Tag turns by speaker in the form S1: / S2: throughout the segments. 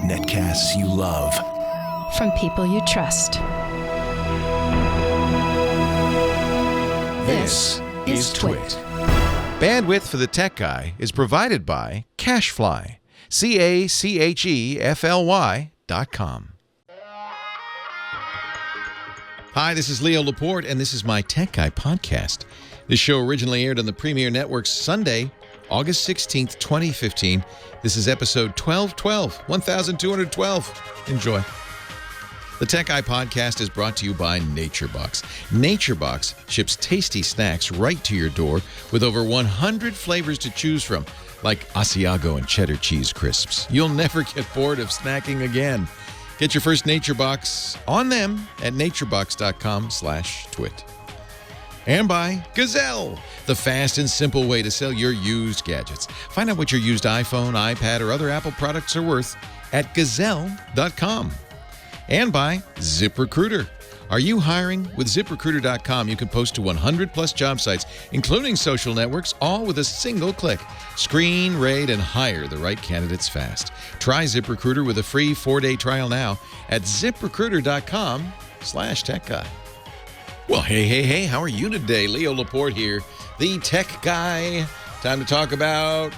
S1: Netcasts you love.
S2: From people you trust.
S1: This is Twit.
S3: Bandwidth for the Tech Guy is provided by Cachefly. CACHEFLY.com. Hi, this is Leo Laporte, and this is my Tech Guy podcast. This show originally aired on the Premier Network's Sunday, August 16th, 2015. This is episode 1212. Enjoy. The Tech Guy podcast is brought to you by NatureBox. NatureBox ships tasty snacks right to your door with over 100 flavors to choose from, like Asiago and cheddar cheese crisps. You'll never get bored of snacking again. Get your first NatureBox on them at naturebox.com/twit. And by Gazelle, the fast and simple way to sell your used gadgets. Find out what your used iPhone, iPad, or other Apple products are worth at gazelle.com. And by ZipRecruiter. Are you hiring? With ZipRecruiter.com, you can post to 100-plus job sites, including social networks, all with a single click. Screen, rate, and hire the right candidates fast. Try ZipRecruiter with a free 4-day trial now at ZipRecruiter.com/techguy. Well, hey, how are you today? Leo Laporte here, the Tech Guy. Time to talk about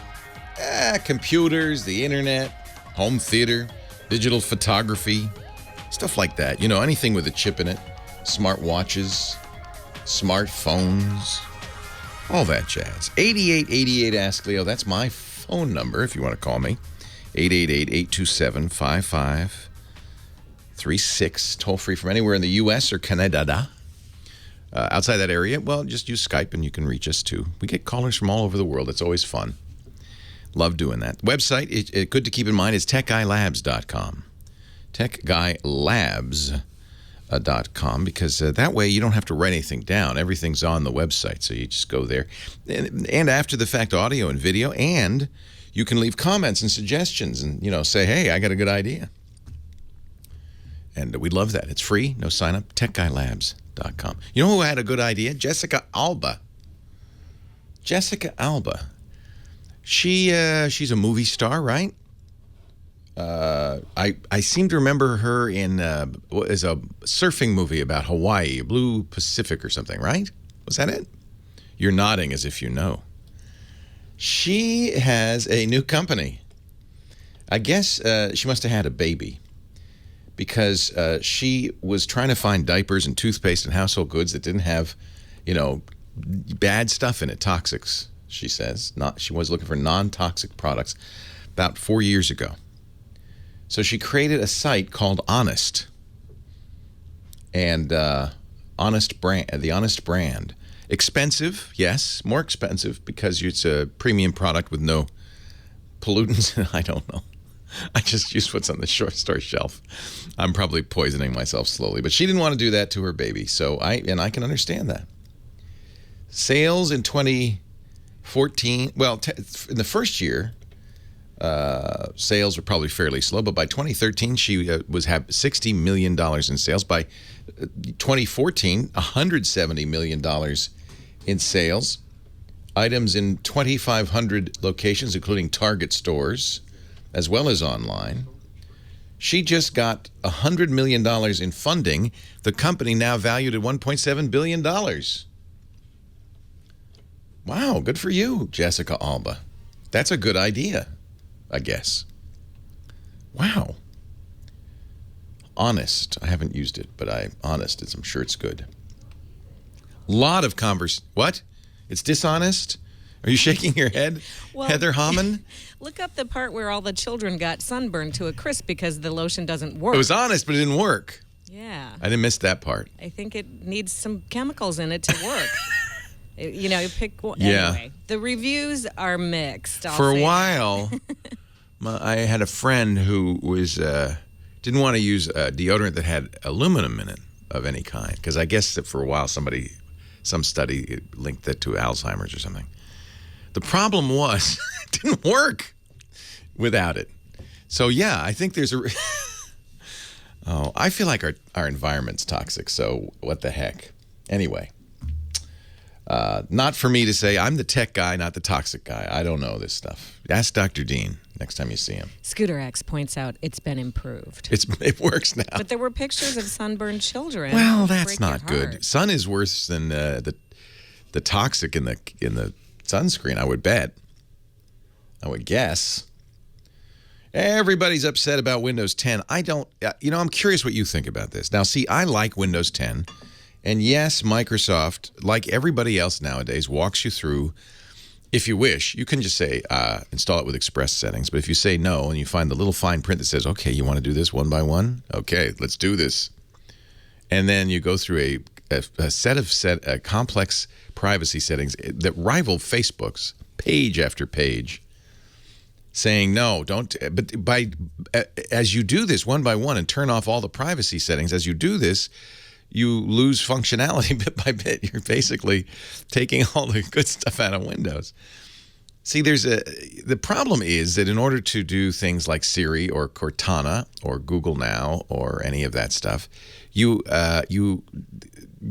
S3: computers, the internet, home theater, digital photography, stuff like that. You know, anything with a chip in it. Smart watches, smartphones, all that jazz. 8888 Ask Leo. That's my phone number if you want to call me. 888-827-5536. Toll free from anywhere in the U.S. or Canada. Outside that area, well, just use Skype and you can reach us too. We get callers from all over the world. It's always fun. Love doing that. Website, good to keep in mind, is techguylabs.com. techguylabs.com, because that way you don't have to write anything down. Everything's on the website, so you just go there. And after the fact, audio and video, and you can leave comments and suggestions and, say, hey, I got a good idea. And we love that. It's free, no sign up, techguylabs.com. You know who had a good idea? Jessica Alba. She's a movie star, right? I seem to remember her in what is a surfing movie about Hawaii, Blue Pacific or something, right? Was that it? You're nodding as if you know. She has a new company. I guess she must have had a baby, because she was trying to find diapers and toothpaste and household goods that didn't have, bad stuff in it, toxics, she says. She was looking for non-toxic products about 4 years ago. So she created a site called Honest, and the Honest brand. Expensive, yes, more expensive because it's a premium product with no pollutants. I don't know. I just use what's on the short store shelf. I'm probably poisoning myself slowly, but she didn't want to do that to her baby. So I can understand that. Sales in 2014, in the first year, sales were probably fairly slow, but by 2013, she had $60 million in sales. By 2014, $170 million in sales. Items in 2,500 locations, including Target stores, as well as online. She just got $100 million in funding. The company now valued at $1.7 billion. Wow, good for you, Jessica Alba. That's a good idea, I guess. Wow. Honest. I haven't used it, but I'm sure it's good. Lot of What? It's dishonest? Are you shaking your head,
S4: well,
S3: Heather Hammond?
S4: Look up the part where all the children got sunburned to a crisp because the lotion doesn't work.
S3: It was honest, but it didn't work.
S4: Yeah.
S3: I didn't miss that part.
S4: I think it needs some chemicals in it to work. You pick one.
S3: Yeah.
S4: Anyway, the reviews are mixed.
S3: For a while, I had a friend who was didn't want to use a deodorant that had aluminum in it of any kind, because I guess that for a while some study linked that to Alzheimer's or something. The problem was it didn't work without it. So yeah, I think there's I feel like our environment's toxic, so what the heck. Anyway, not for me to say. I'm the tech guy, not the toxic guy. I don't know this stuff. Ask Dr. Dean. next time you see him.
S4: Scooter X points out it's been improved.
S3: It works now.
S4: But there were pictures of sunburned children.
S3: Well, that's
S4: Break your
S3: not good.
S4: heart.
S3: Sun is worse than the toxic in the sunscreen, I would bet. I would guess. Everybody's upset about Windows 10. I don't, I'm curious what you think about this. Now, see, I like Windows 10. And yes, Microsoft, like everybody else nowadays, walks you through. If you wish, you can just say, install it with Express settings. But if you say no and you find the little fine print that says, okay, you want to do this one by one? Okay, let's do this. And then you go through a set of complex privacy settings that rival Facebook's page after page, saying no, don't. But as you do this one by one and turn off all the privacy settings, as you do this, you lose functionality bit by bit. You're basically taking all the good stuff out of Windows. See, the problem is that in order to do things like Siri or Cortana or Google Now or any of that stuff, you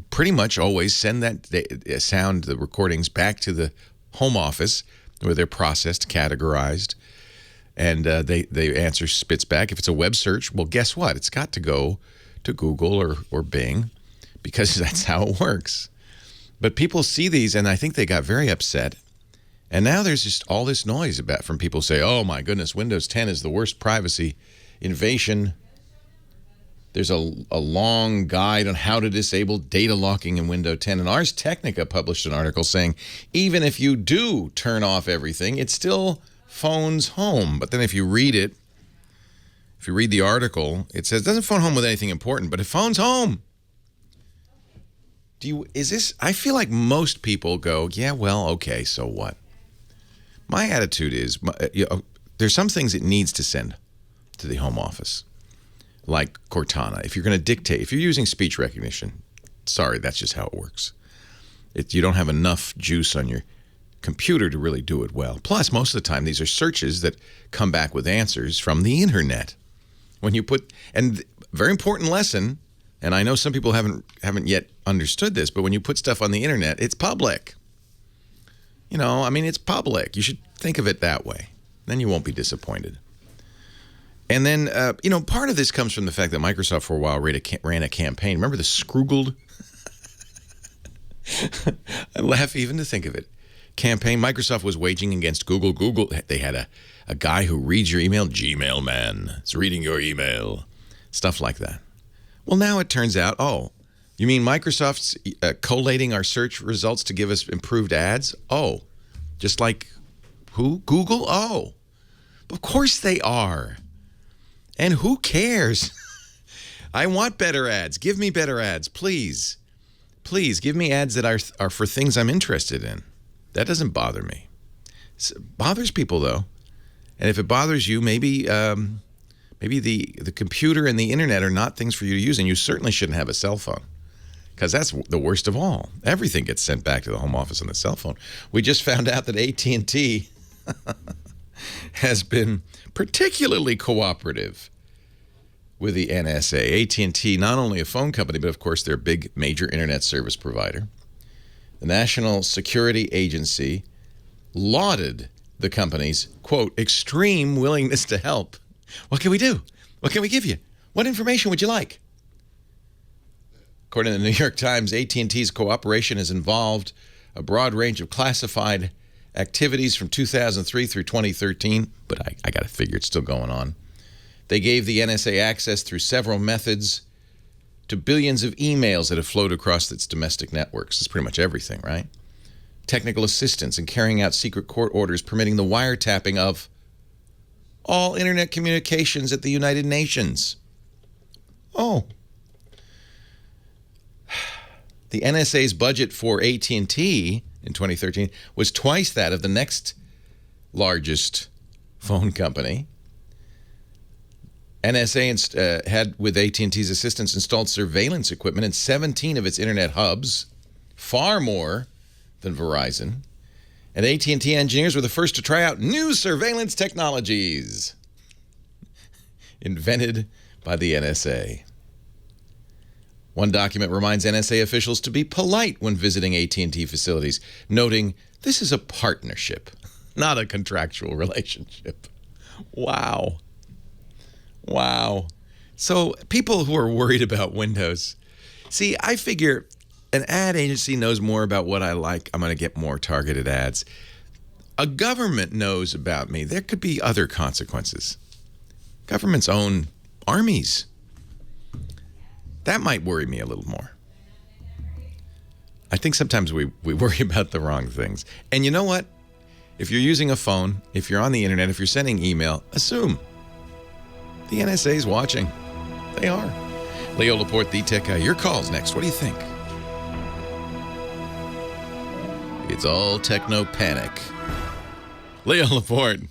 S3: pretty much always send the recordings back to the home office where they're processed, categorized, and the answer spits back. If it's a web search, well, guess what? It's got to go to Google or Bing, because that's how it works. But people see these, and I think they got very upset. And now there's just all this noise from people say, oh my goodness, Windows 10 is the worst privacy invasion. There's a long guide on how to disable data locking in Windows 10. And Ars Technica published an article saying, even if you do turn off everything, it still phones home. But then if you read it, if you read the article, it says, doesn't phone home with anything important, but it phones home. I feel like most people go, yeah, well, okay, so what? My attitude is, there's some things it needs to send to the home office, like Cortana. If you're going to dictate, if you're using speech recognition, sorry, that's just how it works. You don't have enough juice on your computer to really do it well. Plus, most of the time, these are searches that come back with answers from the internet. When you and very important lesson, and I know some people haven't yet understood this, but when you put stuff on the internet, it's public. It's public. You should think of it that way. Then you won't be disappointed. And then, part of this comes from the fact that Microsoft for a while ran a campaign. Remember the Scroogled? I laugh even to think of it. Campaign Microsoft was waging against Google. Google, they had a guy who reads your email, Gmail man. It's reading your email. Stuff like that. Well, now it turns out, you mean Microsoft's collating our search results to give us improved ads? Oh, just like who? Google? Oh, of course they are. And who cares? I want better ads. Give me better ads, please. Please give me ads that are for things I'm interested in. That doesn't bother me. It bothers people, though. And if it bothers you, maybe the computer and the internet are not things for you to use, and you certainly shouldn't have a cell phone, because that's the worst of all. Everything gets sent back to the home office on the cell phone. We just found out that AT&T has been particularly cooperative with the NSA. AT&T, not only a phone company, but of course they're a big major internet service provider. The National Security Agency lauded the company's, quote, extreme willingness to help. What can we do? What can we give you? What information would you like? According to the New York Times, AT&T's cooperation has involved a broad range of classified activities from 2003 through 2013, but I got to figure it's still going on. They gave the NSA access through several methods to billions of emails that have flowed across its domestic networks. It's pretty much everything, right? Technical assistance in carrying out secret court orders permitting the wiretapping of all internet communications at the United Nations. Oh. The NSA's budget for AT&T in 2013 was twice that of the next largest phone company. NSA had, with AT&T's assistance, installed surveillance equipment in 17 of its internet hubs, far more than Verizon. And AT&T engineers were the first to try out new surveillance technologies invented by the NSA. One document reminds NSA officials to be polite when visiting AT&T facilities, noting this is a partnership, not a contractual relationship. Wow. Wow. So people who are worried about Windows, see, I figure an ad agency knows more about what I like. I'm going to get more targeted ads. A government knows about me. There could be other consequences. Governments own armies. That might worry me a little more. I think sometimes we worry about the wrong things. And you know what? If you're using a phone, if you're on the internet, if you're sending email, assume the NSA is watching. They are. Leo Laporte, the tech guy. Your call's next. What do you think? It's all techno panic. Leo Laporte,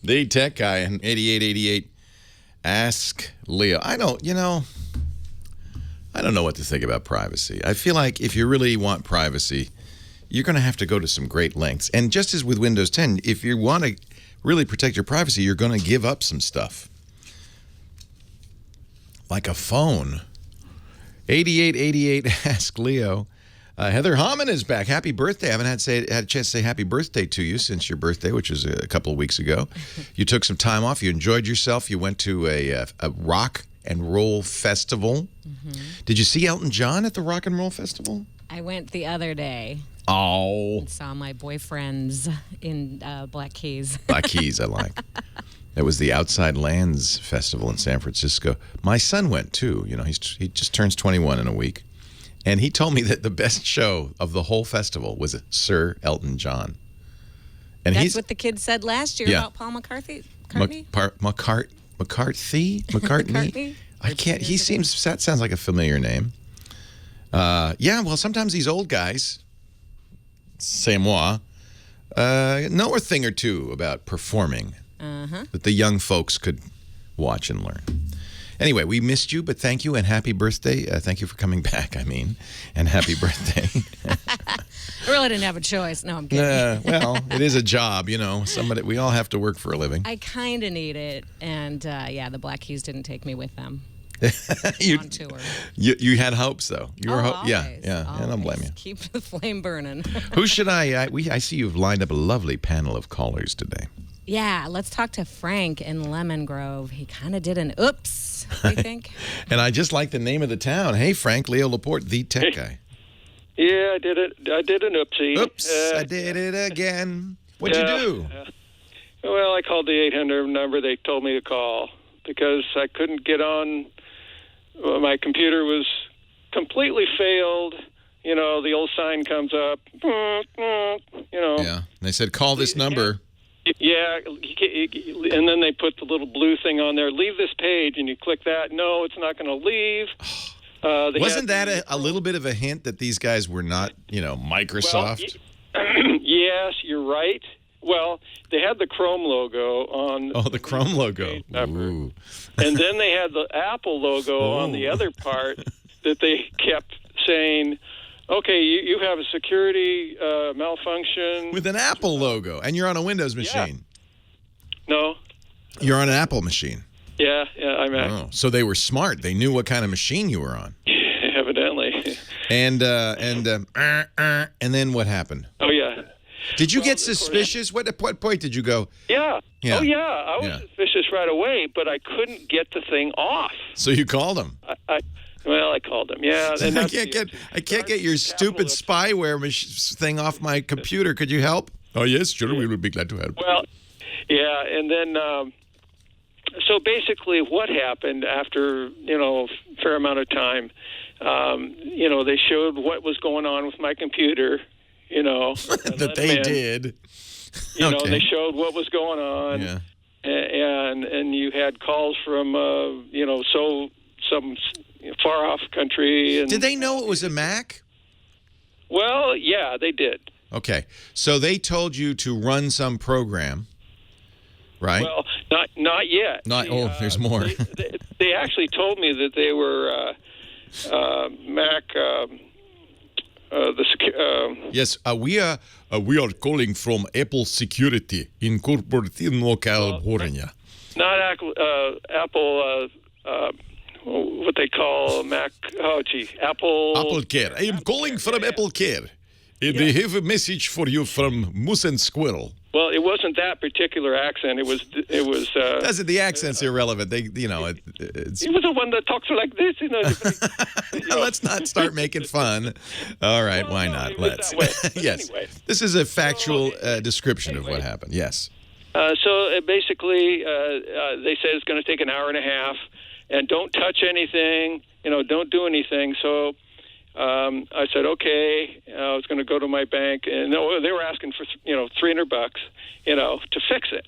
S3: the tech guy, in 8888. Ask Leo. I don't know what to think about privacy. I feel like if you really want privacy, you're going to have to go to some great lengths. And just as with Windows 10, if you want to really protect your privacy, you're going to give up some stuff. Like a phone. 8888, ask Leo. Heather Hammond is back. Happy birthday. I haven't had a chance to say happy birthday to you since your birthday, which was a couple of weeks ago. You took some time off. You enjoyed yourself. You went to a rock and roll festival. Mm-hmm. Did you see Elton John at the Rock and Roll Festival?
S4: I went the other day.
S3: Oh.
S4: And saw my boyfriends in Black Keys.
S3: Black Keys, I like. That was the Outside Lands Festival in San Francisco. My son went too. You know, he just turns 21 in a week. And he told me that the best show of the whole festival was Sir Elton John. And
S4: that's what the kids said last year about Paul McCartney.
S3: McCartney? I can't. That sounds like a familiar name. Yeah, well, sometimes these old guys, c'est moi, know a thing or two about performing that the young folks could watch and learn. Anyway, we missed you, but thank you and happy birthday. Thank you for coming back, and happy birthday.
S4: I really didn't have a choice. No, I'm kidding.
S3: Well, it is a job, we all have to work for a living.
S4: I kind of need it. And, the Black Keys didn't take me with them on tour.
S3: You had hopes, though. You were
S4: always,
S3: yeah, I don't blame you.
S4: Keep the flame burning.
S3: Who should I see you've lined up a lovely panel of callers today.
S4: Yeah, let's talk to Frank in Lemon Grove. He kind of did an oops, I think.
S3: And I just like the name of the town. Hey, Frank, Leo Laporte, the tech guy.
S1: Yeah, I did it. I did an oopsie.
S3: Oops, I did it again. What'd you do?
S1: Well, I called the 800 number they told me to call because I couldn't get on. My computer was completely failed. The old sign comes up.
S3: Yeah, they said, call this number.
S1: Yeah, and then they put the little blue thing on there. Leave this page, and you click that. No, it's not going to leave.
S3: Wasn't that a little bit of a hint that these guys were not, Microsoft?
S1: Well, yes, you're right. Well, they had the Chrome logo on.
S3: Oh, the Chrome logo.
S1: And then they had the Apple logo on the other part that they kept saying, okay, you have a security malfunction.
S3: With an Apple logo, and you're on a Windows machine.
S1: Yeah. No.
S3: You're on an Apple machine.
S1: Yeah, I'm Mac.
S3: Oh, so they were smart. They knew what kind of machine you were on.
S1: Evidently.
S3: And then what happened?
S1: Oh, yeah.
S3: Did you get suspicious? At what point did you go?
S1: Yeah. Oh, yeah. I was suspicious right away, but I couldn't get the thing off.
S3: So you called them?
S1: I called them. Yeah. And
S3: I can't get your stupid spyware thing off my computer. Could you help? Oh, yes, sure. We would be glad to help.
S1: Well, yeah. And then, so basically what happened after, a fair amount of time, they showed what was going on with my computer,
S3: that they did.
S1: They showed what was going on.
S3: Yeah.
S1: And you had calls from, some far off country. And,
S3: did they know it was a Mac?
S1: Well, yeah, they did.
S3: Okay. So they told you to run some program, right?
S1: Well, not yet.
S3: There's more.
S1: They actually told me that they were Mac.
S3: Yes, we are calling from Apple Security Incorporated in California.
S1: Not Apple. What they call Mac? Oh, gee, Apple.
S3: Apple Care. I am calling from Apple Care. They have a message for you from Moose and Squirrel.
S1: Well, it wasn't that particular accent. It was.
S3: The accent's irrelevant. It's.
S1: He was the one that talks like this,
S3: Let's not start making fun. All right,
S1: Well,
S3: why
S1: no,
S3: not?
S1: it was
S3: Let's.
S1: that way. But
S3: Yes.
S1: anyway.
S3: This is a factual description of
S1: Anyway.
S3: what happened. Yes.
S1: So basically, they said it's going to take an hour and a half, and don't touch anything. Don't do anything. So I said, okay. I was going to go to my bank, and they were asking for $300, to fix it.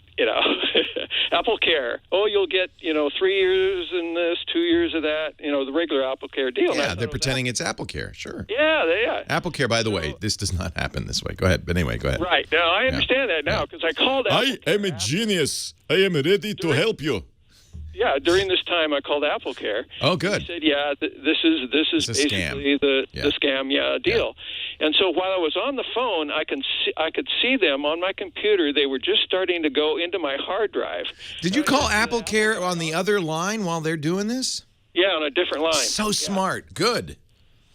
S1: Apple Care. Oh, you'll get 3 years in this, 2 years of that. The regular Apple Care deal.
S3: Yeah, they're pretending it's Apple Care. Sure.
S1: Yeah, they are.
S3: Apple Care, by the way, this does not happen this way. Go ahead. But anyway, go ahead.
S1: Right. Now, I understand that now because I called Apple Care.
S3: genius. I am ready to help you.
S1: Yeah, during this time, I called Apple Care.
S3: Oh, good.
S1: He said, "Yeah, this is
S3: It's a
S1: basically
S3: scam.
S1: the scam deal." And so while I was on the phone, I could see them on my computer. They were just starting to go into my hard drive.
S3: Did you call Apple Care on the other line while they're doing this?
S1: Yeah, on a different line.
S3: So smart. Good.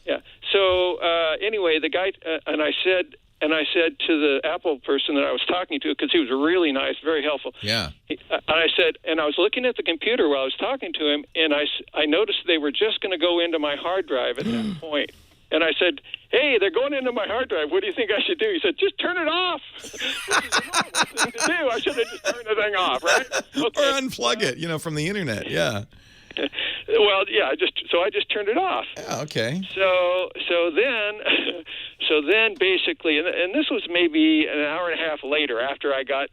S1: Yeah. So anyway, the guy and I said to the Apple person that I was talking to, because he was really nice, very helpful.
S3: Yeah.
S1: I said, and I was looking at the computer while I was talking to him, and I noticed they were just going to go into my hard drive at that point. And I said, hey, they're going into my hard drive. What do you think I should do? He said, just turn it off. This is the normal thing to do. I should have just turned the thing off, right? Okay.
S3: Or unplug it, from the internet. Yeah.
S1: Well, yeah, I just turned it off.
S3: Yeah, okay.
S1: So then basically, and this was maybe an hour and a half later after I got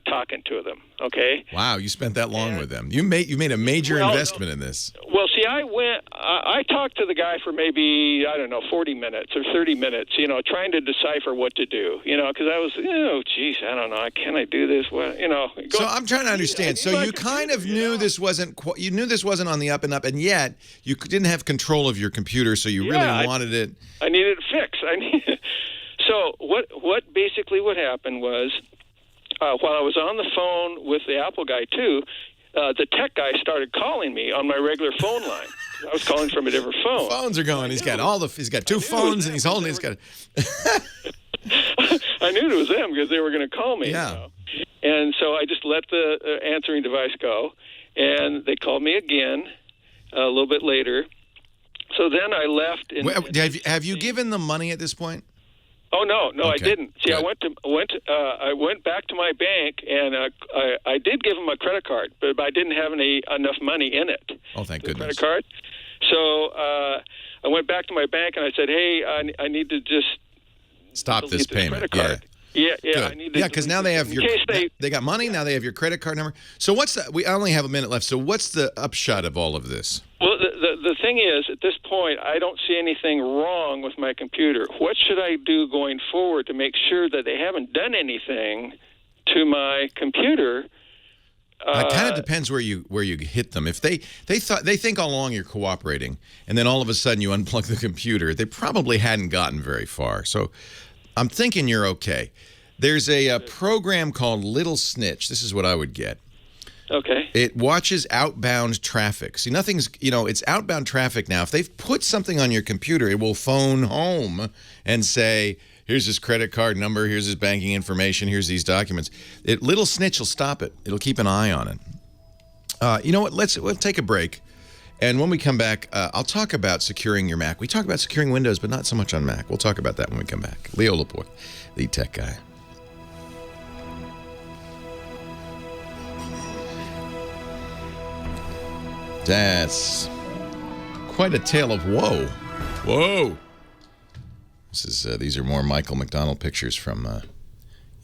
S1: talking to them. Okay.
S3: Wow, you spent that long with them. You made a major investment in this.
S1: Well, see, I talked to the guy for maybe 40 minutes or 30 minutes, trying to decipher what to do, because I was, geez, I don't know, can I do this? Well,
S3: So I'm trying to understand. So you kind of knew this wasn't on the up and up, and yet you didn't have control of your computer, so you really wanted it.
S1: I needed it fixed. So what happened was, while I was on the phone with the Apple guy too, the tech guy started calling me on my regular phone line. I was calling from a different phone.
S3: Phones are going. He's got two phones, and he's holding. He's got.
S1: I knew it was them because they were going to call me.
S3: Yeah.
S1: And so I just let the answering device go, and they called me again a little bit later. So then I left.
S3: Have you given them money at this point?
S1: Oh no,
S3: Okay.
S1: I didn't. See,
S3: Good.
S1: I went back to my bank, and I did give them a credit card, but I didn't have enough money in it.
S3: Oh, thank
S1: Credit
S3: goodness.
S1: card. So I went back to my bank, and I said, "Hey, I need to just
S3: Stop this payment."
S1: credit card." Yeah.
S3: Good.
S1: I need to.
S3: Yeah, because now they have your.
S1: In case
S3: They got money. Now they have your credit card number. So I only have a minute left. So what's the upshot of all of this?
S1: Well, the thing is, at this point, I don't see anything wrong with my computer. What should I do going forward to make sure that they haven't done anything to my computer?
S3: It kind of depends where you hit them. If they think all along you're cooperating, and then all of a sudden you unplug the computer, they probably hadn't gotten very far. So I'm thinking you're okay. There's a program called Little Snitch. This is what I would get.
S1: Okay.
S3: It watches outbound traffic. See, it's outbound traffic now. If they've put something on your computer, it will phone home and say, here's his credit card number, here's his banking information, here's these documents. Little Snitch will stop it. It'll keep an eye on it. You know what? We'll take a break. And when we come back, I'll talk about securing your Mac. We talk about securing Windows, but not so much on Mac. We'll talk about that when we come back. Leo Laporte, the tech guy. That's quite a tale of woe. Whoa. These are more Michael McDonald pictures from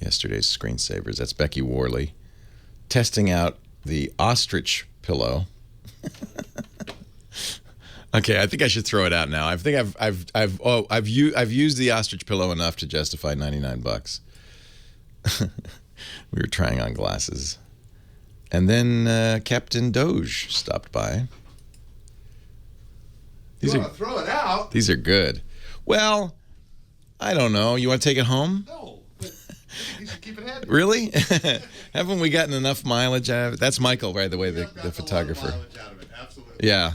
S3: yesterday's screensavers. That's Becky Worley testing out the ostrich pillow. Okay, I think I should throw it out now. I think I've used the ostrich pillow enough to justify $99. We were trying on glasses. And then Captain Doge stopped by.
S5: You want to throw it out?
S3: These are good. Well, I don't know. You want to take it home?
S5: No, but you should keep it handy.
S3: Really? Haven't we gotten enough mileage out of it? That's Michael, by the way, the
S5: Got a lot of
S3: photographer.
S5: mileage out of it, absolutely.
S3: Yeah.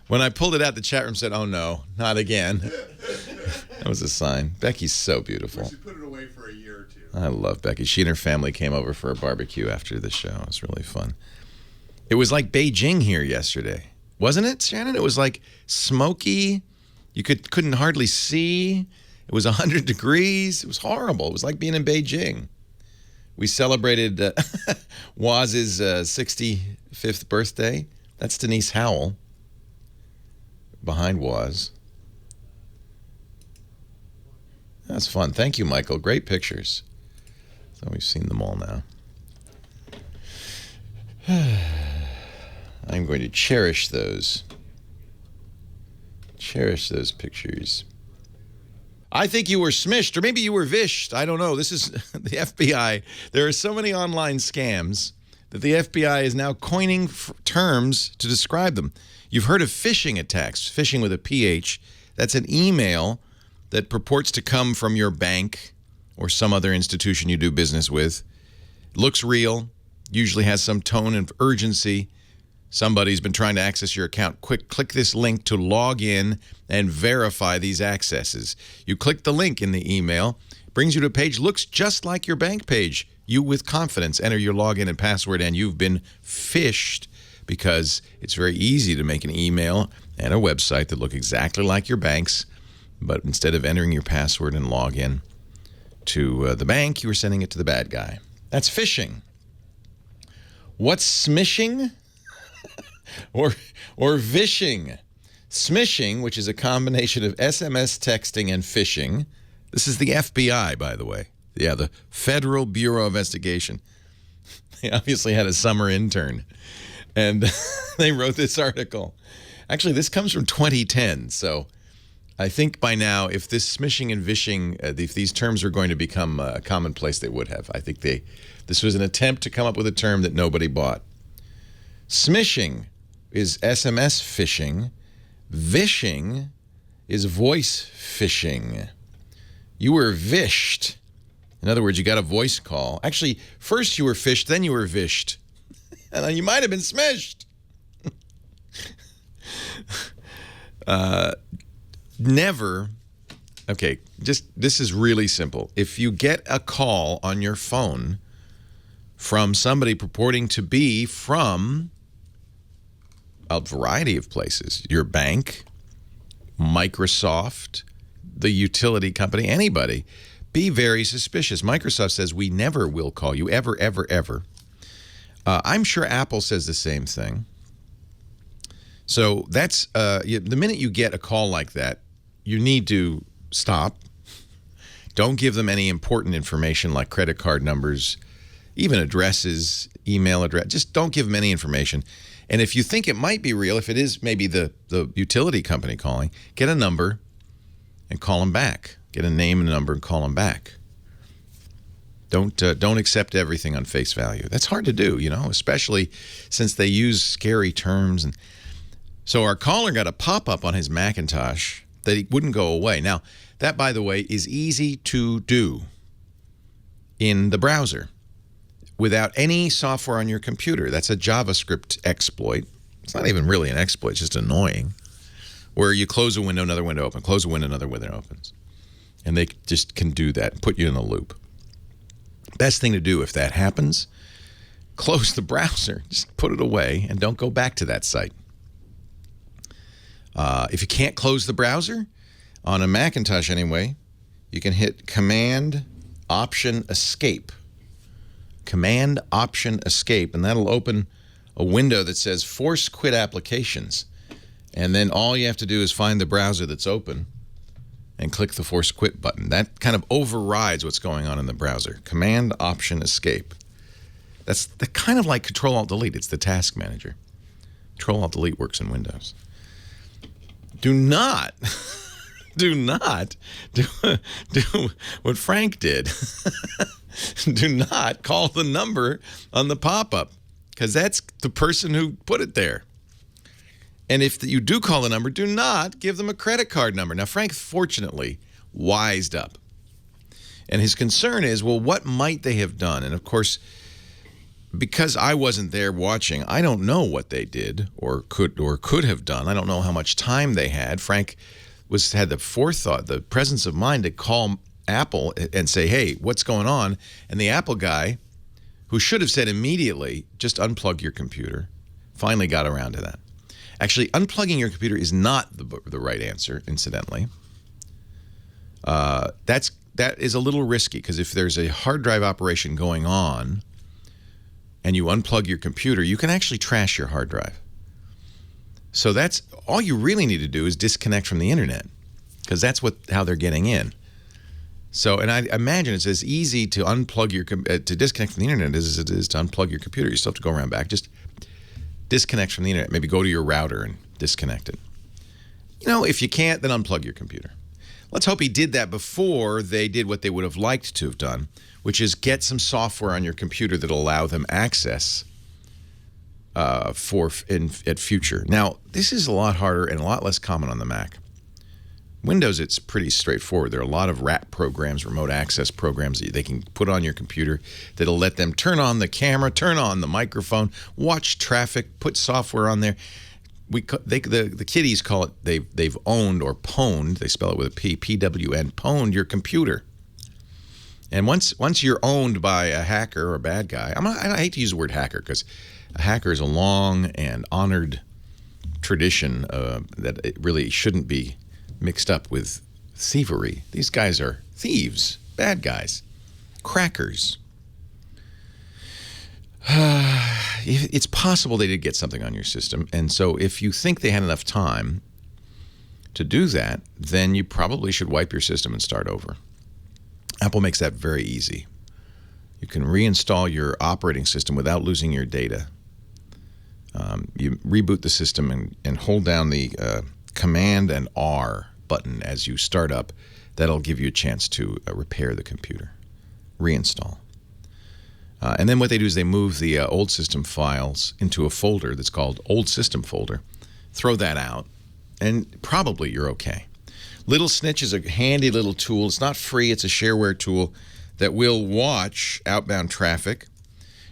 S3: When I pulled it out, the chat room said, "Oh no, not again." That was a sign. Becky's so beautiful.
S5: We should put it away for a year or two.
S3: I love Becky. She and her family came over for a barbecue after the show. It was really fun. It was like Beijing here yesterday, wasn't it, Shannon? It was like smoky. You couldn't hardly see. It was 100 degrees. It was horrible. It was like being in Beijing. We celebrated Waz's 65th birthday. That's Denise Howell behind Waz. That's fun. Thank you, Michael. Great pictures. So we've seen them all now. I'm going to cherish those. Cherish those pictures. I think you were smished, or maybe you were vished. I don't know. This is the FBI. There are so many online scams that the FBI is now coining terms to describe them. You've heard of phishing attacks, phishing with a PH. That's an email that purports to come from your bank or some other institution you do business with. Looks real, usually has some tone of urgency. Somebody's been trying to access your account. Quick, click this link to log in and verify these accesses. You click the link in the email, brings you to a page, looks just like your bank page. You, with confidence, enter your login and password, and you've been phished, because it's very easy to make an email and a website that look exactly like your bank's, but instead of entering your password and log in to the bank, you were sending it to the bad guy. That's phishing. What's smishing? or vishing? Smishing, which is a combination of SMS texting and phishing. This is the FBI, by the way. Yeah, the Federal Bureau of Investigation. They obviously had a summer intern, and they wrote this article. Actually, this comes from 2010, so I think by now, if this smishing and vishing, if these terms are going to become commonplace, they would have. I think this was an attempt to come up with a term that nobody bought. Smishing is SMS phishing. Vishing is voice phishing. You were vished. In other words, you got a voice call. Actually, first you were fished, then you were vished. And then you might have been smished. Never. Okay, this is really simple. If you get a call on your phone from somebody purporting to be from a variety of places, your bank, Microsoft, the utility company, anybody, be very suspicious. Microsoft says we never will call you, ever, ever, ever. I'm sure Apple says the same thing. So that's the minute you get a call like that, you need to stop. Don't give them any important information like credit card numbers, even addresses, email address. Just don't give them any information. And if you think it might be real, if it is maybe the utility company calling, get a number and call them back. Get a name and a number and call them back. Don't accept everything on face value. That's hard to do, especially since they use scary terms. And so our caller got a pop-up on his Macintosh that he wouldn't go away. Now, that, by the way, is easy to do in the browser without any software on your computer. That's a JavaScript exploit. It's not even really an exploit, it's just annoying, where you close a window, another window opens, close a window, another window opens. And they just can do that and put you in a loop. Best thing to do if that happens, close the browser, just put it away, and don't go back to that site. If you can't close the browser, on a Macintosh anyway, you can hit Command-Option-Escape. Command-Option-Escape, and that'll open a window that says Force Quit Applications. And then all you have to do is find the browser that's open and click the Force Quit button. That kind of overrides what's going on in the browser. Command-Option-Escape. That's kind of like Control-Alt-Delete. It's the task manager. Control-Alt-Delete works in Windows. Do not do what Frank did. Do not call the number on the pop-up, because that's the person who put it there. And if you do call the number, do not give them a credit card number. Now, Frank, fortunately, wised up. And his concern is, well, what might they have done? And, of course, because I wasn't there watching, I don't know what they did or could have done. I don't know how much time they had. Frank had the forethought, the presence of mind to call Apple and say, hey, what's going on? And the Apple guy, who should have said immediately, just unplug your computer, finally got around to that. Actually, unplugging your computer is not the right answer, incidentally. That is a little risky, because if there's a hard drive operation going on and you unplug your computer, you can actually trash your hard drive. So that's all you really need to do is disconnect from the internet, because that's how they're getting in. So, and I imagine it's as easy to unplug to disconnect from the internet as it is to unplug your computer. You still have to go around back. Just disconnect from the internet. Maybe go to your router and disconnect it. If you can't, then unplug your computer. Let's hope he did that before they did what they would have liked to have done, which is get some software on your computer that'll allow them access at future. Now, this is a lot harder and a lot less common on the Mac. Windows, it's pretty straightforward. There are a lot of RAT programs, remote access programs that they can put on your computer that'll let them turn on the camera, turn on the microphone, watch traffic, put software on there. The kiddies call it, they've owned or pwned, they spell it with a P, P-W-N, pwned your computer. And once you're owned by a hacker or a bad guy, I hate to use the word hacker, because a hacker is a long and honored tradition that it really shouldn't be mixed up with thievery. These guys are thieves, bad guys, crackers. It's possible they did get something on your system, and so if you think they had enough time to do that, then you probably should wipe your system and start over. Apple makes that very easy. You can reinstall your operating system without losing your data. You reboot the system and hold down the Command and R button as you start up. That'll give you a chance to repair the computer, reinstall. And then what they do is they move the old system files into a folder that's called Old System Folder. Throw that out, and probably you're okay. Little Snitch is a handy little tool. It's not free. It's a shareware tool that will watch outbound traffic.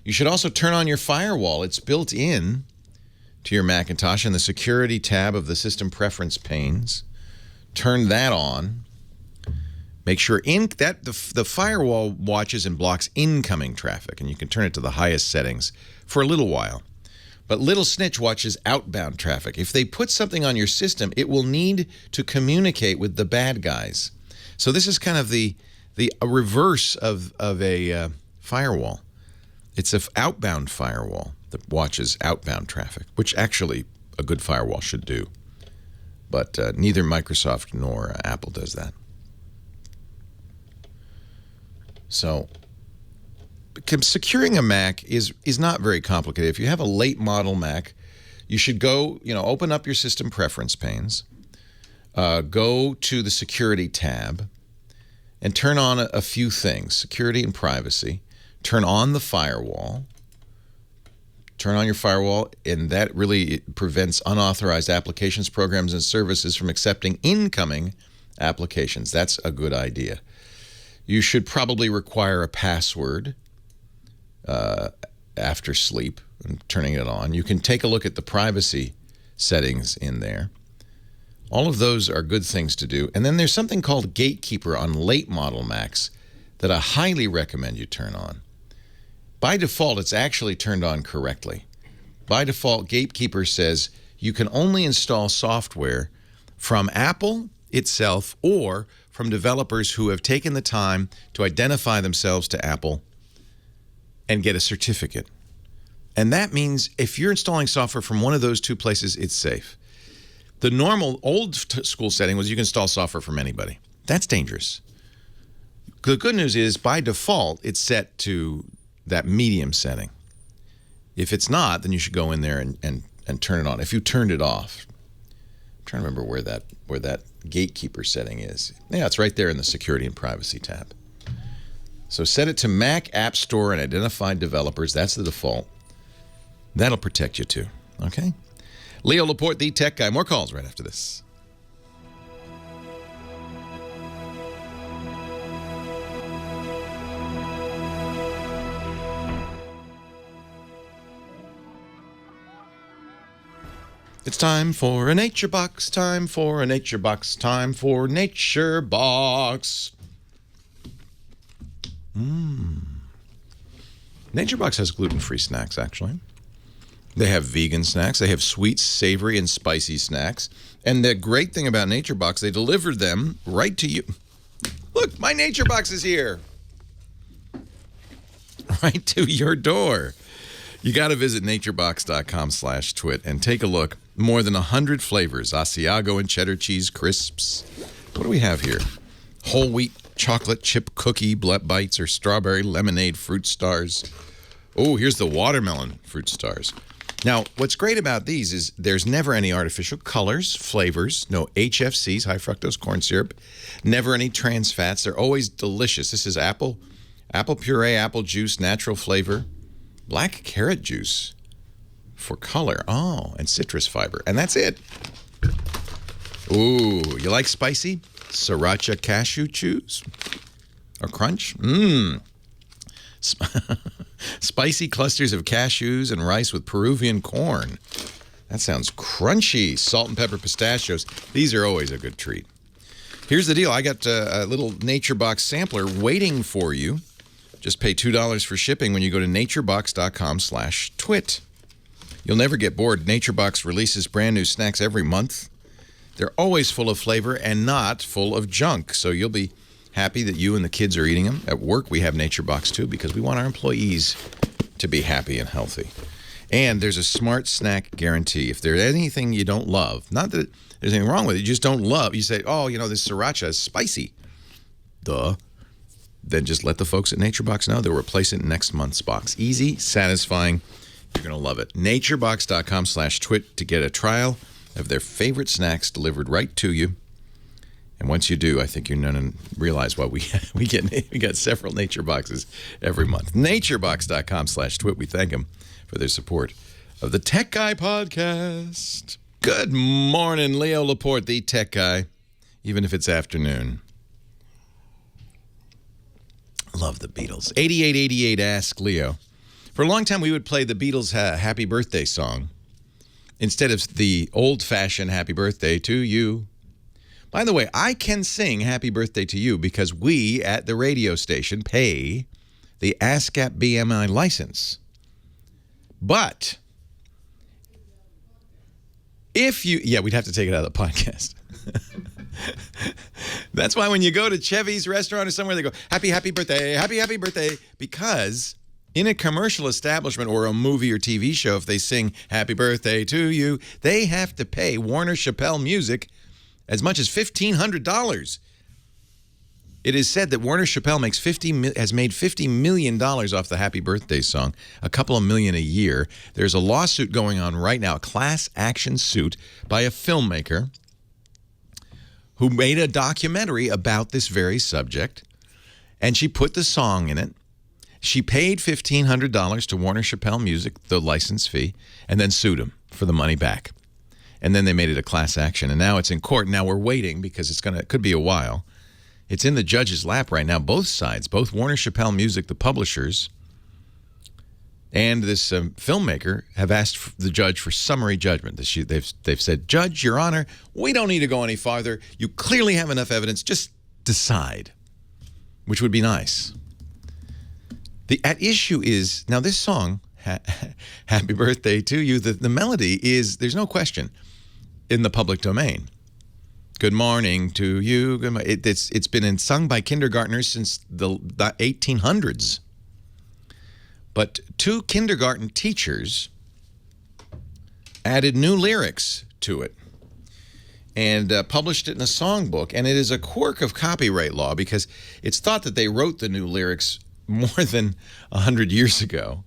S3: You should also turn on your firewall. It's built in to your Macintosh in the Security tab of the System Preference panes. Turn that on. Make sure the firewall watches and blocks incoming traffic, and you can turn it to the highest settings for a little while. But Little Snitch watches outbound traffic. If they put something on your system, it will need to communicate with the bad guys. So this is kind of the reverse of a firewall. It's an outbound firewall that watches outbound traffic, which actually a good firewall should do. But neither Microsoft nor Apple does that. So securing a Mac is not very complicated. If you have a late model Mac, you should go, open up your system preference panes, go to the Security tab, and turn on a few things, security and privacy. Turn on the firewall. Turn on your firewall, and that really prevents unauthorized applications, programs, and services from accepting incoming applications. That's a good idea. You should probably require a password after sleep and turning it on. You can take a look at the privacy settings in there. All of those are good things to do. And then there's something called Gatekeeper on late model Macs that I highly recommend you turn on. By default, it's actually turned on correctly. By default, Gatekeeper says you can only install software from Apple itself or from developers who have taken the time to identify themselves to Apple and get a certificate. And that means if you're installing software from one of those two places, it's safe. The normal old school setting was you can install software from anybody. That's dangerous. The good news is by default, it's set to that medium setting. If it's not, then you should go in there and turn it on. If you turned it off, I'm trying to remember where that Gatekeeper setting is. Yeah, it's right there in the Security and Privacy tab. So set it to Mac App Store and identified developers. That's the default. That'll protect you too. Okay? Leo Laporte, the tech guy. More calls right after this. It's time for a Nature Box, time for a Nature Box, time for Nature Box. Nature Box has gluten-free snacks, actually. They have vegan snacks. They have sweet, savory, and spicy snacks. And the great thing about Nature Box, they deliver them right to you. Look, my Nature Box is here. Right to your door. You got to visit naturebox.com/twit and take a look. More than 100 flavors, Asiago and cheddar cheese crisps. What do we have here? Whole wheat chocolate chip cookie bites or strawberry lemonade fruit stars. Oh, here's the watermelon fruit stars. Now, what's great about these is there's never any artificial colors, flavors, no HFCs, high fructose corn syrup, never any trans fats. They're always delicious. This is apple puree, apple juice, natural flavor, black carrot juice for color. Oh, and citrus fiber. And that's it. Ooh, you like spicy? Sriracha cashew chews or crunch? Spicy clusters of cashews and rice with Peruvian corn. That sounds crunchy. Salt and pepper pistachios. These are always a good treat. Here's the deal. I got a little Nature Box sampler waiting for you. Just pay $2 for shipping when you go to naturebox.com/twit. You'll never get bored. Nature Box releases brand new snacks every month. They're always full of flavor and not full of junk. So you'll be happy that you and the kids are eating them. At work, we have Nature Box too because we want our employees to be happy and healthy. And there's a smart snack guarantee. If there's anything you don't love, not that there's anything wrong with it, you just don't love, you say, oh, you know, this sriracha is spicy. Duh. Then just let the folks at Nature Box know. They'll replace it in next month's box. Easy, satisfying. You're going to love it. naturebox.com/twit to get a trial of their favorite snacks delivered right to you. And once you do, I think you're going to realize why we got several Nature Boxes every month. naturebox.com/twit. We thank them for their support of the Tech Guy podcast. Good morning, Leo Laporte, the Tech Guy, even if it's afternoon. Love the Beatles. 8888 Ask Leo. For a long time, we would play the Beatles' Happy Birthday song instead of the old-fashioned Happy Birthday to You. By the way, I can sing Happy Birthday to You because we at the radio station pay the ASCAP BMI license. But if you... Yeah, we'd have to take it out of the podcast. That's why when you go to Chevy's restaurant or somewhere, they go, happy birthday, happy birthday. Because in a commercial establishment or a movie or TV show, if they sing happy birthday to you, they have to pay Warner Chappell Music as much as $1,500. It is said that Warner Chappell has made $50 million off the Happy Birthday song, a couple of million a year. There's a lawsuit going on right now, a class action suit by a filmmaker who made a documentary about this very subject, and she put the song in it. She paid $1,500 to Warner Chappell Music, the license fee, and then sued him for the money back. And then they made it a class action, and now it's in court. Now we're waiting because it could be a while. It's in the judge's lap right now, both sides, both Warner Chappell Music, the publishers, and this filmmaker have asked the judge for summary judgment. They've said, Judge, Your Honor, we don't need to go any farther. You clearly have enough evidence. Just decide, which would be nice. At issue is, now this song, Happy Birthday to You, the melody is, there's no question, in the public domain. Good morning to you. It's been sung by kindergartners since the 1800s. But two kindergarten teachers added new lyrics to it and published it in a songbook. And it is a quirk of copyright law because it's thought that they wrote the new lyrics more than 100 years ago,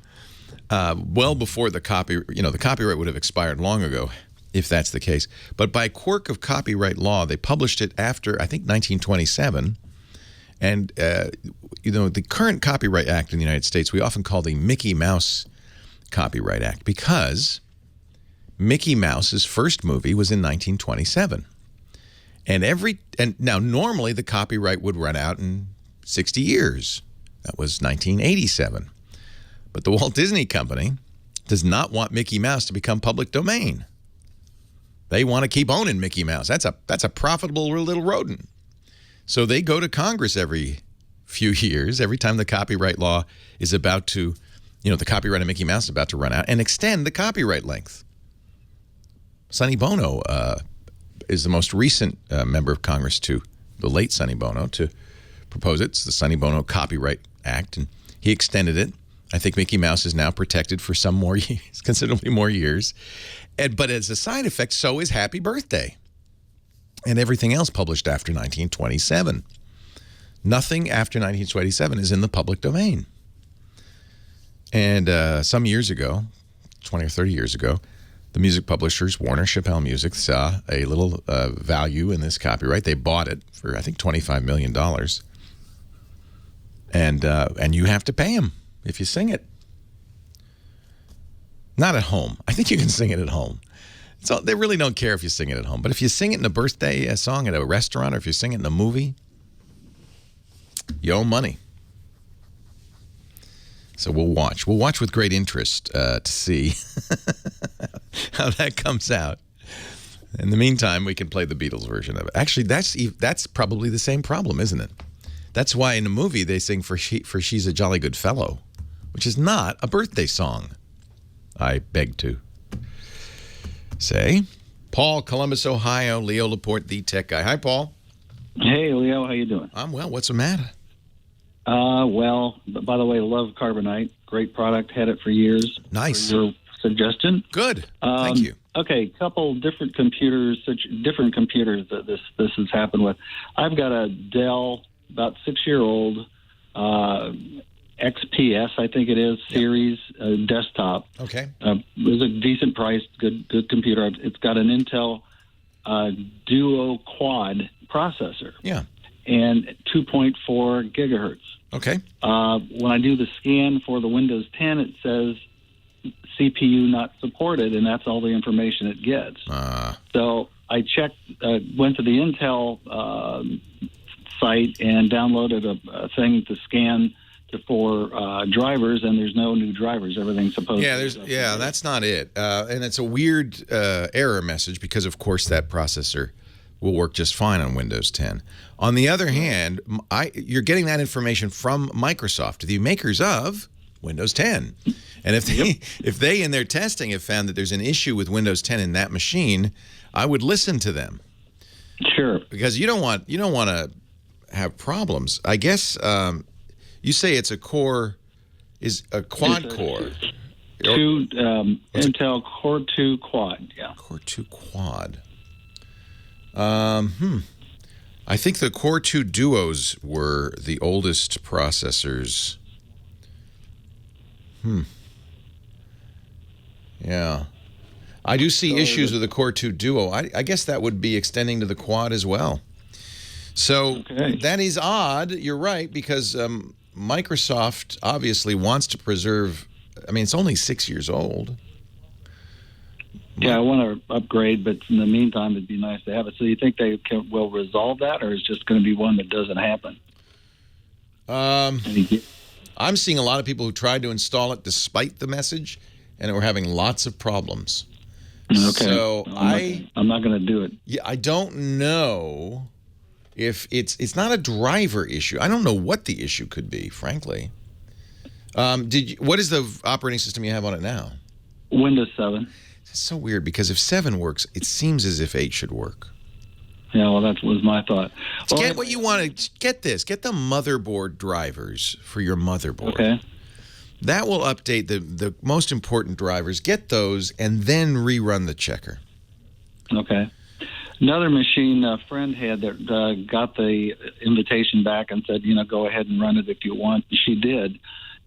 S3: well before the copyright would have expired long ago, if that's the case. But by quirk of copyright law, they published it after, I think, 1927. And, the current Copyright Act in the United States, we often call the Mickey Mouse Copyright Act because Mickey Mouse's first movie was in 1927. And now normally the copyright would run out in 60 years. That was 1987. But the Walt Disney Company does not want Mickey Mouse to become public domain. They want to keep owning Mickey Mouse. That's a profitable little rodent. So they go to Congress every few years, every time the copyright law is about to, the copyright of Mickey Mouse is about to run out, and extend the copyright length. Sonny Bono is the most recent member of Congress the late Sonny Bono, to propose it. It's the Sonny Bono Copyright Act, and he extended it. I think Mickey Mouse is now protected for some more years, considerably more years. But as a side effect, so is Happy Birthday and everything else published after 1927. Nothing after 1927 is in the public domain. And some years ago, 20 or 30 years ago, the music publishers, Warner Chappell Music, saw a little value in this copyright. They bought it for, I think, $25 million. And you have to pay them if you sing it. Not at home. I think you can sing it at home. So they really don't care if you sing it at home. But if you sing it in a birthday song at a restaurant, or if you sing it in a movie, you owe money. So we'll watch. We'll watch with great interest to see how that comes out. In the meantime, we can play the Beatles version of it. Actually, that's probably the same problem, isn't it? That's why in the movie they sing for She's a Jolly Good Fellow, which is not a birthday song, I beg to say. Paul, Columbus, Ohio. Leo Laporte, the tech guy. Hi, Paul.
S6: Hey, Leo. How you doing?
S3: I'm well. What's the matter?
S6: Well, by the way, love Carbonite. Great product. Had it for years.
S3: Nice.
S6: For your suggestion.
S3: Good. Thank you.
S6: Okay, couple different computers that this has happened with. I've got a Dell, about 6-year-old, XPS, I think it is, series desktop.
S3: Okay.
S6: It was a decent price, good computer. It's got an Intel Duo Quad processor.
S3: Yeah.
S6: And 2.4 gigahertz.
S3: Okay.
S6: When I do the scan for the Windows 10, it says CPU not supported, and that's all the information it gets. So I checked, went to the Intel site and downloaded a thing to scan for drivers, and there's no new drivers. Everything's supposed to be.
S3: That's not it. And it's a weird error message because, of course, that processor will work just fine on Windows 10. On the other hand, you're getting that information from Microsoft, the makers of Windows 10. And if they in their testing have found that there's an issue with Windows 10 in that machine, I would listen to them.
S6: Sure.
S3: Because you don't want to have problems. I guess you say it's a quad core.
S6: Intel Core 2 Quad. Yeah.
S3: Core 2 Quad. I think the Core 2 Duos were the oldest processors. Yeah. I do see issues with the Core 2 Duo. I guess that would be extending to the Quad as well. So that is odd. You're right, because Microsoft obviously wants to preserve. I mean, it's only 6 years old.
S6: Yeah, I want to upgrade, but in the meantime, it'd be nice to have it. So you think they will resolve that, or is it just going to be one that doesn't happen?
S3: I'm seeing a lot of people who tried to install it despite the message, and we're having lots of problems.
S6: Okay.
S3: So
S6: I'm not going to do it.
S3: Yeah, I don't know if it's not a driver issue. I don't know what the issue could be, frankly. What is the operating system you have on it now?
S6: Windows 7.
S3: It's so weird because if 7 works, it seems as if 8 should work.
S6: Yeah, well, that was my thought.
S3: Get what you want to get. Get the motherboard drivers for your motherboard.
S6: Okay.
S3: That will update the most important drivers. Get those and then rerun the checker. Okay.
S6: Another machine a friend had that got the invitation back and said, go ahead and run it if you want. She did.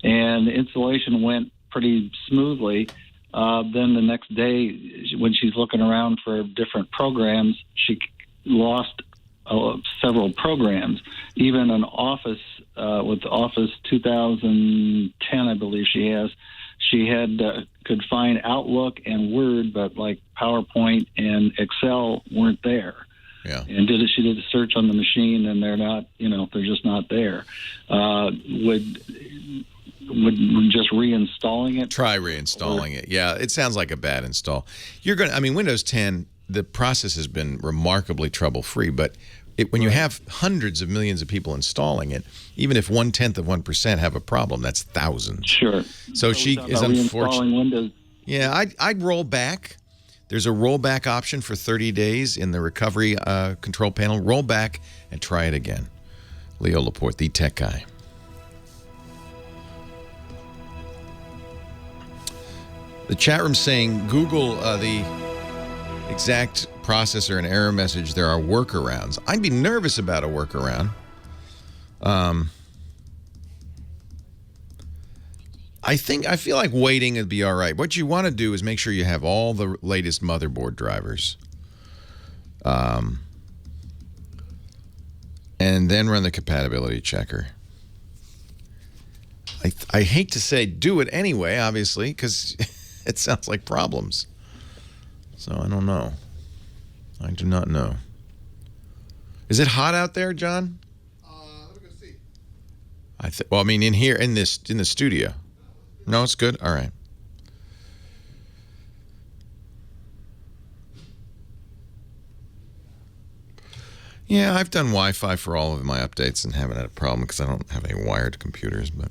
S6: And the installation went pretty smoothly. Then the next day, when she's looking around for different programs, she lost several programs. Even an Office, with Office 2010, I believe she could find Outlook and Word, but like PowerPoint and Excel weren't there.
S3: Yeah.
S6: And she did a search on the machine, and they're not, they're just not there. Would just reinstalling it?
S3: Try reinstalling it. Yeah, it sounds like a bad install. Windows 10, the process has been remarkably trouble-free, but when you have hundreds of millions of people installing it, even if 0.1% have a problem, that's thousands.
S6: Sure.
S3: So she is unfortunate.
S6: Windows.
S3: Yeah, I'd roll back. There's a rollback option for 30 days in the recovery control panel. Roll back and try it again. Leo Laporte, the tech guy. The chat room saying Google the exact processor and error message. There are workarounds. I'd be nervous about a workaround. I feel like waiting would be all right. What you want to do is make sure you have all the latest motherboard drivers. And then run the compatibility checker. I hate to say do it anyway, obviously, because it sounds like problems. So I don't know. I do not know. Is it hot out there, John?
S5: Let me go see.
S3: Well, I mean, in here, in the studio. No, it's good. All right. Yeah, I've done Wi-Fi for all of my updates and haven't had a problem because I don't have any wired computers. But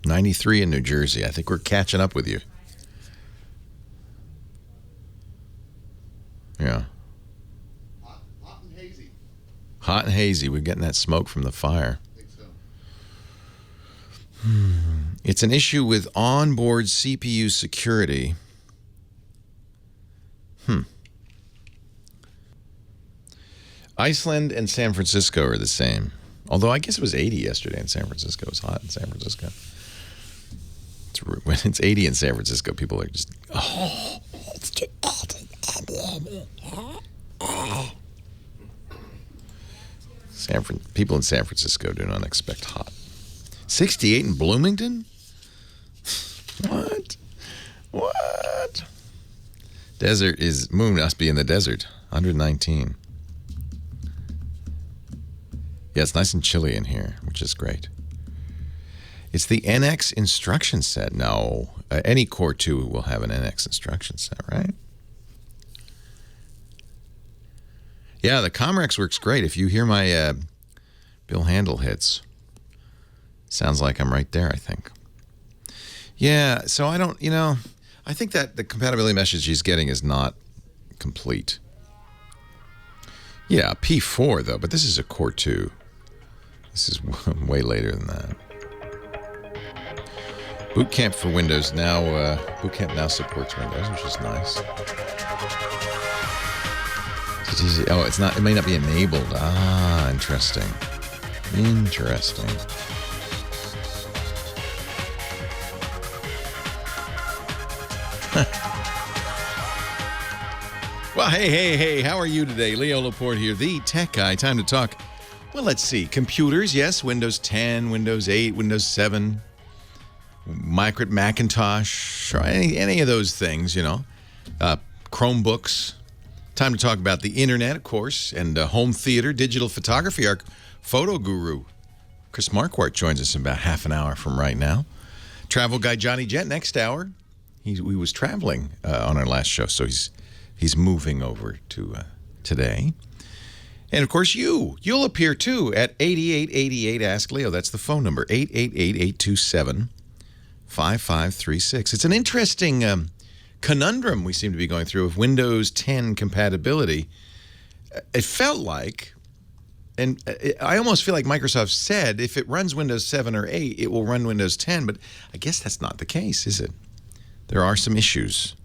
S3: 93 in New Jersey. I think we're catching up with you. Yeah.
S5: Hot and hazy.
S3: Hot and hazy. We're getting that smoke from the fire.
S5: I think so.
S3: It's an issue with onboard CPU security. Iceland and San Francisco are the same. Although I guess it was 80 yesterday in San Francisco. It was hot in San Francisco. When it's 80 in San Francisco, people are just, it's too hot. People in San Francisco do not expect hot. 68 in Bloomington? What? Moon must be in the desert. 119. Yeah, it's nice and chilly in here, which is great. It's the NX instruction set. No, any Core 2 will have an NX instruction set, right? Yeah, the Comrex works great. If you hear my Bill Handel hits, sounds like I'm right there, I think. Yeah, so I don't, I think that the compatibility message he's getting is not complete. Yeah, P4 though, but this is a Core 2. This is way later than that. Boot Camp for Windows now. Boot Camp now supports Windows, which is nice. Oh, it's not. It may not be enabled. Ah, interesting. Interesting. Well, hey, how are you today? Leo Laporte here, the tech guy. Time to talk. Well, let's see. Computers, yes. Windows 10, Windows 8, Windows 7, Marquardt Macintosh, or any of those things, Chromebooks. Time to talk about the internet, of course, and home theater, digital photography. Our photo guru, Chris Marquardt, joins us in about half an hour from right now. Travel guy Johnny Jet next hour. He was traveling on our last show, so he's moving over to today. And, of course, you'll appear, too, at 8888 Ask Leo. That's the phone number, 888-827-5536. It's an interesting conundrum we seem to be going through with Windows 10 compatibility. It felt like, and I almost feel like Microsoft said, if it runs Windows 7 or 8, it will run Windows 10. But I guess that's not the case, is it? There are some issues.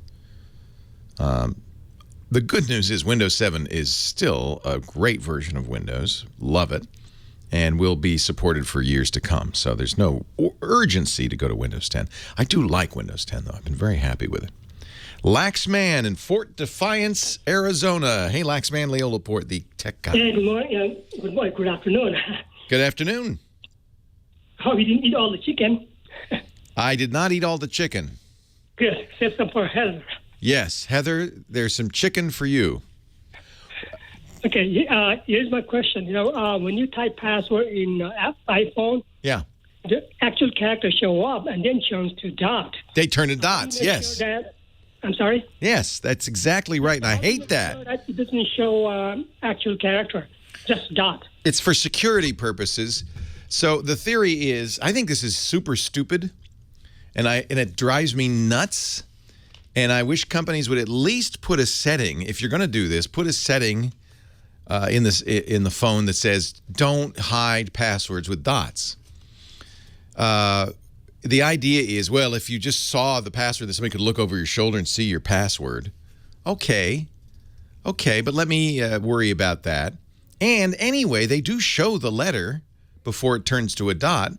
S3: The good news is Windows 7 is still a great version of Windows. Love it. And will be supported for years to come. So there's no urgency to go to Windows 10. I do like Windows 10, though. I've been very happy with it. Laxman in Fort Defiance, Arizona. Hey, Laxman, Leo Laporte, the tech guy.
S7: Hey, good morning. Good afternoon.
S3: Good afternoon.
S7: Oh, you didn't eat all the chicken?
S3: I did not eat all the chicken.
S7: Good. Save some for Heather.
S3: Yes, Heather, there's some chicken for you.
S7: Okay, here's my question. When you type password in iPhone,
S3: yeah,
S7: the actual characters show up and then turns to dot.
S3: They turn to dots, yes.
S7: Sure I'm sorry?
S3: Yes, that's exactly right, and I hate that.
S7: It doesn't show actual character, just dot.
S3: It's for security purposes. So the theory is, I think this is super stupid, and it drives me nuts. And I wish companies would at least put a setting. If you're going to do this, put a setting in the phone that says don't hide passwords with dots. The idea is, well, if you just saw the password that somebody could look over your shoulder and see your password, okay, but let me worry about that. And anyway, they do show the letter before it turns to a dot.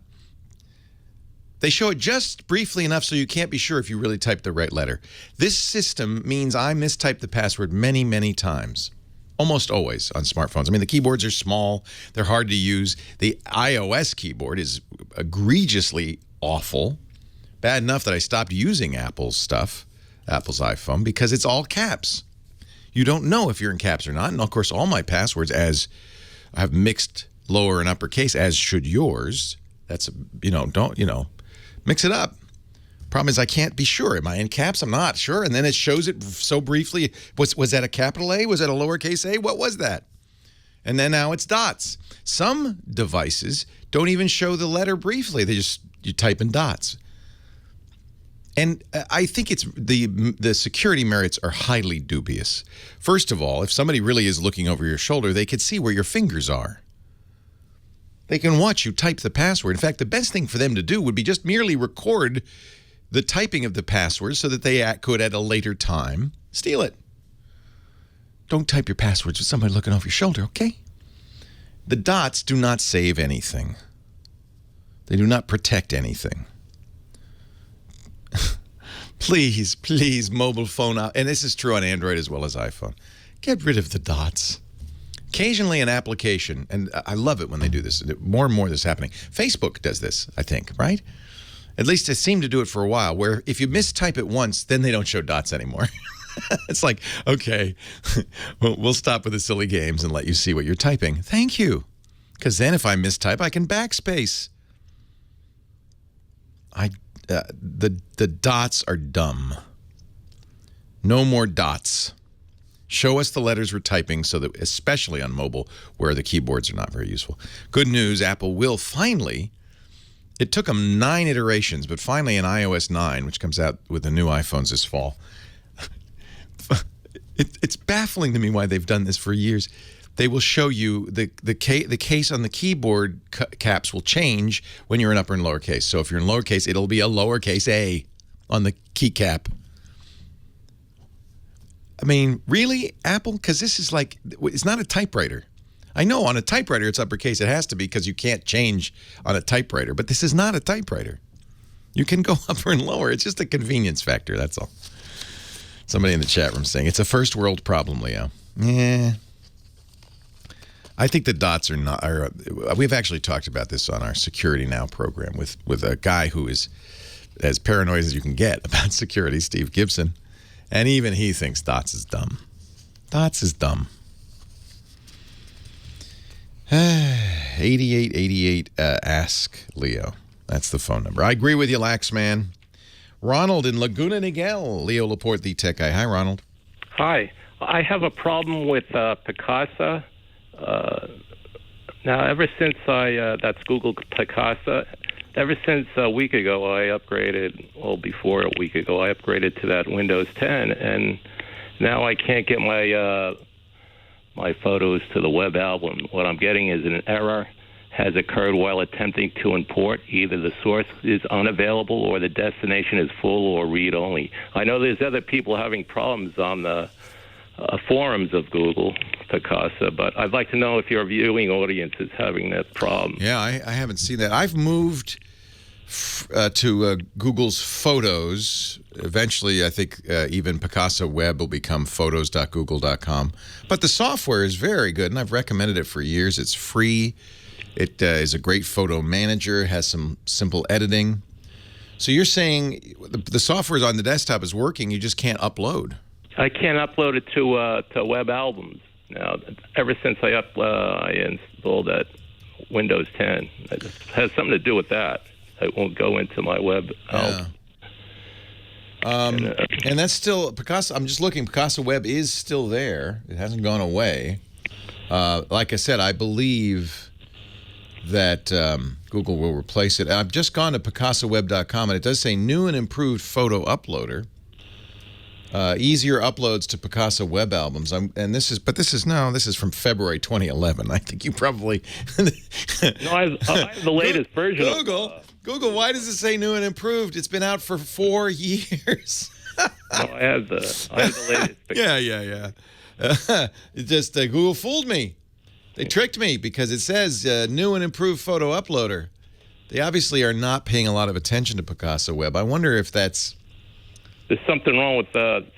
S3: They show it just briefly enough so you can't be sure if you really typed the right letter. This system means I mistyped the password many, many times. Almost always on smartphones. I mean, the keyboards are small. They're hard to use. The iOS keyboard is egregiously awful. Bad enough that I stopped using Apple's stuff, Apple's iPhone, because it's all caps. You don't know if you're in caps or not. And, of course, all my passwords I have mixed lower and uppercase, as should yours. That's, mix it up. Problem is I can't be sure. Am I in caps? I'm not sure. And then it shows it so briefly. Was that a capital A? Was that a lowercase a? What was that? And then now it's dots. Some devices don't even show the letter briefly. You type in dots. And I think it's the security merits are highly dubious. First of all, if somebody really is looking over your shoulder, they could see where your fingers are. They can watch you type the password. In fact, the best thing for them to do would be just merely record the typing of the password so that they could, at a later time, steal it. Don't type your passwords with somebody looking over your shoulder, okay? The dots do not save anything. They do not protect anything. Please, mobile phone, and this is true on Android as well as iPhone, get rid of the dots. Occasionally an application, and I love it when they do this. More and more this is happening. Facebook does this, I think, right? At least it seemed to do it for a while, where if you mistype it once, then they don't show dots anymore. It's like, okay, we'll stop with the silly games and let you see what you're typing. Thank you. Because then if I mistype, I can backspace. The dots are dumb. No more dots. Show us the letters we're typing, so that, especially on mobile, where the keyboards are not very useful. Good news, Apple will finally, it took them 9 iterations, but finally in iOS 9, which comes out with the new iPhones this fall, it's baffling to me why they've done this for years. They will show you the case on the keyboard caps will change when you're in upper and lowercase. So if you're in lowercase, it'll be a lowercase a on the keycap. I mean, really, Apple? Because this is like, it's not a typewriter. I know on a typewriter it's uppercase. It has to be because you can't change on a typewriter. But this is not a typewriter. You can go upper and lower. It's just a convenience factor, that's all. Somebody in the chat room saying, it's a first world problem, Leo. Yeah. I think the dots are not. We've actually talked about this on our Security Now program with a guy who is as paranoid as you can get about security, Steve Gibson. And even he thinks dots is dumb. Dots is dumb. 8888 ask Leo. That's the phone number. I agree with you, Lax Man. Ronald in Laguna Niguel. Leo Laporte, the tech guy. Hi, Ronald.
S8: Hi. I have a problem with Picasa. Now, ever since that's Google Picasa, ever since a week ago, before a week ago, I upgraded to that Windows 10, and now I can't get my photos to the web album. What I'm getting is an error has occurred while attempting to import. Either the source is unavailable or the destination is full or read-only. I know there's other people having problems on the forums of Google Picasa, but I'd like to know if your viewing audience is having that problem.
S3: Yeah, I haven't seen that. I've moved to Google's Photos. Eventually, I think even Picasa Web will become photos.google.com. But the software is very good, and I've recommended it for years. It's free. It is a great photo manager, has some simple editing. So you're saying the software on the desktop is working, you just can't upload.
S8: I can't upload it to web albums now. Ever since I installed that Windows 10, it has something to do with that. It won't go into my web album.
S3: And that's still Picasa. I'm just looking. Picasa Web is still there. It hasn't gone away. Like I said, I believe that Google will replace it. I've just gone to PicasaWeb.com, and it does say new and improved photo uploader. Easier uploads to Picasa web albums. This is from February 2011. I think you probably.
S8: No, I have the latest version.
S3: Google, why does it say new and improved? It's been out for 4 years.
S8: No, I have the latest.
S3: Yeah. It just Google fooled me. They tricked me because it says new and improved photo uploader. They obviously are not paying a lot of attention to Picasa Web. I wonder if that's.
S8: There's something wrong with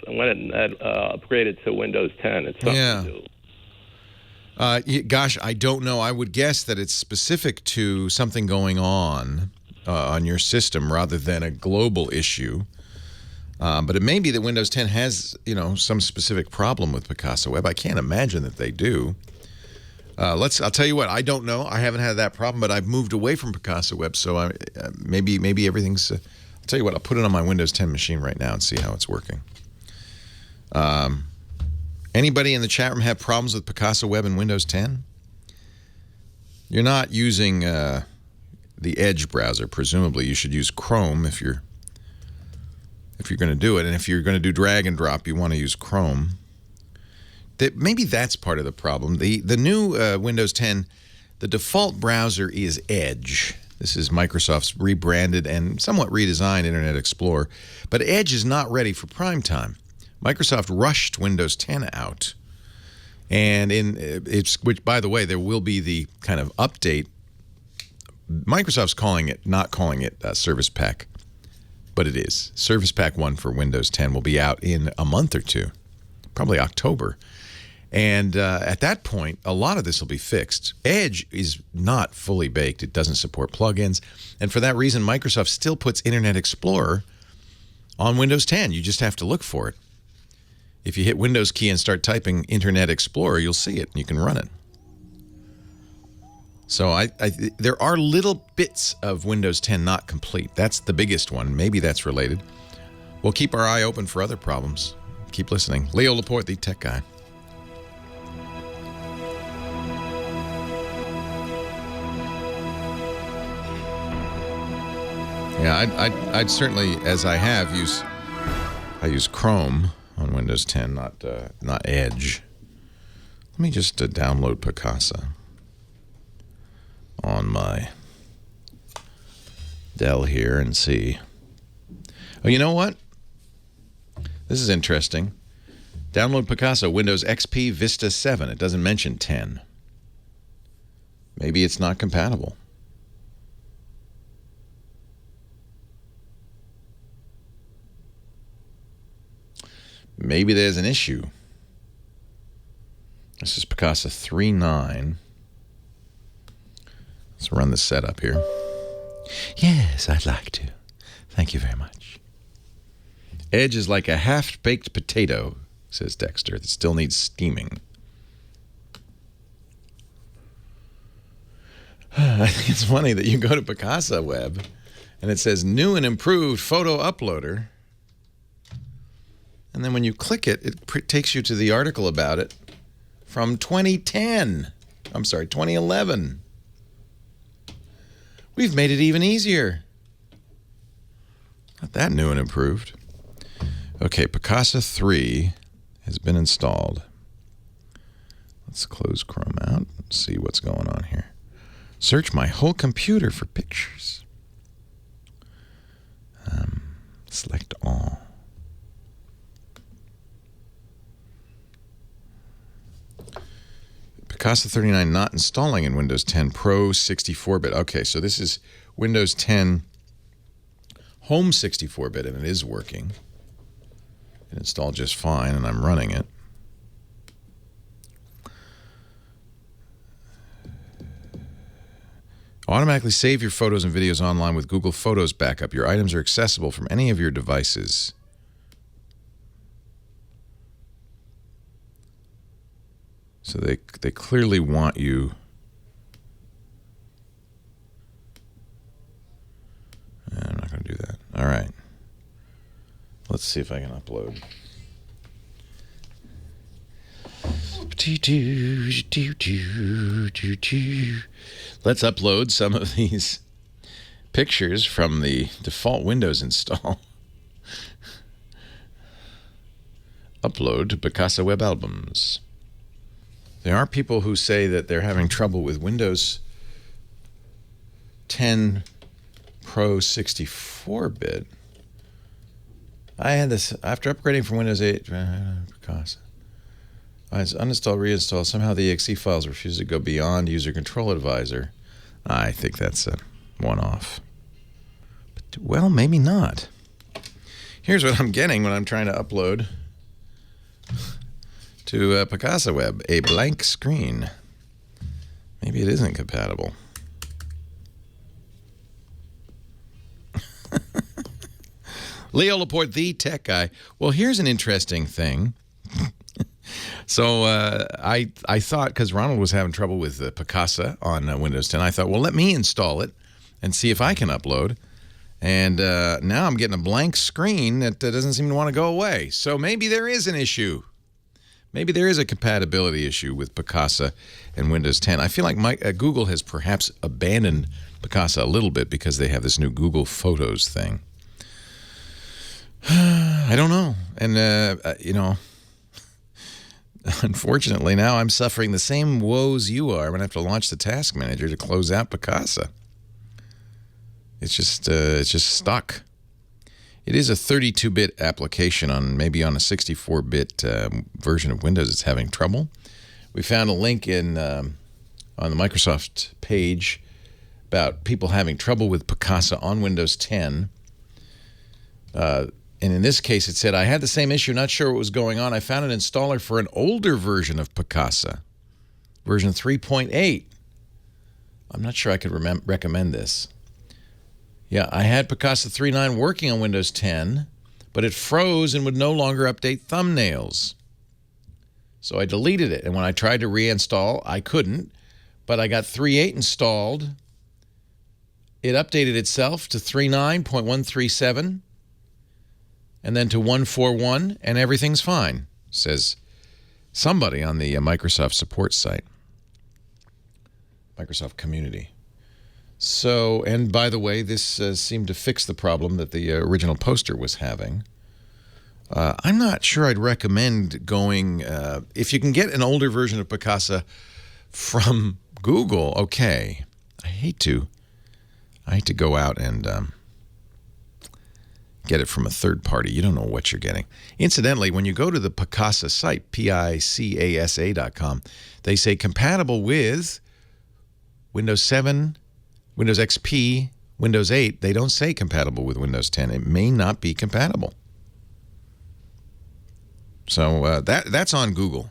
S8: when it upgraded to Windows 10. It's something to do.
S3: Gosh, I don't know. I would guess that it's specific to something going on your system rather than a global issue. But it may be that Windows 10 has, some specific problem with Picasa Web. I can't imagine that they do. I'll tell you what. I don't know. I haven't had that problem, but I've moved away from Picasa Web, so maybe everything's. I'll tell you what. I'll put it on my Windows 10 machine right now and see how it's working. Anybody in the chat room have problems with Picasa Web and Windows 10? You're not using the Edge browser. Presumably, you should use Chrome if you're going to do it. And if you're going to do drag and drop, you want to use Chrome. Maybe that's part of the problem. The new Windows 10, the default browser is Edge. This is Microsoft's rebranded and somewhat redesigned Internet Explorer. But Edge is not ready for prime time. Microsoft rushed Windows 10 out. And which, by the way, there will be the kind of update. Microsoft's not calling it Service Pack, but it is. Service Pack 1 for Windows 10 will be out in a month or two, probably October. And at that point, a lot of this will be fixed. Edge is not fully baked. It doesn't support plugins. And for that reason, Microsoft still puts Internet Explorer on Windows 10. You just have to look for it. If you hit Windows key and start typing Internet Explorer, you'll see it and you can run it. So there are little bits of Windows 10 not complete. That's the biggest one. Maybe that's related. We'll keep our eye open for other problems. Keep listening. Leo Laporte, the tech guy. Yeah, I'd certainly, as I have, use Chrome on Windows 10, not Edge. Let me just download Picasa on my Dell here and see. Oh, you know what? This is interesting. Download Picasa, Windows XP Vista 7. It doesn't mention 10. Maybe it's not compatible. Maybe there's an issue. This is Picasa 3.9. Let's run the setup here. Yes, I'd like to. Thank you very much. Edge is like a half-baked potato, says Dexter, that still needs steaming. I think it's funny that you go to Picasa Web and it says new and improved photo uploader. And then when you click it, it takes you to the article about it from 2010. I'm sorry, 2011. We've made it even easier. Not that new and improved. Okay, Picasa 3 has been installed. Let's close Chrome out and see what's going on here. Search my whole computer for pictures. Select all. Picasa 39 not installing in Windows 10 Pro 64-bit. Okay, so this is Windows 10 Home 64-bit, and it is working. It installed just fine, and I'm running it. Automatically save your photos and videos online with Google Photos Backup. Your items are accessible from any of your devices. So they clearly want you. I'm not going to do that. All right. Let's see if I can upload. Let's upload some of these pictures from the default Windows install. Upload to Picasa Web Albums. There are people who say that they're having trouble with Windows 10 Pro 64-bit. I had this after upgrading from Windows 8. Picasa. I uninstall, reinstall. Somehow the exe files refuse to go beyond User Control Advisor. I think that's a one-off. But, well, maybe not. Here's what I'm getting when I'm trying to upload to Picasa Web. A blank screen. Maybe it isn't compatible. Leo Laporte, the tech guy. Well, here's an interesting thing. So I thought, because Ronald was having trouble with Picasa on Windows 10, I thought, well, let me install it and see if I can upload. And now I'm getting a blank screen that doesn't seem to want to go away. So maybe there is an issue. Maybe there is a compatibility issue with Picasa and Windows 10. I feel like Google has perhaps abandoned Picasa a little bit because they have this new Google Photos thing. I don't know. And, you know, unfortunately, now I'm suffering the same woes you are. I'm going to have to launch the Task Manager to close out Picasa. It's just stuck. It is a 32-bit application on maybe on a 64-bit version of Windows. It's having trouble. We found a link in on the Microsoft page about people having trouble with Picasa on Windows 10. And in this case, it said, I had the same issue, not sure what was going on. I found an installer for an older version of Picasa, version 3.8. I'm not sure I could recommend this. Yeah, I had Picasa 3.9 working on Windows 10, but it froze and would no longer update thumbnails. So I deleted it, and when I tried to reinstall, I couldn't, but I got 3.8 installed. It updated itself to 3.9.137. And then to 141, and everything's fine, says somebody on the Microsoft support site, Microsoft community. So, and by the way, this seemed to fix the problem that the original poster was having. I'm not sure I'd recommend going, if you can get an older version of Picasa from Google, okay. I hate to go out and get it from a third party. You don't know what you're getting. Incidentally, when you go to the Picasa site, Picasa.com, they say compatible with Windows 7, Windows XP, Windows 8. They don't say compatible with Windows 10. It may not be compatible. So that's on Google.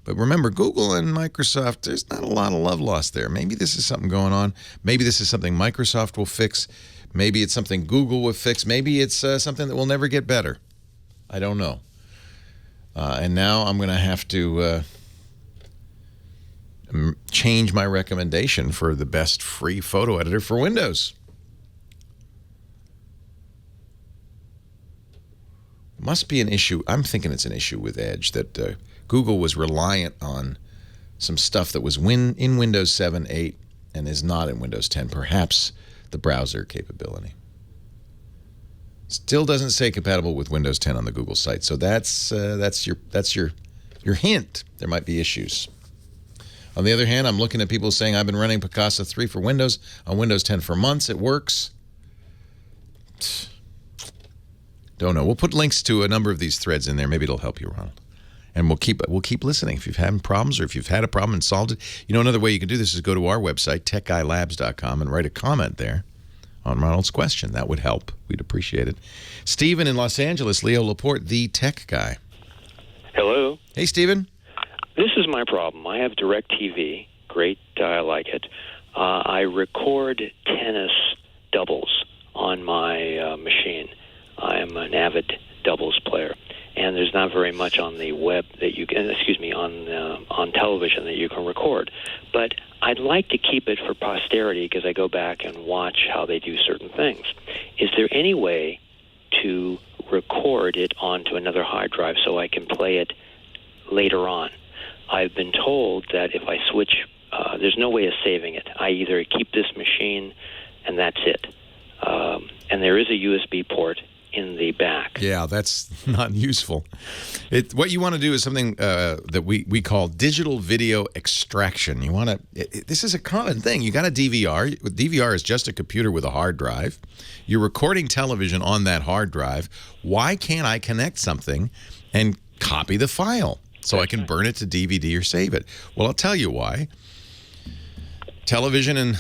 S3: But remember, Google and Microsoft, there's not a lot of love lost there. Maybe this is something going on. Maybe this is something Microsoft will fix. Maybe it's something Google will fix. Maybe it's something that will never get better. I don't know. And now I'm going to have to change my recommendation for the best free photo editor for Windows. Must be an issue. I'm thinking it's an issue with Edge that Google was reliant on some stuff that was in Windows 7, 8, and is not in Windows 10. Perhaps the browser capability. Still doesn't say compatible with Windows 10 on the Google site. So that's your hint. There might be issues. On the other hand, I'm looking at people saying I've been running Picasa 3 for Windows on Windows 10 for months. It works. Don't know. We'll put links to a number of these threads in there. Maybe it'll help you, Ronald. And we'll keep listening. If you've had problems or if you've had a problem and solved it, you know, another way you can do this is go to our website, techguylabs.com, and write a comment there on Ronald's question. That would help. We'd appreciate it. Stephen in Los Angeles, Leo Laporte, the tech guy.
S9: Hello.
S3: Hey, Stephen.
S9: This is my problem. I have DirecTV. Great. I like it. I record tennis doubles on my machine. I am an avid doubles player. And there's not very much on the web that you can, on television that you can record. But I'd like to keep it for posterity because I go back and watch how they do certain things. Is there any way to record it onto another hard drive so I can play it later on. I've been told that if I switch, there's no way of saving it. I either keep this machine and that's it. And there is a USB port in the back.
S3: Yeah, that's not useful. What you want to do is something that we call digital video extraction. You want to. This is a common thing. You got a DVR. DVR is just a computer with a hard drive. You're recording television on that hard drive. Why can't I connect something and copy the file so I can burn it to DVD or save it? Well, I'll tell you why. Television and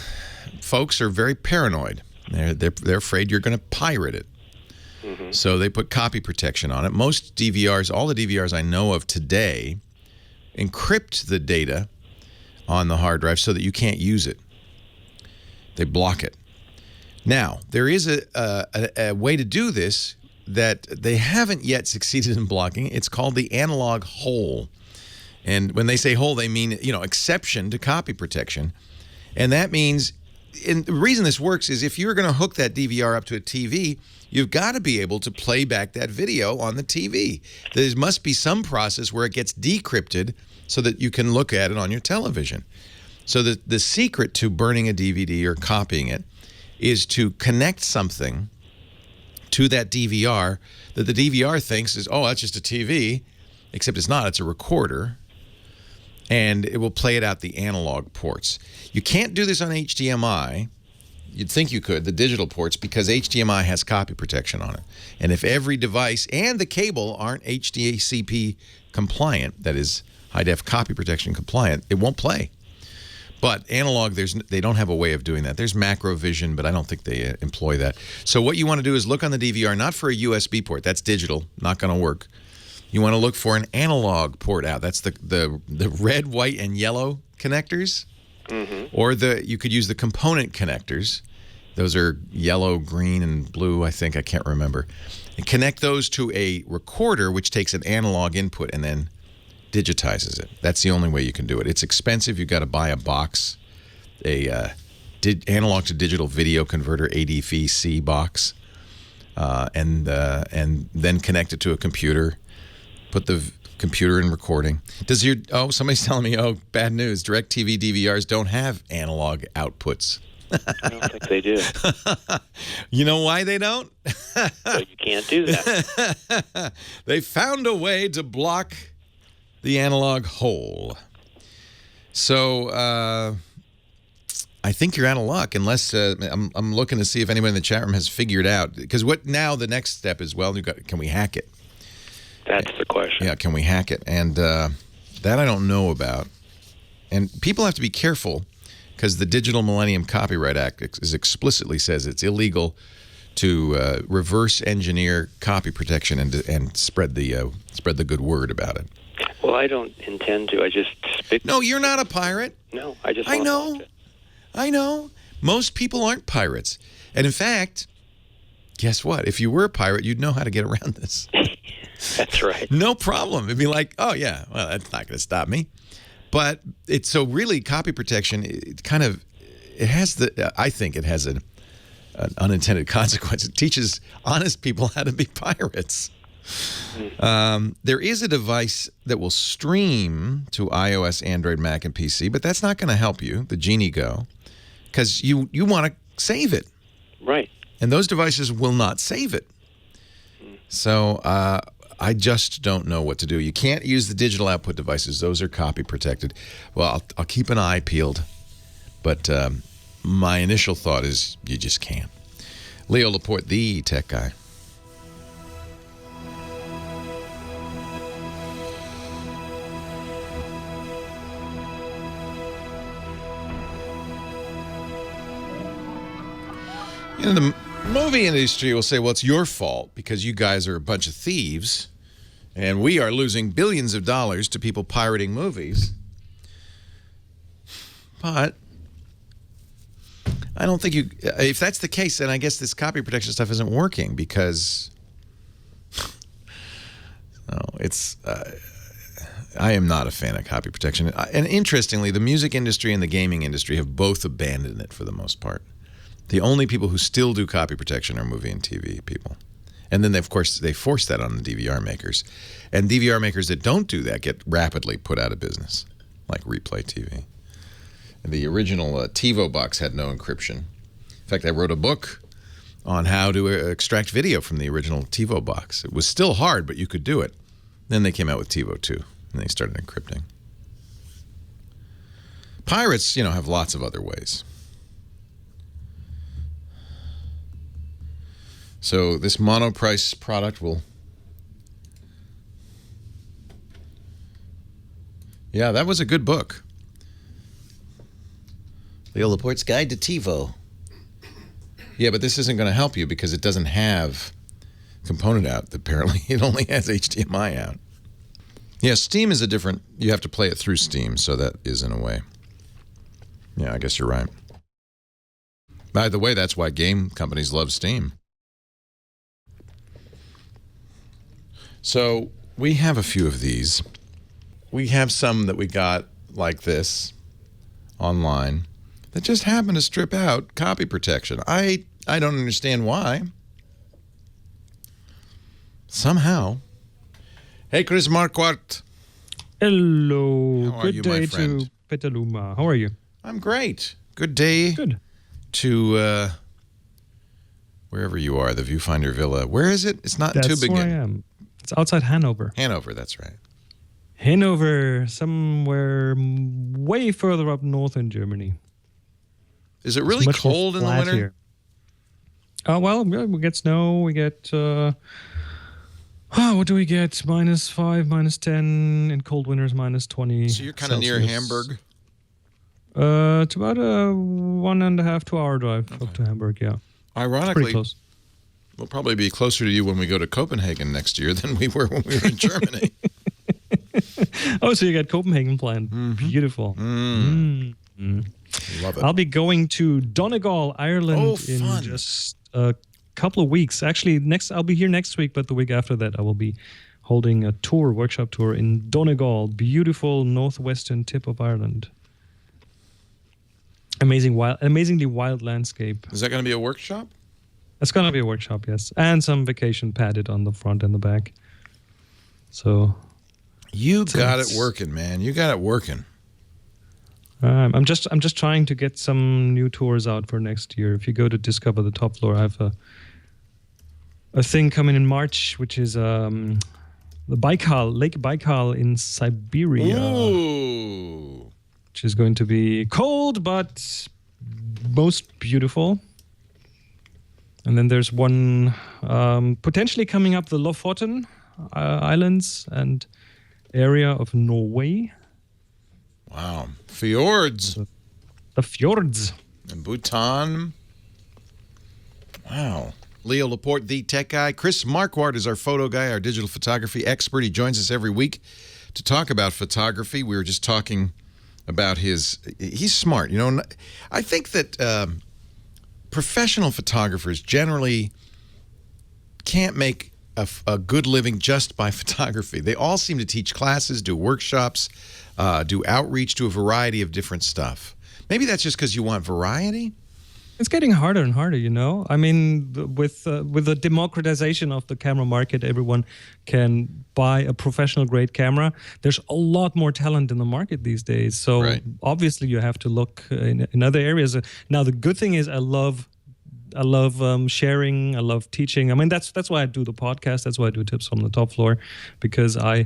S3: folks are very paranoid. They're afraid you're going to pirate it. Mm-hmm. So they put copy protection on it. Most DVRs, all the DVRs I know of today, encrypt the data on the hard drive so that you can't use it. They block it. Now, there is a way to do this that they haven't yet succeeded in blocking. It's called the analog hole. And when they say hole, they mean, exception to copy protection. And that means, and the reason this works is if you're going to hook that DVR up to a TV, you've got to be able to play back that video on the TV. There must be some process where it gets decrypted so that you can look at it on your television. So the secret to burning a DVD or copying it is to connect something to that DVR that the DVR thinks is, oh, that's just a TV, except it's not. It's a recorder. And it will play it out the analog ports. You can't do this on HDMI. You'd think you could, the digital ports, because HDMI has copy protection on it. And if every device and the cable aren't HDCP compliant, that is high-def copy protection compliant, it won't play. But analog, they don't have a way of doing that. There's Macrovision, but I don't think they employ that. So what you want to do is look on the DVR, not for a USB port. That's digital, not going to work. You want to look for an analog port out. That's the red, white, and yellow connectors. Mm-hmm. Or you could use the component connectors. Those are yellow, green, and blue, I think. I can't remember. And connect those to a recorder, which takes an analog input and then digitizes it. That's the only way you can do it. It's expensive. You've got to buy a box, analog to digital video converter, ADV-C box, and then connect it to a computer. Put the computer in recording. Somebody's telling me, bad news. DirecTV DVRs don't have analog outputs.
S9: I don't think they do.
S3: You know why they don't?
S9: But you can't do that.
S3: They found a way to block the analog hole. So I think you're out of luck unless I'm looking to see if anybody in the chat room has figured out. Because the next step is, can we hack it?
S9: That's the question.
S3: Yeah, can we hack it? And that I don't know about. And people have to be careful because the Digital Millennium Copyright Act explicitly says it's illegal to reverse engineer copy protection and spread the good word about it.
S9: Well, I don't intend to. I just speak.
S3: No, you're not a pirate.
S9: No, I just.
S3: I know. Most people aren't pirates, and in fact, guess what? If you were a pirate, you'd know how to get around this.
S9: That's right.
S3: No problem. It'd be like, oh yeah, well, that's not going to stop me. But it's so really copy protection. I think it has an unintended consequence. It teaches honest people how to be pirates. There is a device that will stream to iOS, Android, Mac, and PC, but that's not going to help you, the Genie Go, because you want to save it.
S9: Right.
S3: And those devices will not save it. So I just don't know what to do. You can't use the digital output devices. Those are copy protected. Well, I'll keep an eye peeled, but my initial thought is you just can't. Leo Laporte, the tech guy. The movie industry will say, well, it's your fault because you guys are a bunch of thieves and we are losing billions of dollars to people pirating movies. But I don't think if that's the case, then I guess this copy protection stuff isn't working because I am not a fan of copy protection. And interestingly, the music industry and the gaming industry have both abandoned it for the most part. The only people who still do copy protection are movie and TV people. And then, of course, they force that on the DVR makers. And DVR makers that don't do that get rapidly put out of business, like Replay TV. And the original TiVo box had no encryption. In fact, I wrote a book on how to extract video from the original TiVo box. It was still hard, but you could do it. Then they came out with TiVo 2, and they started encrypting. Pirates, have lots of other ways. So this monoprice product will... Yeah, that was a good book. Leo Laporte's Guide to TiVo. Yeah, but this isn't going to help you because it doesn't have component out. Apparently, it only has HDMI out. Yeah, Steam is a different... You have to play it through Steam, so that is in a way. Yeah, I guess you're right. By the way, that's why game companies love Steam. So we have a few of these. We have some that we got like this online that just happen to strip out copy protection. I don't understand why. Somehow. Hey, Chris Marquardt.
S10: Hello.
S3: How are
S10: Good
S3: you, my
S10: day
S3: friend?
S10: to Petaluma. How are you?
S3: I'm great. Good day.
S10: Good.
S3: To wherever you are, the Viewfinder Villa. Where is it? It's not
S10: That's
S3: Tübingen.
S10: where I am. It's outside Hanover.
S3: Hanover, that's right.
S10: Hanover, somewhere way further up north in Germany.
S3: Is it really
S10: It's much more
S3: cold in the
S10: flat
S3: winter?
S10: here. Well, we get snow. We get, what do we get? -5, -10. In cold winters, -20.
S3: So you're kind of near Hamburg?
S10: It's about a 1.5 2 hour drive up to Hamburg, yeah.
S3: Ironically,
S10: Pretty close.
S3: we'll probably be closer to you when we go to Copenhagen next year than we were when we were in Germany.
S10: Oh, so you got Copenhagen planned. Beautiful.
S3: Love it.
S10: I'll be going to Donegal, Ireland in
S3: fun.
S10: just a couple of weeks. Actually, I'll be here next week, but the week after that, I will be holding a workshop tour in Donegal, beautiful northwestern tip of Ireland. Amazingly wild landscape.
S3: Is that going to be a workshop?
S10: It's going to be a workshop, yes, and some vacation padded on the front and the back. So
S3: You got it working, man. You got it working.
S10: I'm just trying to get some new tours out for next year. If you go to Discover the Top Floor, I have a thing coming in March, which is the Lake Baikal in Siberia.
S3: Ooh.
S10: Which is going to be cold, but most beautiful. And then there's one potentially coming up, the Lofoten Islands and area of Norway.
S3: Wow. Fjords.
S10: The fjords.
S3: And Bhutan. Wow. Leo Laporte, the tech guy. Chris Marquardt is our photo guy, our digital photography expert. He joins us every week to talk about photography. We were just talking about he's smart. I think that professional photographers generally can't make a good living just by photography. They all seem to teach classes, do workshops, do outreach, do a variety of different stuff. Maybe that's just because you want variety.
S10: It's getting harder and harder, I mean, with the democratization of the camera market, everyone can buy a professional grade camera. There's a lot more talent in the market these days. So obviously you have to look in other areas. Now, the good thing is I love sharing. I love teaching. I mean, that's why I do the podcast. That's why I do Tips from the Top Floor, because I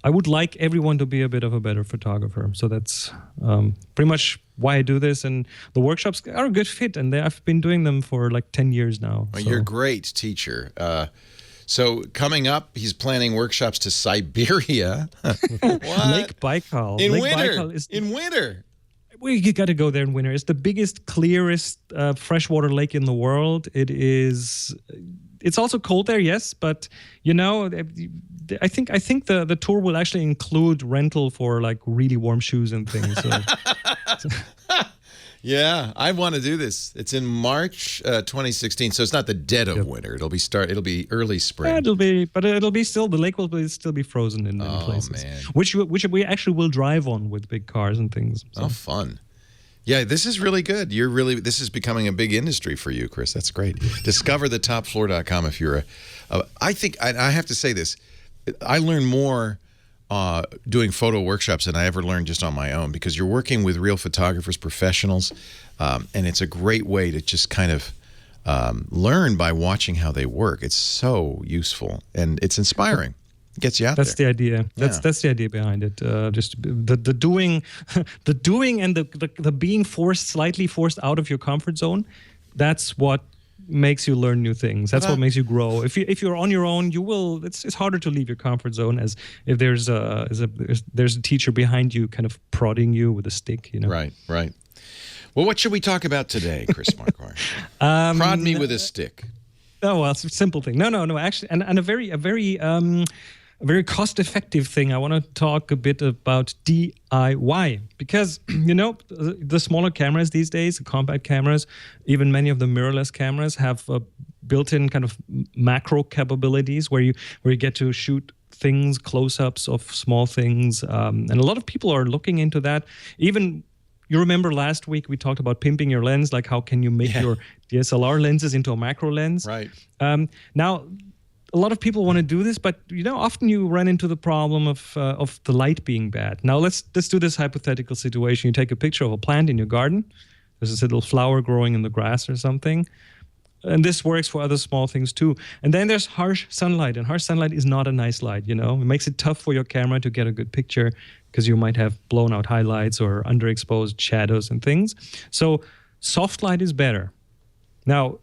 S10: would like everyone to be a bit of a better photographer. So that's pretty much why I do this. And the workshops are a good fit. And I've been doing them for like 10 years now.
S3: Well, you're a great teacher. So coming up, he's planning workshops to Siberia.
S10: Lake Baikal.
S3: In
S10: Lake
S3: winter.
S10: Baikal
S3: In winter.
S10: You got to go there in winter. It's the biggest, clearest freshwater lake in the world. It's also cold there, yes, but I think the tour will actually include rental for like really warm shoes and things. So.
S3: Yeah, I want to do this. It's in March 2016, so it's not the dead of winter. It'll be early spring.
S10: Yeah, the lake will still be frozen in many places.
S3: Man.
S10: Which we actually will drive on with big cars and things. So.
S3: Oh, fun. Yeah, this is really good. This is becoming a big industry for you, Chris. That's great. DiscoverTheTopFloor.com if you're I think, I have to say this, I learn more doing photo workshops than I ever learned just on my own, because you're working with real photographers, professionals, and it's a great way to just kind of learn by watching how they work. It's so useful, and it's inspiring. It gets you out
S10: That's
S3: there.
S10: the idea. That's the idea behind it. Just the doing, the doing, and the being slightly forced out of your comfort zone. That's what makes you learn new things. That's what makes you grow. If you're on your own, you will. It's harder to leave your comfort zone, as if there's a teacher behind you, kind of prodding you with a stick.
S3: Right. Well, what should we talk about today, Chris Marquardt? Prod me with a stick.
S10: Oh, well, it's a simple thing. No. Actually, and a very cost-effective thing. I want to talk a bit about DIY, because the smaller cameras these days, the compact cameras, even many of the mirrorless cameras have built-in kind of macro capabilities where you get to shoot things, close-ups of small things, and a lot of people are looking into that. Even you remember last week we talked about pimping your lens, like how can you make your DSLR lenses into a macro lens?
S3: Right.
S10: Now, a lot of people want to do this, but often you run into the problem of the light being bad. Now let's do this hypothetical situation. You take a picture of a plant in your garden. There's this little flower growing in the grass or something. And this works for other small things too. And then there's harsh sunlight, and harsh sunlight is not a nice light. It makes it tough for your camera to get a good picture, because you might have blown out highlights or underexposed shadows and things. So soft light is better. Now,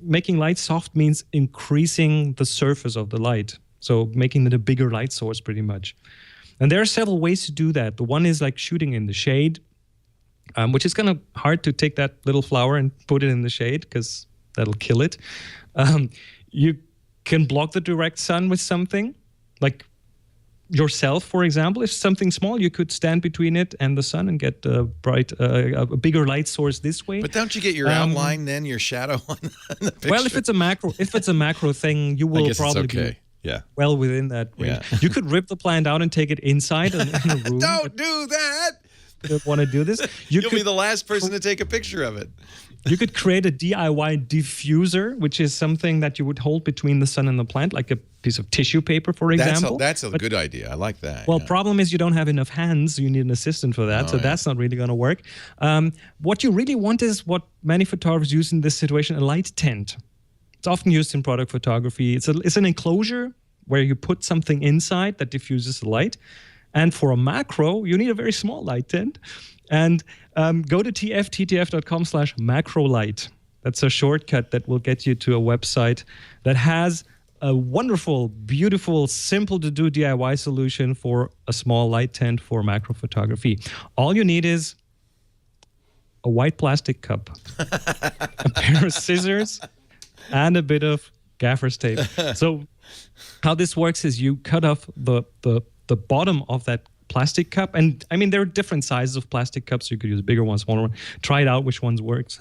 S10: making light soft means increasing the surface of the light. So making it a bigger light source pretty much. And there are several ways to do that. The one is like shooting in the shade, which is kind of hard to take that little flower and put it in the shade, because that'll kill it. You can block the direct sun with something, like yourself, for example. If something small, you could stand between it and the sun and get a bigger light source this way.
S3: But don't you get your outline then, your shadow on the picture?
S10: Well, if it's a macro thing, you will probably be well within that range. Yeah. You could rip the plant out and take it inside in a room.
S3: Don't do that.
S10: You don't want to do this.
S3: You'll be the last person to take a picture of it.
S10: You could create a DIY diffuser, which is something that you would hold between the sun and the plant, like a piece of tissue paper, for example.
S3: That's a good idea. I like that.
S10: Well, problem is you don't have enough hands. You need an assistant for that, that's not really going to work. What you really want is what many photographers use in this situation, a light tent. It's often used in product photography. It's an enclosure where you put something inside that diffuses the light. And for a macro, you need a very small light tent. And go to ttf.com/macrolight. That's a shortcut that will get you to a website that has a wonderful, beautiful, simple-to-do DIY solution for a small light tent for macro photography. All you need is a white plastic cup, a pair of scissors, and a bit of gaffer's tape. So how this works is you cut off the bottom of that plastic cup, and I mean there are different sizes of plastic cups. You could use a bigger one, smaller one. Try it out, which one works,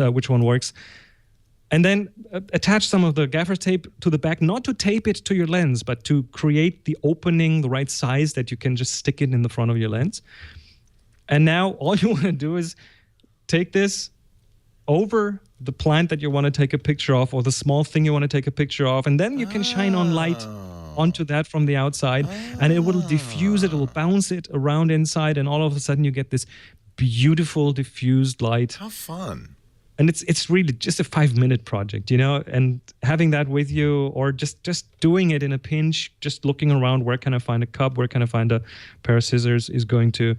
S10: and then attach some of the gaffer tape to the back, not to tape it to your lens, but to create the opening, the right size that you can just stick it in the front of your lens. And now all you want to do is take this over the plant that you want to take a picture of, or the small thing you want to take a picture of, and then you can shine on light onto that from the outside, and it will diffuse it, it will bounce it around inside, and all of a sudden you get this beautiful diffused light.
S3: How fun.
S10: And it's really just a 5-minute project, and having that with you, or just doing it in a pinch, just looking around, where can I find a cup, where can I find a pair of scissors, is going to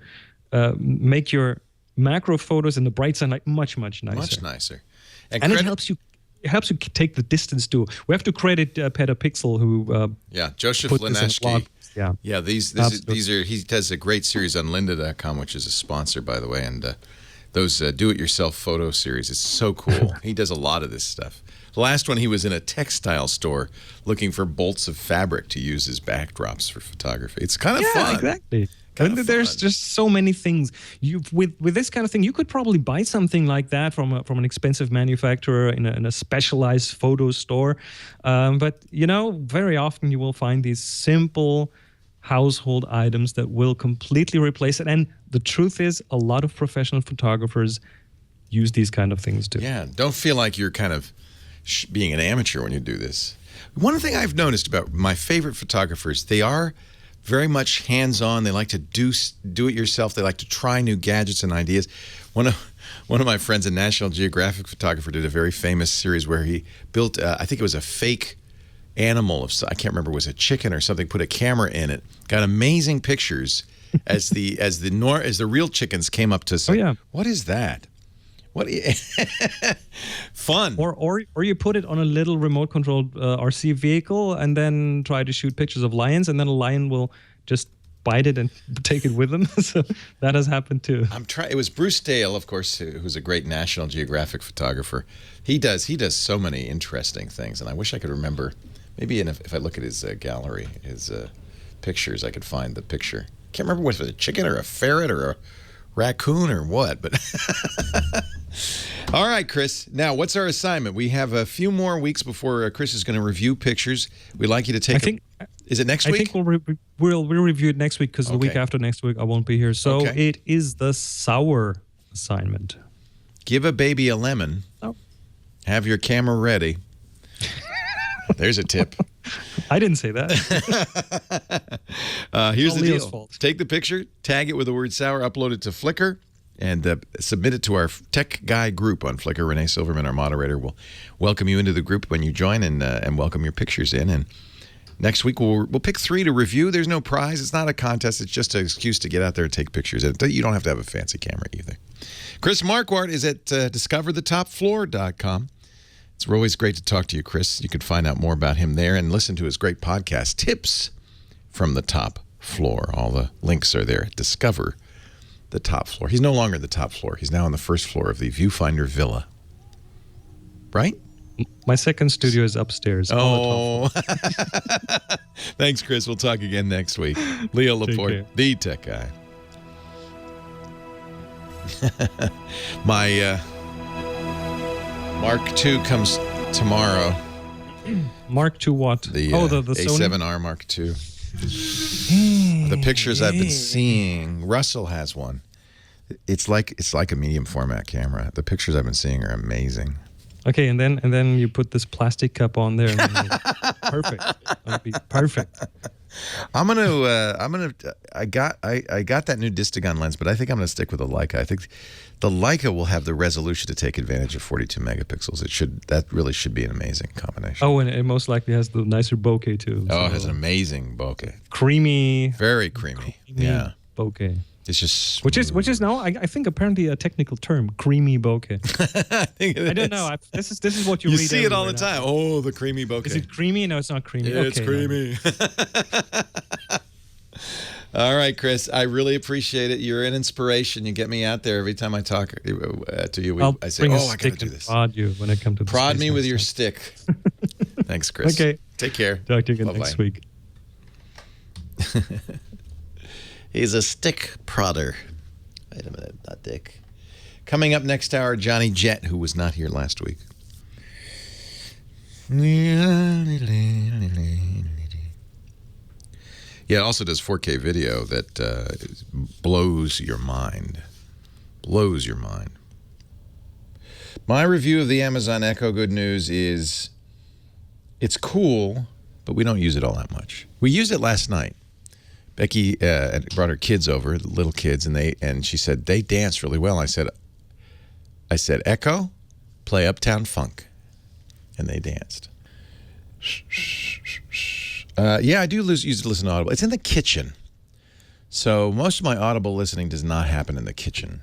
S10: make your macro photos in the bright sunlight much, much nicer.
S3: Much nicer.
S10: And it helps you. It helps you take the distance too. We have to credit Petapixel, who
S3: Joseph Linaschke. These are he does a great series on lynda.com, which is a sponsor, by the way, and those do-it-yourself photo series. It's so cool. He does a lot of this stuff. The last one, he was in a textile store looking for bolts of fabric to use as backdrops for photography. It's kind of fun.
S10: Exactly. And there's just so many things. With this kind of thing, you could probably buy something like that from an expensive manufacturer in a specialized photo store. But very often you will find these simple, household items that will completely replace it. And the truth is, a lot of professional photographers use these kind of things too.
S3: Yeah, don't feel like you're kind of being an amateur when you do this. One thing I've noticed about my favorite photographers, they are very much hands-on. They like to do it yourself. They like to try new gadgets and ideas. One of my friends, a National Geographic photographer, did a very famous series where he built, I think it was a fake animal of, I can't remember, was a chicken or something, put a camera in it, got amazing pictures as the real chickens came up to say, what is that? What fun.
S10: Or you put it on a little remote controlled RC vehicle and then try to shoot pictures of lions, and then a lion will just bite it and take it with them. So that has happened too.
S3: It was Bruce Dale, of course, who's a great National Geographic photographer. He does so many interesting things, and I wish I could remember. Maybe if I look at his gallery, his pictures, I could find the picture. Can't remember what it was, a chicken or a ferret or a raccoon or what, but all right, Chris. Now, what's our assignment? We have a few more weeks before Chris is going to review pictures. We'd like you to take. Is it next week?
S10: I think we'll review it next week because the week after next week I won't be here. So it is the sour assignment.
S3: Give a baby a lemon.
S10: Oh.
S3: Have your camera ready. There's a tip.
S10: I didn't say that.
S3: Here's the deal.
S10: Fault.
S3: Take the picture, tag it with the word sour, upload it to Flickr, and submit it to our Tech Guy group on Flickr. Renee Silverman, our moderator, will welcome you into the group when you join and welcome your pictures in. And next week, we'll pick 3 to review. There's no prize. It's not a contest. It's just an excuse to get out there and take pictures. And you don't have to have a fancy camera either. Chris Marquardt is at discoverthetopfloor.com. It's always great to talk to you, Chris. You can find out more about him there and listen to his great podcast, Tips from the Top Floor. All the links are there at Discover the Top Floor. He's no longer the top floor. He's now on the first floor of the Viewfinder Villa. Right?
S10: My second studio is upstairs.
S3: Oh. Thanks, Chris. We'll talk again next week. Leo Laporte, the tech guy. My Mark II comes tomorrow.
S10: Mark II what?
S3: The
S10: A7R
S3: Mark II. The pictures I've been seeing, Russell has one. It's like a medium format camera. The pictures I've been seeing are amazing.
S10: Okay, and then you put this plastic cup on there. And perfect. That'll be perfect.
S3: I got that new Distagon lens, but I think I'm going to stick with the Leica. I think the Leica will have the resolution to take advantage of 42 megapixels. That really should be an amazing combination.
S10: Oh, and it most likely has the nicer bokeh too.
S3: Oh, it has an amazing bokeh.
S10: Creamy.
S3: Very creamy. Yeah.
S10: Bokeh.
S3: It's just
S10: which is now I think apparently a technical term, creamy bokeh.
S3: I think it is.
S10: I don't know. This is what you read.
S3: You see it all the time. Oh, the creamy bokeh.
S10: Is it creamy? No, it's not creamy.
S3: It's creamy. All right, Chris. I really appreciate it. You're an inspiration. You get me out there every time I talk to you. I say, I got to do this.
S10: Prod you when I come to the
S3: prod me with your stick. Thanks, Chris.
S10: Okay.
S3: Take care.
S10: Talk to you again next week.
S3: He's a stick prodder. Wait a minute, not Dick. Coming up next hour, Johnny Jett, who was not here last week. Yeah, it also does 4K video that blows your mind. Blows your mind. My review of the Amazon Echo, good news is it's cool, but we don't use it all that much. We used it last night. Becky brought her kids over, the little kids, and she said they dance really well. I said, Echo, play Uptown Funk, and they danced. Yeah, I do use it to listen to Audible. It's in the kitchen, so most of my Audible listening does not happen in the kitchen.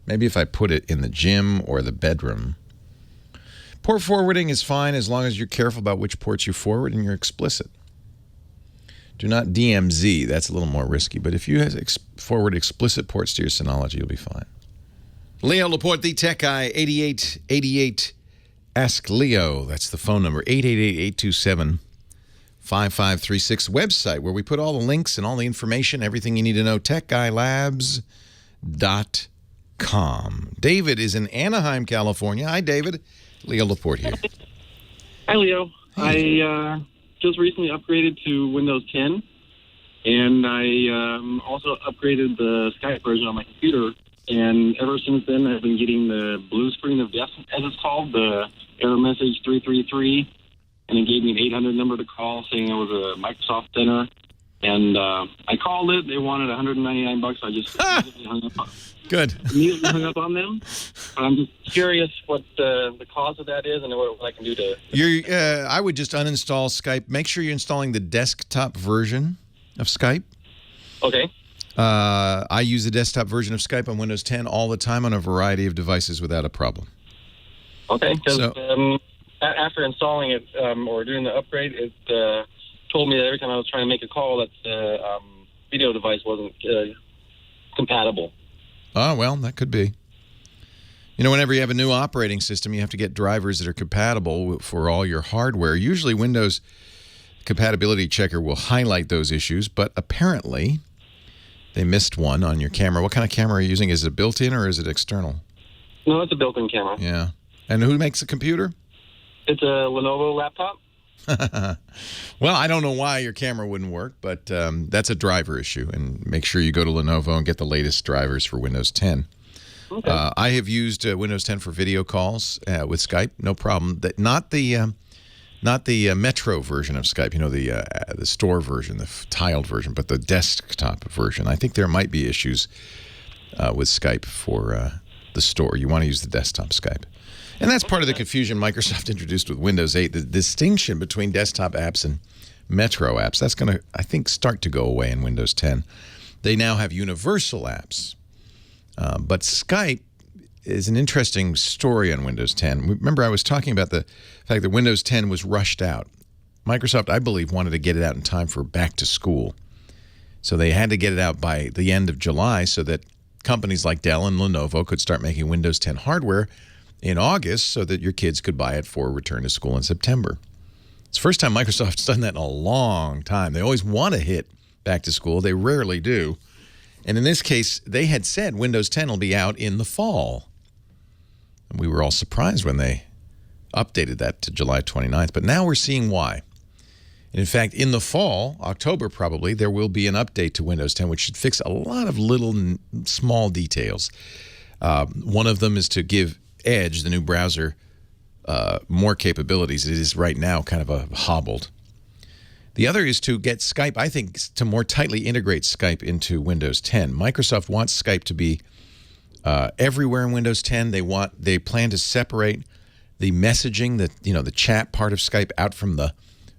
S3: Maybe if I put it in the gym or the bedroom. Port forwarding is fine as long as you're careful about which ports you forward and you're explicit. Do not DMZ. That's a little more risky. But if you forward explicit ports to your Synology, you'll be fine. Leo Laporte, the tech guy, 8888. Ask Leo. That's the phone number, 888-827-5536. Website where we put all the links and all the information, everything you need to know, techguylabs.com. David is in Anaheim, California. Hi, David. Leo Laporte here.
S11: Hi, Leo.
S3: Hey.
S11: I just recently upgraded to Windows 10, And I also upgraded the Skype version on my computer. And ever since then, I've been getting the blue screen of death, as it's called, the error message 333. And it gave me an 800 number to call saying it was a Microsoft Center. And I called it. They wanted $199. I just immediately hung up.
S3: Good.
S11: Immediately hung up on them. I'm just curious what the cause of that is and what I can do to...
S3: I would just uninstall Skype. Make sure you're installing the desktop version of Skype.
S11: Okay.
S3: I use the desktop version of Skype on Windows 10 all the time on a variety of devices without a problem.
S11: Okay. Because after installing it or doing the upgrade, it told me that every time I was trying to make a call that the video device wasn't compatible.
S3: Oh, well, that could be. You know, whenever you have a new operating system, you have to get drivers that are compatible for all your hardware. Usually Windows Compatibility Checker will highlight those issues, but apparently they missed one on your camera. What kind of camera are you using? Is it built-in or is it external?
S11: No, it's a built-in camera.
S3: Yeah. And who makes the computer?
S11: It's a Lenovo laptop.
S3: Well, I don't know why your camera wouldn't work, but that's a driver issue. And make sure you go to Lenovo and get the latest drivers for Windows 10. Okay. I have used Windows 10 for video calls with Skype, no problem. Not the Metro version of Skype, you know, the store version, the tiled version, but the desktop version. I think there might be issues with Skype for the store. You want to use the desktop Skype. And that's part of the confusion Microsoft introduced with Windows 8, the distinction between desktop apps and Metro apps. That's going to, I think, start to go away in Windows 10. They now have universal apps. But Skype is an interesting story on Windows 10. Remember, I was talking about the fact that Windows 10 was rushed out. Microsoft, I believe, wanted to get it out in time for back to school. So they had to get it out by the end of July so that companies like Dell and Lenovo could start making Windows 10 hardware in August so that your kids could buy it for return to school in September. It's the first time Microsoft's done that in a long time. They always want to hit back to school. They rarely do. And in this case, they had said Windows 10 will be out in the fall. And we were all surprised when they updated that to July 29th. But now we're seeing why. And in fact, in the fall, October probably, there will be an update to Windows 10, which should fix a lot of little small details. One of them is to give Edge, the new browser, more capabilities. It is right now kind of hobbled. The other is to get Skype, I think, to more tightly integrate Skype into Windows 10. Microsoft wants Skype to be everywhere in Windows 10. They plan to separate the messaging, the chat part of Skype out from the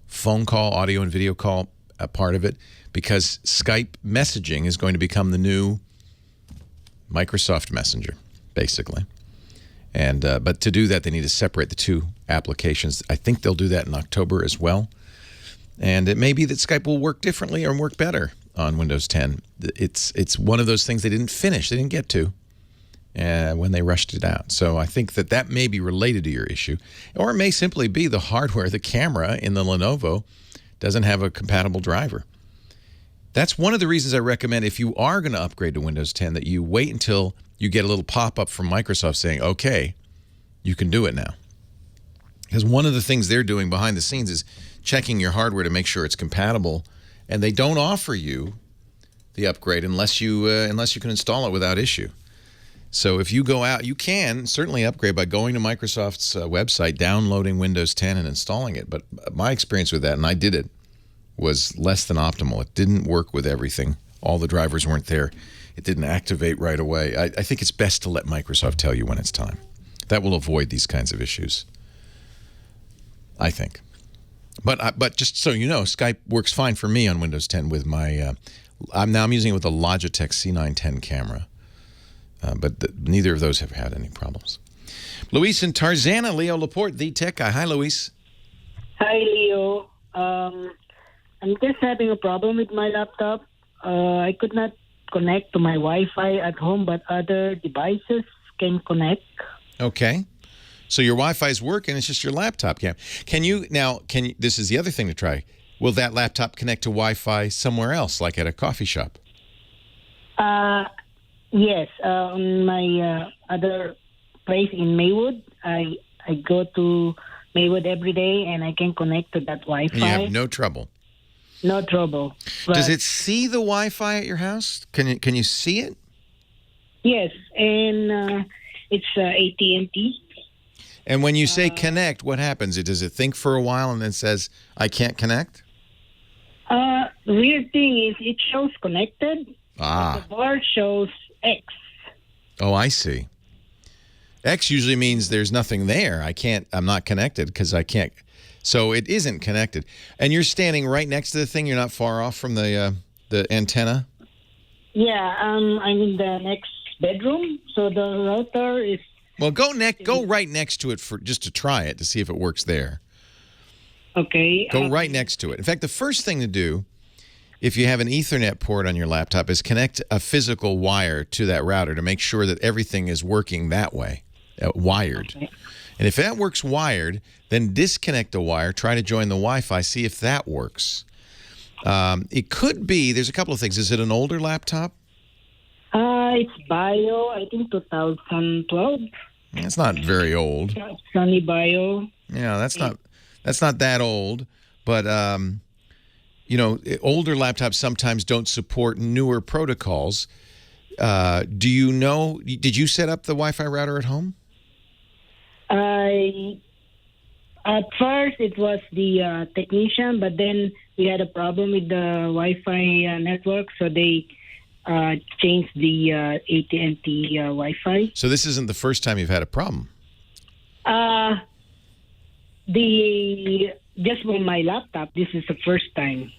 S3: phone call, audio and video call part of it, because Skype messaging is going to become the new Microsoft Messenger, basically. And but to do that, they need to separate the two applications. I think they'll do that in October as well. And it may be that Skype will work differently or work better on Windows 10. It's one of those things they didn't finish, they didn't get to when they rushed it out. So I think that may be related to your issue. Or it may simply be the hardware, the camera in the Lenovo doesn't have a compatible driver. That's one of the reasons I recommend, if you are going to upgrade to Windows 10, that you wait until you get a little pop-up from Microsoft saying, okay, you can do it now. Because one of the things they're doing behind the scenes is checking your hardware to make sure it's compatible, and they don't offer you the upgrade unless you can install it without issue. So if you go out, you can certainly upgrade by going to Microsoft's website, downloading Windows 10 and installing it. But my experience with that, and I did it, was less than optimal. It didn't work with everything. All the drivers weren't there. It didn't activate right away. I think it's best to let Microsoft tell you when it's time. That will avoid these kinds of issues, I think. But just so you know, Skype works fine for me on Windows 10 with my. I'm using it with a Logitech C910 camera, but neither of those have had any problems. Luis and Tarzana, Leo Laporte, the tech guy. Hi, Luis.
S12: Hi, Leo. I'm just having a problem with my laptop. I could not connect to my Wi-Fi at home, but other devices can connect.
S3: Okay. So your Wi-Fi is working, it's just your laptop can't. This is the other thing to try. Will that laptop connect to Wi-Fi somewhere else, like at a coffee shop?
S12: Yes. On my other place in Maywood, I go to Maywood every day, and I can connect to that Wi-Fi.
S3: And you have no trouble?
S12: no trouble.
S3: Does it see the Wi-Fi at your house? Can you see it?
S12: Yes, and it's AT&T.
S3: And when you say connect, what happens? Does it think for a while and then says, I can't connect?
S12: The weird thing is it shows connected. But the bar shows X.
S3: Oh, I see. X usually means there's nothing there. I'm not connected because I can't. So it isn't connected. And you're standing right next to the thing. You're not far off from the antenna?
S12: Yeah, I'm in the next bedroom. So the router is...
S3: Well, go right next to it just to try it to see if it works there.
S12: Okay.
S3: Go right next to it. In fact, the first thing to do, if you have an Ethernet port on your laptop, is connect a physical wire to that router to make sure that everything is working that way, wired. Okay. And if that works wired, then disconnect the wire, try to join the Wi-Fi, see if that works. It could be, there's a couple of things. Is it an older laptop?
S12: It's Bio, I think 2012.
S3: It's not very old.
S12: Sunny Bio.
S3: Yeah, that's not that old, but older laptops sometimes don't support newer protocols. Do you know? Did you set up the Wi-Fi router at home?
S12: At first it was the technician, but then we had a problem with the Wi-Fi network, so they changed the AT&T Wi-Fi.
S3: So this isn't the first time you've had a problem?
S12: Just with my laptop, this is the first time.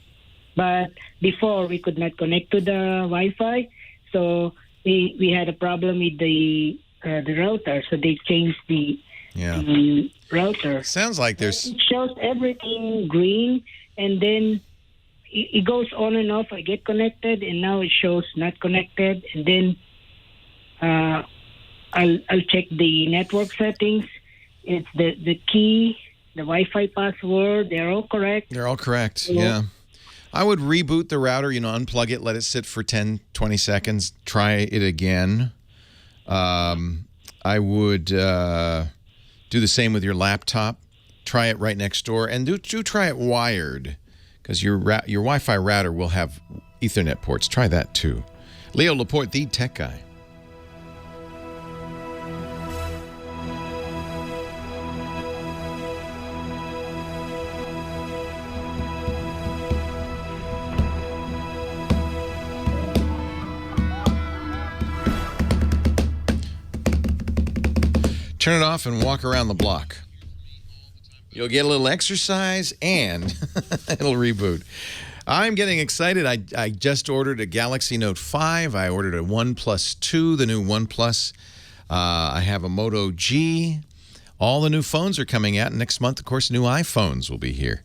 S12: But before, we could not connect to the Wi-Fi, so we had a problem with the router, so they changed the router.
S3: Sounds like there's...
S12: It shows everything green, and then it goes on and off. I get connected, and now it shows not connected, and then I'll check the network settings. It's the key, the Wi-Fi password. They're all correct.
S3: They're all correct, yeah. I would reboot the router, unplug it, let it sit for 10, 20 seconds, try it again. I would do the same with your laptop. Try it right next door, and do try it wired, because your Wi-Fi router will have Ethernet ports. Try that too. Leo Laporte, the tech guy. Turn it off and walk around the block. You'll get a little exercise and it'll reboot. I'm getting excited. I just ordered a Galaxy Note 5. I ordered a OnePlus 2, the new OnePlus. I have a Moto G. All the new phones are coming out. Next month, of course, new iPhones will be here.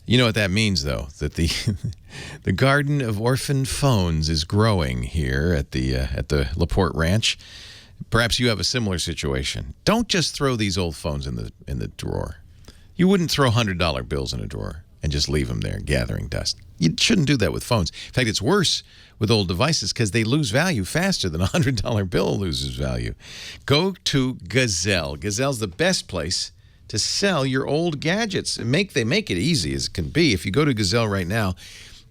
S3: You know what that means, though, that the garden of orphaned phones is growing here at the Laporte Ranch. Perhaps you have a similar situation. Don't just throw these old phones in the drawer. You wouldn't throw $100 bills in a drawer and just leave them there gathering dust. You shouldn't do that with phones. In fact, it's worse with old devices because they lose value faster than a $100 bill loses value. Go to Gazelle. Gazelle's the best place to sell your old gadgets. They make it easy as it can be. If you go to Gazelle right now,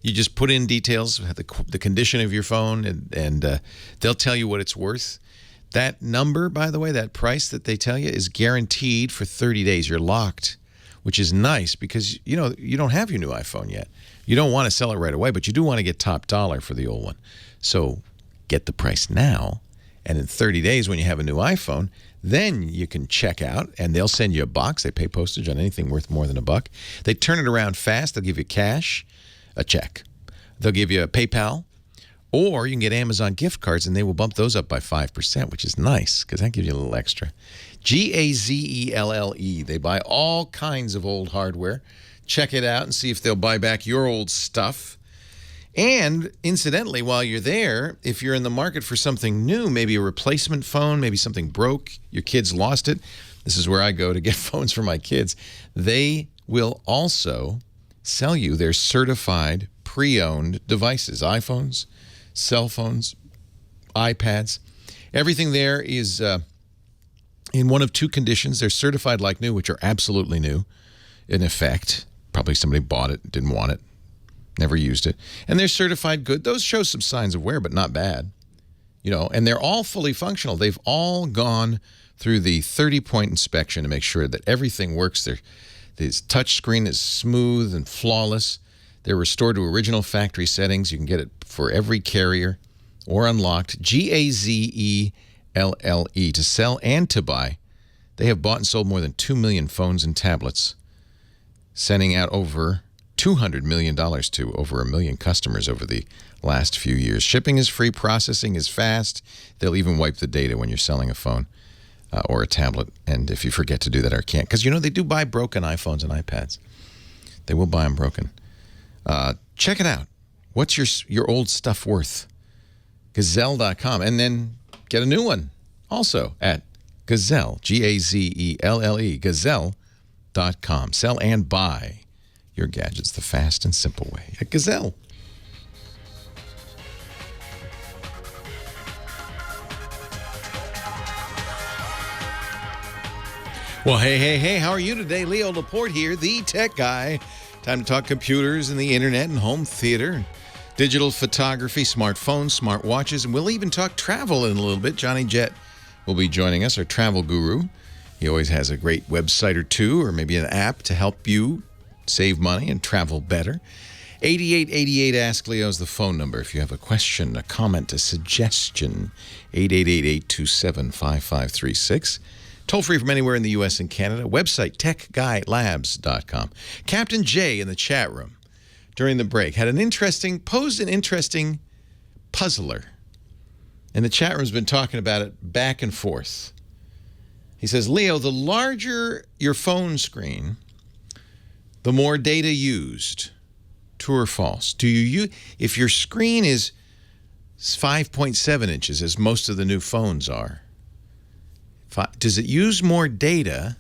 S3: you just put in details, the condition of your phone, and they'll tell you what it's worth. That number, by the way, that price that they tell you is guaranteed for 30 days. You're locked, which is nice because, you don't have your new iPhone yet. You don't want to sell it right away, but you do want to get top dollar for the old one. So get the price now, and in 30 days when you have a new iPhone, then you can check out, and they'll send you a box. They pay postage on anything worth more than $1. They turn it around fast. They'll give you cash, a check. They'll give you a PayPal. Or you can get Amazon gift cards, and they will bump those up by 5%, which is nice because that gives you a little extra. Gazelle. They buy all kinds of old hardware. Check it out and see if they'll buy back your old stuff. And incidentally, while you're there, if you're in the market for something new, maybe a replacement phone, maybe something broke, your kids lost it. This is where I go to get phones for my kids. They will also sell you their certified pre-owned devices, iPhones, cell phones, iPads. Everything there is in one of two conditions. They're certified like new, which are absolutely new in effect. Probably somebody bought it, didn't want it, Never used it. And they're certified good. Those show some signs of wear, but not bad. And they're all fully functional. They've all gone through the 30-point inspection to make sure that everything works. This touch screen is smooth and flawless. They're restored to original factory settings. You can get it for every carrier or unlocked. GAZELLE, to sell and to buy. They have bought and sold more than 2 million phones and tablets, sending out over $200 million to over 1 million customers over the last few years. Shipping is free. Processing is fast. They'll even wipe the data when you're selling a phone or a tablet. And if you forget to do that or can't, because they do buy broken iPhones and iPads. They will buy them broken. Check it out. What's your old stuff worth? Gazelle.com. And then get a new one also at Gazelle, Gazelle, Gazelle.com. Sell and buy your gadgets the fast and simple way at Gazelle. Well, hey, how are you today? Leo Laporte here, the tech guy. Time to talk computers and the internet and home theater, digital photography, smartphones, smartwatches, and we'll even talk travel in a little bit. Johnny Jett will be joining us, our travel guru. He always has a great website or two, or maybe an app to help you save money and travel better. 8888 Ask Leo is the phone number. If you have a question, a comment, a suggestion, 888-827-5536. Toll free from anywhere in the U.S. and Canada. Website, techguylabs.com. Captain Jay in the chat room during the break posed an interesting puzzler. And the chat room's been talking about it back and forth. He says, Leo, the larger your phone screen, the more data used. True or false? If your screen is 5.7 inches, as most of the new phones are, does it use more data,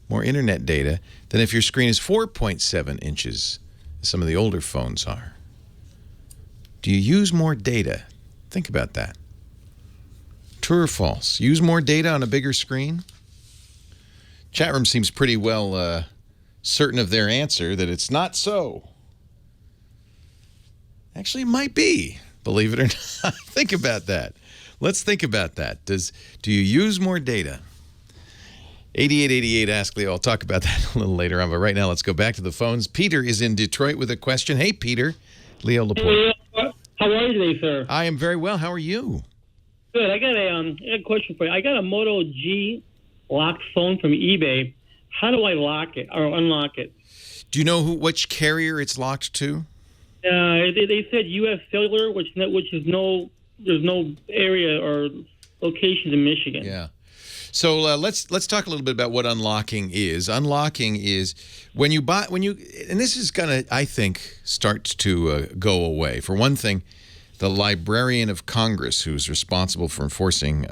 S3: more internet data, than if your screen is 4.7 inches, as some of the older phones are? Do you use more data? Think about that. True or false? Use more data on a bigger screen? Chat room seems pretty well certain of their answer that it's not so. Actually, it might be, believe it or not. Think about that. Let's think about that. Do you use more data? 8888 Ask Leo. I'll talk about that a little later on, but right now let's go back to the phones. Peter is in Detroit with a question. Hey, Peter. Leo Laporte.
S13: Hey, how are you today, sir?
S3: I am very well. How are you?
S13: Good. I got a question for you. I got a Moto G locked phone from eBay. How do I lock it or unlock it?
S3: Do you know which carrier it's locked to?
S13: They said U.S. Cellular, which is there's no area or locations in Michigan.
S3: Yeah. So let's talk a little bit about what unlocking is. Unlocking is and this is going to, I think, start to go away. For one thing, the Librarian of Congress, who's responsible for enforcing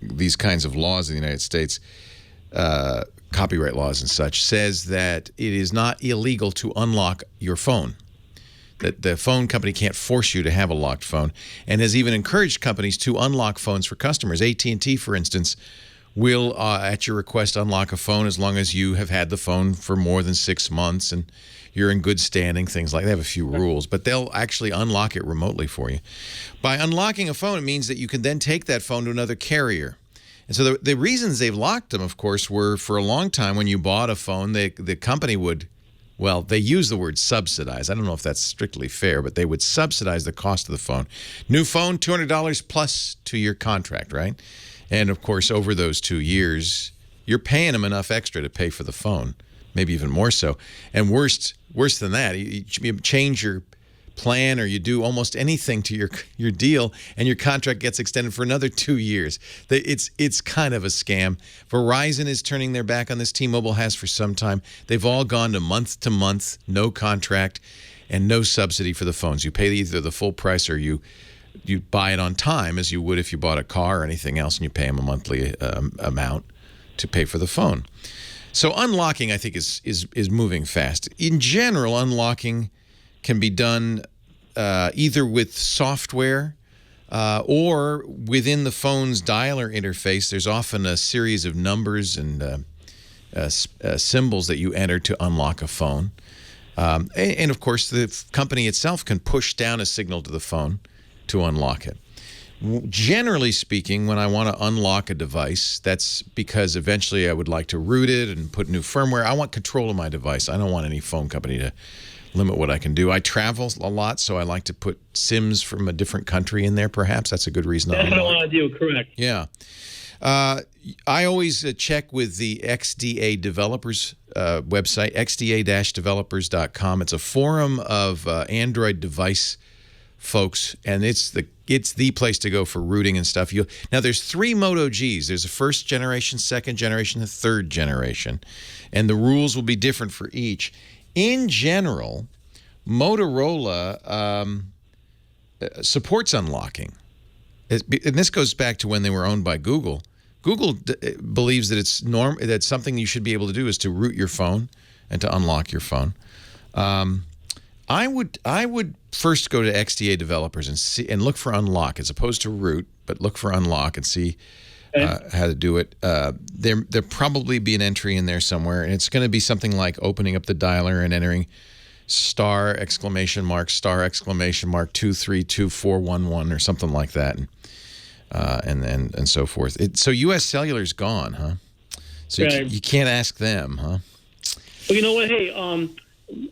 S3: these kinds of laws in the United States, copyright laws and such, says that it is not illegal to unlock your phone. That the phone company can't force you to have a locked phone, and has even encouraged companies to unlock phones for customers. AT&T, for instance, will, at your request, unlock a phone as long as you have had the phone for more than 6 months and you're in good standing, things like that. They have a few rules, but they'll actually unlock it remotely for you. By unlocking a phone, it means that you can then take that phone to another carrier. And so the reasons they've locked them, of course, were for a long time when you bought a phone, the company would... Well, they use the word subsidize. I don't know if that's strictly fair, but they would subsidize the cost of the phone. New phone, $200 plus 2-year contract, right? And, of course, over those 2 years, you're paying them enough extra to pay for the phone, maybe even more so. And worse than that, you change your plan or you do almost anything to your deal, and your contract gets extended for another 2 years. It's kind of a scam. Verizon is turning their back on this. T-Mobile has for some time. They've all gone to month, no contract, and no subsidy for the phones. You pay either the full price or you buy it on time, as you would if you bought a car or anything else, and you pay them a monthly amount to pay for the phone. So unlocking, I think, is moving fast. In general, unlocking can be done either with software or within the phone's dialer interface. There's often a series of numbers and symbols that you enter to unlock a phone. And of course, the company itself can push down a signal to the phone to unlock it. Generally speaking, when I want to unlock a device, that's because eventually I would like to root it and put new firmware. I want control of my device. I don't want any phone company to limit what I can do. I travel a lot, so I like to put SIMs from a different country in there, perhaps. That's a good reason to unlock.
S13: That's what I want to do, correct.
S3: Yeah. I always check with the XDA developers website, xda-developers.com. It's a forum of Android device folks, and it's the place to go for rooting and stuff. Now, there's 3 Moto Gs. There's a first generation, second generation, and third generation, and the rules will be different for each. In general, Motorola supports unlocking. And this goes back to when they were owned by Google. Google believes that that's something you should be able to do is to root your phone and to unlock your phone. I would first go to XDA developers and look for unlock as opposed to root, but look for unlock and see how to do it. There probably be an entry in there somewhere, and it's going to be something like opening up the dialer and entering star exclamation mark 2322411 or something like that, and so forth. So U.S. Cellular's gone, huh? So you can't ask them, huh?
S13: Well, you know what? Hey,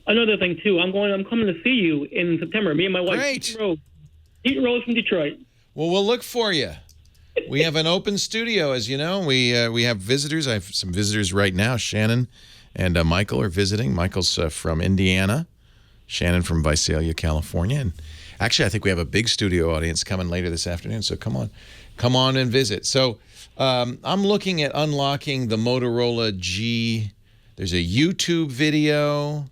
S13: another thing too. I'm coming to see you in September. Me and my wife.
S3: Great.
S13: Pete Rose from Detroit.
S3: Well, we'll look for you. We have an open studio, as you know. We have visitors. I have some visitors right now. Shannon and Michael are visiting. Michael's from Indiana. Shannon from Visalia, California. And actually, I think we have a big studio audience coming later this afternoon. So come on and visit. So I'm looking at unlocking the Motorola G. There's a YouTube video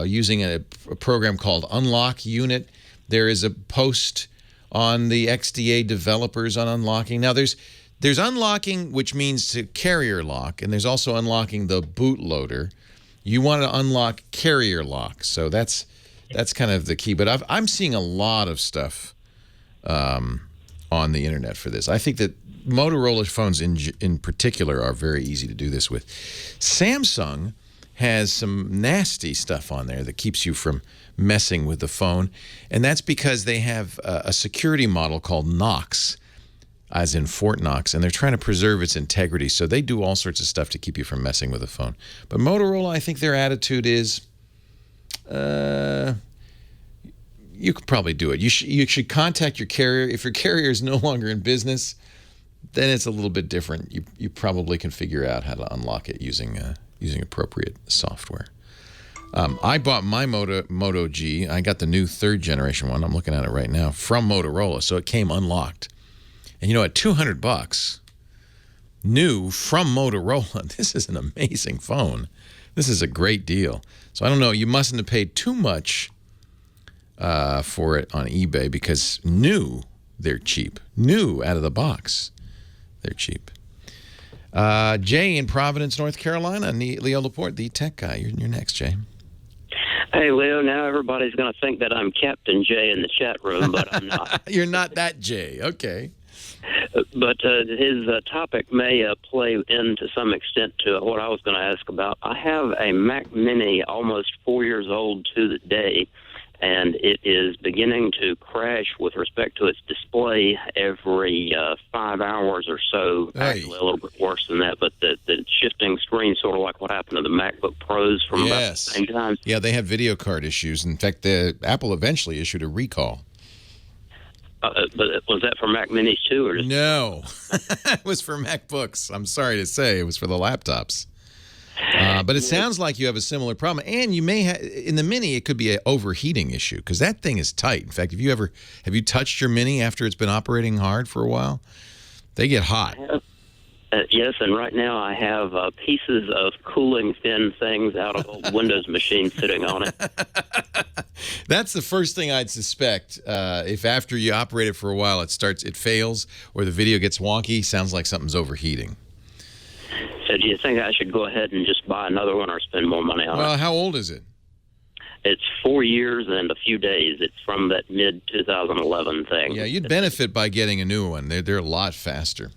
S3: using a program called Unlock Unit. There is a post on the XDA developers on unlocking. Now, there's unlocking, which means to carrier lock, and there's also unlocking the bootloader. You want to unlock carrier lock, so that's kind of the key. But I'm seeing a lot of stuff on the internet for this. I think that Motorola phones in particular are very easy to do this with. Samsung has some nasty stuff on there that keeps you from messing with the phone, and that's because they have a security model called Knox, as in Fort Knox, and they're trying to preserve its integrity, so they do all sorts of stuff to keep you from messing with the phone. But Motorola, I think their attitude is, you could probably do it. You should contact your carrier. If your carrier is no longer in business, then it's a little bit different. You probably can figure out how to unlock it using appropriate software. I bought my Moto G. I got the new third generation one. I'm looking at it right now from Motorola, so it came unlocked. And at $200 new from Motorola, this is an amazing phone. This is a great deal. So I don't know. You mustn't have paid too much for it on eBay because new, they're cheap. New out of the box, they're cheap. Jay in Providence, North Carolina, Leo Laporte, the tech guy. You're next, Jay.
S14: Hey, Leo, now everybody's going to think that I'm Captain Jay in the chat room, but I'm not.
S3: You're not that Jay. Okay.
S14: But his topic may play in to some extent to what I was going to ask about. I have a Mac Mini almost 4 years old to the day, and it is beginning to crash with respect to its display every 5 hours or so.
S3: Hey.
S14: Actually, a little bit worse than that, but the shifting screen, sort of like what happened to the MacBook Pros from about the same time.
S3: Yeah, they have video card issues. In fact, Apple eventually issued a recall.
S14: But was that for Mac Minis too, or just
S3: No, it was for MacBooks. I'm sorry to say, it was for the laptops. But it sounds like you have a similar problem, and you may have in the Mini. It could be an overheating issue because that thing is tight. In fact, have you touched your Mini after it's been operating hard for a while? They get hot.
S14: Yes, and right now I have pieces of cooling fin things out of old Windows machines sitting on it.
S3: That's the first thing I'd suspect. If after you operate it for a while, it fails, or the video gets wonky, sounds like something's overheating.
S14: So do you think I should go ahead and just buy another one or spend more money on it?
S3: Well, how old is it?
S14: It's 4 years and a few days. It's from that mid-2011 thing.
S3: Yeah, you'd benefit by getting a new one. They're a lot faster.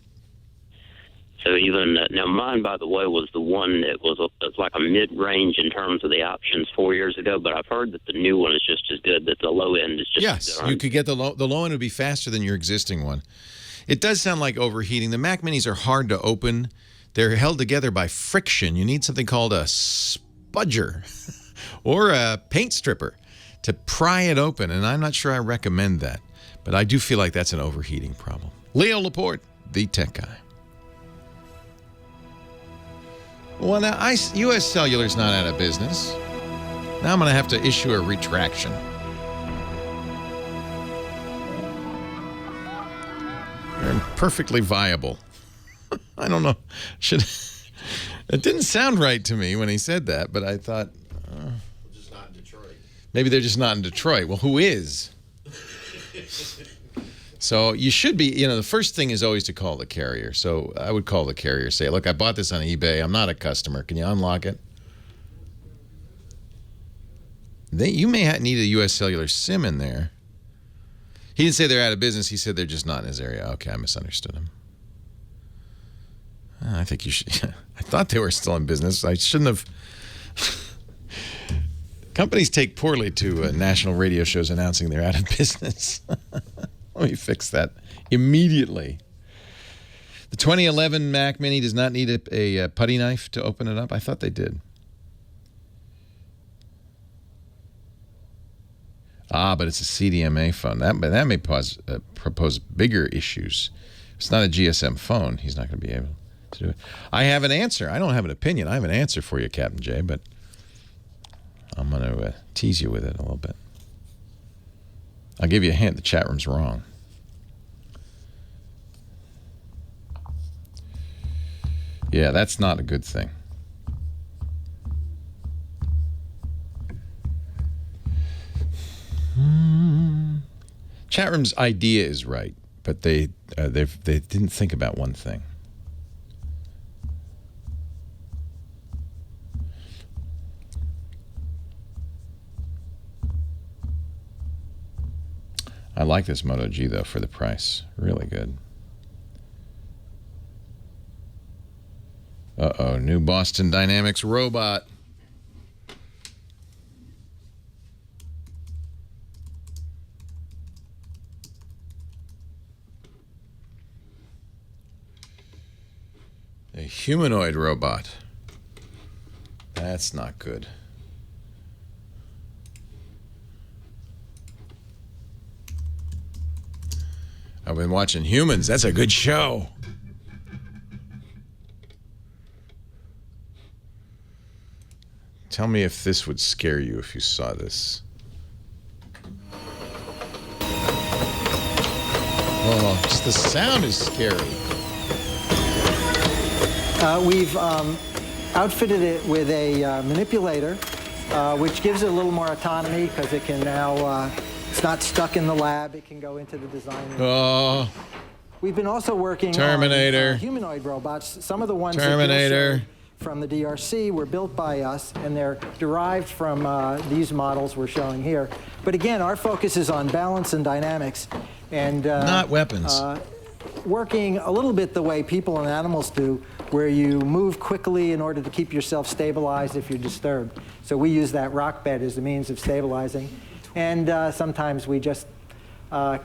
S14: So even now, mine, by the way, was the one that was like a mid-range in terms of the options 4 years ago. But I've heard that the new one is just as good. That the low end is just as good.
S3: Yes, you could get the low end would be faster than your existing one. It does sound like overheating. The Mac Minis are hard to open. They're held together by friction. You need something called a spudger or a paint stripper to pry it open, and I'm not sure I recommend that. But I do feel like that's an overheating problem. Leo Laporte, the tech guy. Well, now, U.S. Cellular's not out of business. Now I'm going to have to issue a retraction. They're perfectly viable. I don't know. It didn't sound right to me when he said that, but I thought...
S5: Just not in Detroit.
S3: Maybe they're just not in Detroit. Well, who is? So you should be, the first thing is always to call the carrier. So I would call the carrier, say, look, I bought this on eBay. I'm not a customer. Can you unlock it? You may need a U.S. Cellular SIM in there. He didn't say they're out of business. He said they're just not in his area. Okay, I misunderstood him. I think you should. I thought they were still in business. I shouldn't have. Companies take poorly to national radio shows announcing they're out of business. Let me fix that immediately. The 2011 Mac Mini does not need a putty knife to open it up. I thought they did. But it's a CDMA phone. That may propose bigger issues. It's not a GSM phone. He's not going to be able to do it. I have an answer. I don't have an opinion. I have an answer for you, Captain J, but I'm going to tease you with it a little bit. I'll give you a hint. The chat room's wrong. Yeah, that's not a good thing. Chat room's idea is right, but they didn't think about one thing. I like this Moto G, though, for the price. Really good. Uh-oh, new Boston Dynamics robot. A humanoid robot. That's not good. I've been watching Humans. That's a good show. Tell me if this would scare you if you saw this. Oh, just the sound is scary.
S15: We've outfitted it with a manipulator, which gives it a little more autonomy because it can now, it's not stuck in the lab. It can go into the design room.
S3: Oh.
S15: We've been also working
S3: Terminator.
S15: on humanoid robots. Some of the ones
S3: Terminator.
S15: From the DRC were built by us, and they're derived from these models we're showing here. But again, our focus is on balance and dynamics. And
S3: not weapons.
S15: Working a little bit the way people and animals do, where you move quickly in order to keep yourself stabilized if you're disturbed. So we use that rock bed as a means of stabilizing. And sometimes we just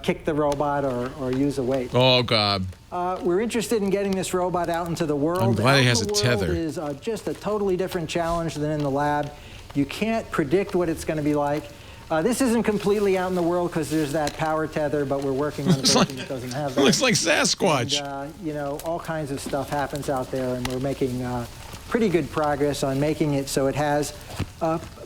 S15: kick the robot or use a weight.
S3: Oh, God.
S15: We're interested in getting this robot out into the world.
S3: I'm glad he has a tether.
S15: It is just a totally different challenge than in the lab. You can't predict what it's going to be like. This isn't completely out in the world because there's that power tether, but we're working on a version that doesn't have that.
S3: Looks like Sasquatch.
S15: And, all kinds of stuff happens out there, and we're making pretty good progress on making it so it has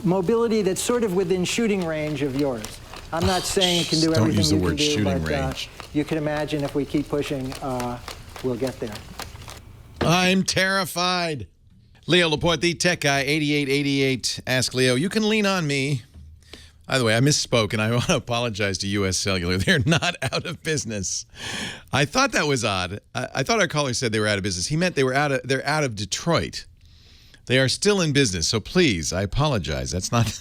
S15: mobility that's sort of within shooting range of yours. I'm not saying it can do everything
S3: use the
S15: you
S3: word
S15: can do,
S3: shooting
S15: but
S3: range.
S15: You can imagine if we keep pushing, we'll get there.
S3: I'm terrified. Leo Laporte, the tech guy, 8888. Ask Leo. You can lean on me. By the way, I misspoke, and I want to apologize to U.S. Cellular. They're not out of business. I thought that was odd. I thought our caller said they were out of business. He meant they're out of Detroit. They are still in business, so please, I apologize. That's not...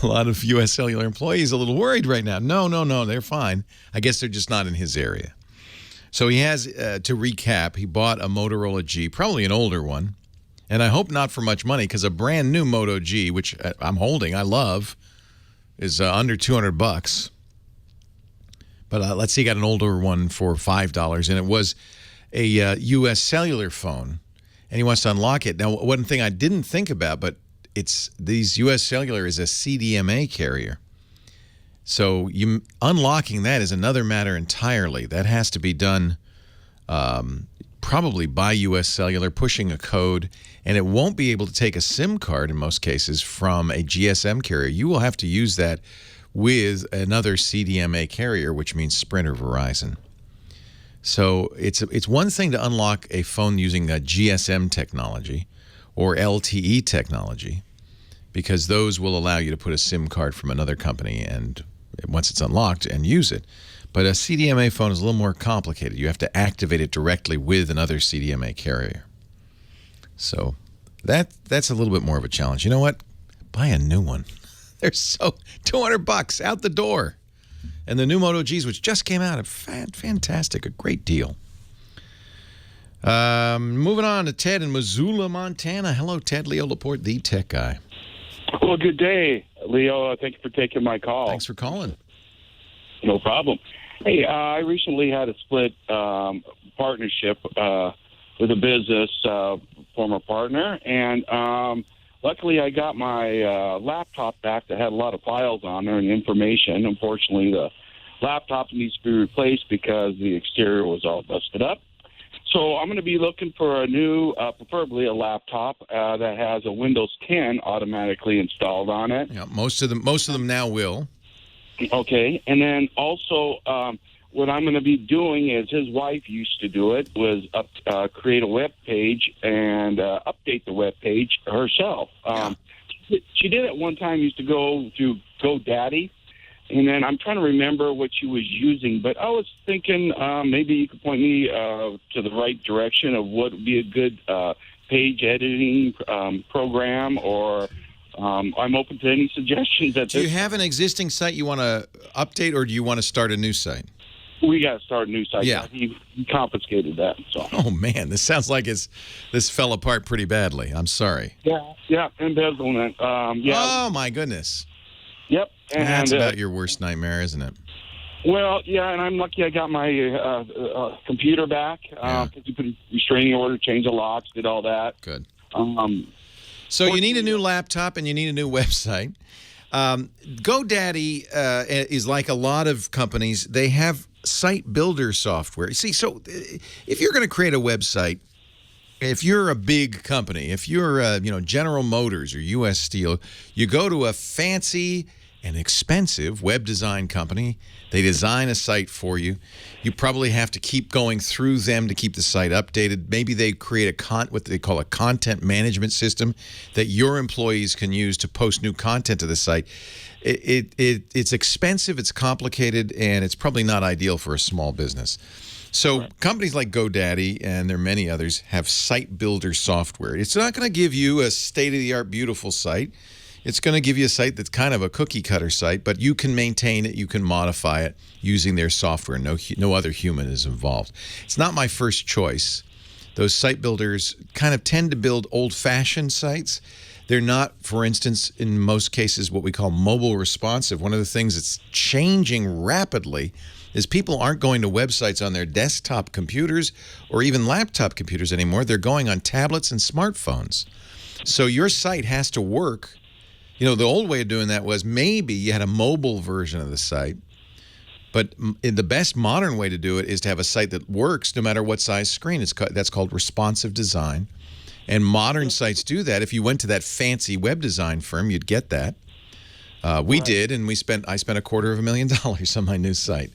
S3: A lot of U.S. Cellular employees a little worried right now. No, they're fine. I guess they're just not in his area. So he has, to recap, he bought a Motorola G, probably an older one, and I hope not for much money, because a brand new Moto G, which I'm holding, I love, is under $200. But let's see, he got an older one for $5, and it was a U.S. cellular phone, and he wants to unlock it. Now, one thing I didn't think about, but these U.S. cellular is a CDMA carrier. So unlocking that is another matter entirely. That has to be done probably by U.S. Cellular, pushing a code, and it won't be able to take a SIM card in most cases from a GSM carrier. You will have to use that with another CDMA carrier, which means Sprint or Verizon. So it's one thing to unlock a phone using a GSM technology or LTE technology, because those will allow you to put a SIM card from another company and once it's unlocked and use it. But a CDMA phone is a little more complicated. You have to activate it directly with another CDMA carrier. So that's a little bit more of a challenge. You know what? Buy a new one. They're so $200 out the door. And the new Moto Gs, which just came out, are fantastic, a great deal. Moving on to Ted in Missoula, Montana. Hello, Ted. Leo Laporte, the tech guy.
S16: Well, good day, Leo. Thank you for taking my call.
S3: Thanks for calling.
S16: No problem. Hey, I recently had a split partnership with a business former partner, and luckily I got my laptop back that had a lot of files on there and information. Unfortunately, the laptop needs to be replaced because the exterior was all busted up. So I'm going to be looking for a new, preferably a laptop that has a Windows 10 automatically installed on it.
S3: Yeah, most of them now will.
S16: Okay, and then also what I'm going to be doing is his wife used to do it, was create a web page and update the web page herself. She did it one time, used to go through GoDaddy, and then I'm trying to remember what she was using, but I was thinking maybe you could point me to the right direction of what would be a good page editing program, or I'm open to any suggestions.
S3: Do you have an existing site you want to update, or do you want to start a new site?
S16: We got to start a new site.
S3: Yeah.
S16: He confiscated that. So.
S3: Oh, man, this sounds like this fell apart pretty badly. I'm sorry.
S16: Yeah, embezzlement.
S3: Oh, my goodness.
S16: Yep. And,
S3: that's about your worst nightmare, isn't it?
S16: Well, yeah, and I'm lucky I got my computer back. You put a restraining order, changed the locks, did all that.
S3: Good. So you need a new laptop and you need a new website. GoDaddy is like a lot of companies. They have site builder software. See, so if you're going to create a website, if you're a big company, if you're General Motors or U.S. Steel, you go to a fancy and expensive web design company. They design a site for you. You probably have to keep going through them to keep the site updated. Maybe they create what they call a content management system that your employees can use to post new content to the site. It's expensive, it's complicated, and it's probably not ideal for a small business. So companies like GoDaddy, and there are many others, have site builder software. It's not going to give you a state-of-the-art beautiful site. It's going to give you a site that's kind of a cookie-cutter site, but you can maintain it, you can modify it using their software. No other human is involved. It's not my first choice. Those site builders kind of tend to build old-fashioned sites. They're not, for instance, in most cases, what we call mobile responsive. One of the things that's changing rapidly is people aren't going to websites on their desktop computers or even laptop computers anymore. They're going on tablets and smartphones. So your site has to work. You know, the old way of doing that was maybe you had a mobile version of the site, but the best modern way to do it is to have a site that works no matter what size screen. That's called responsive design. And modern sites do that. If you went to that fancy web design firm, you'd get that. We did, and I spent $250,000 on my new site,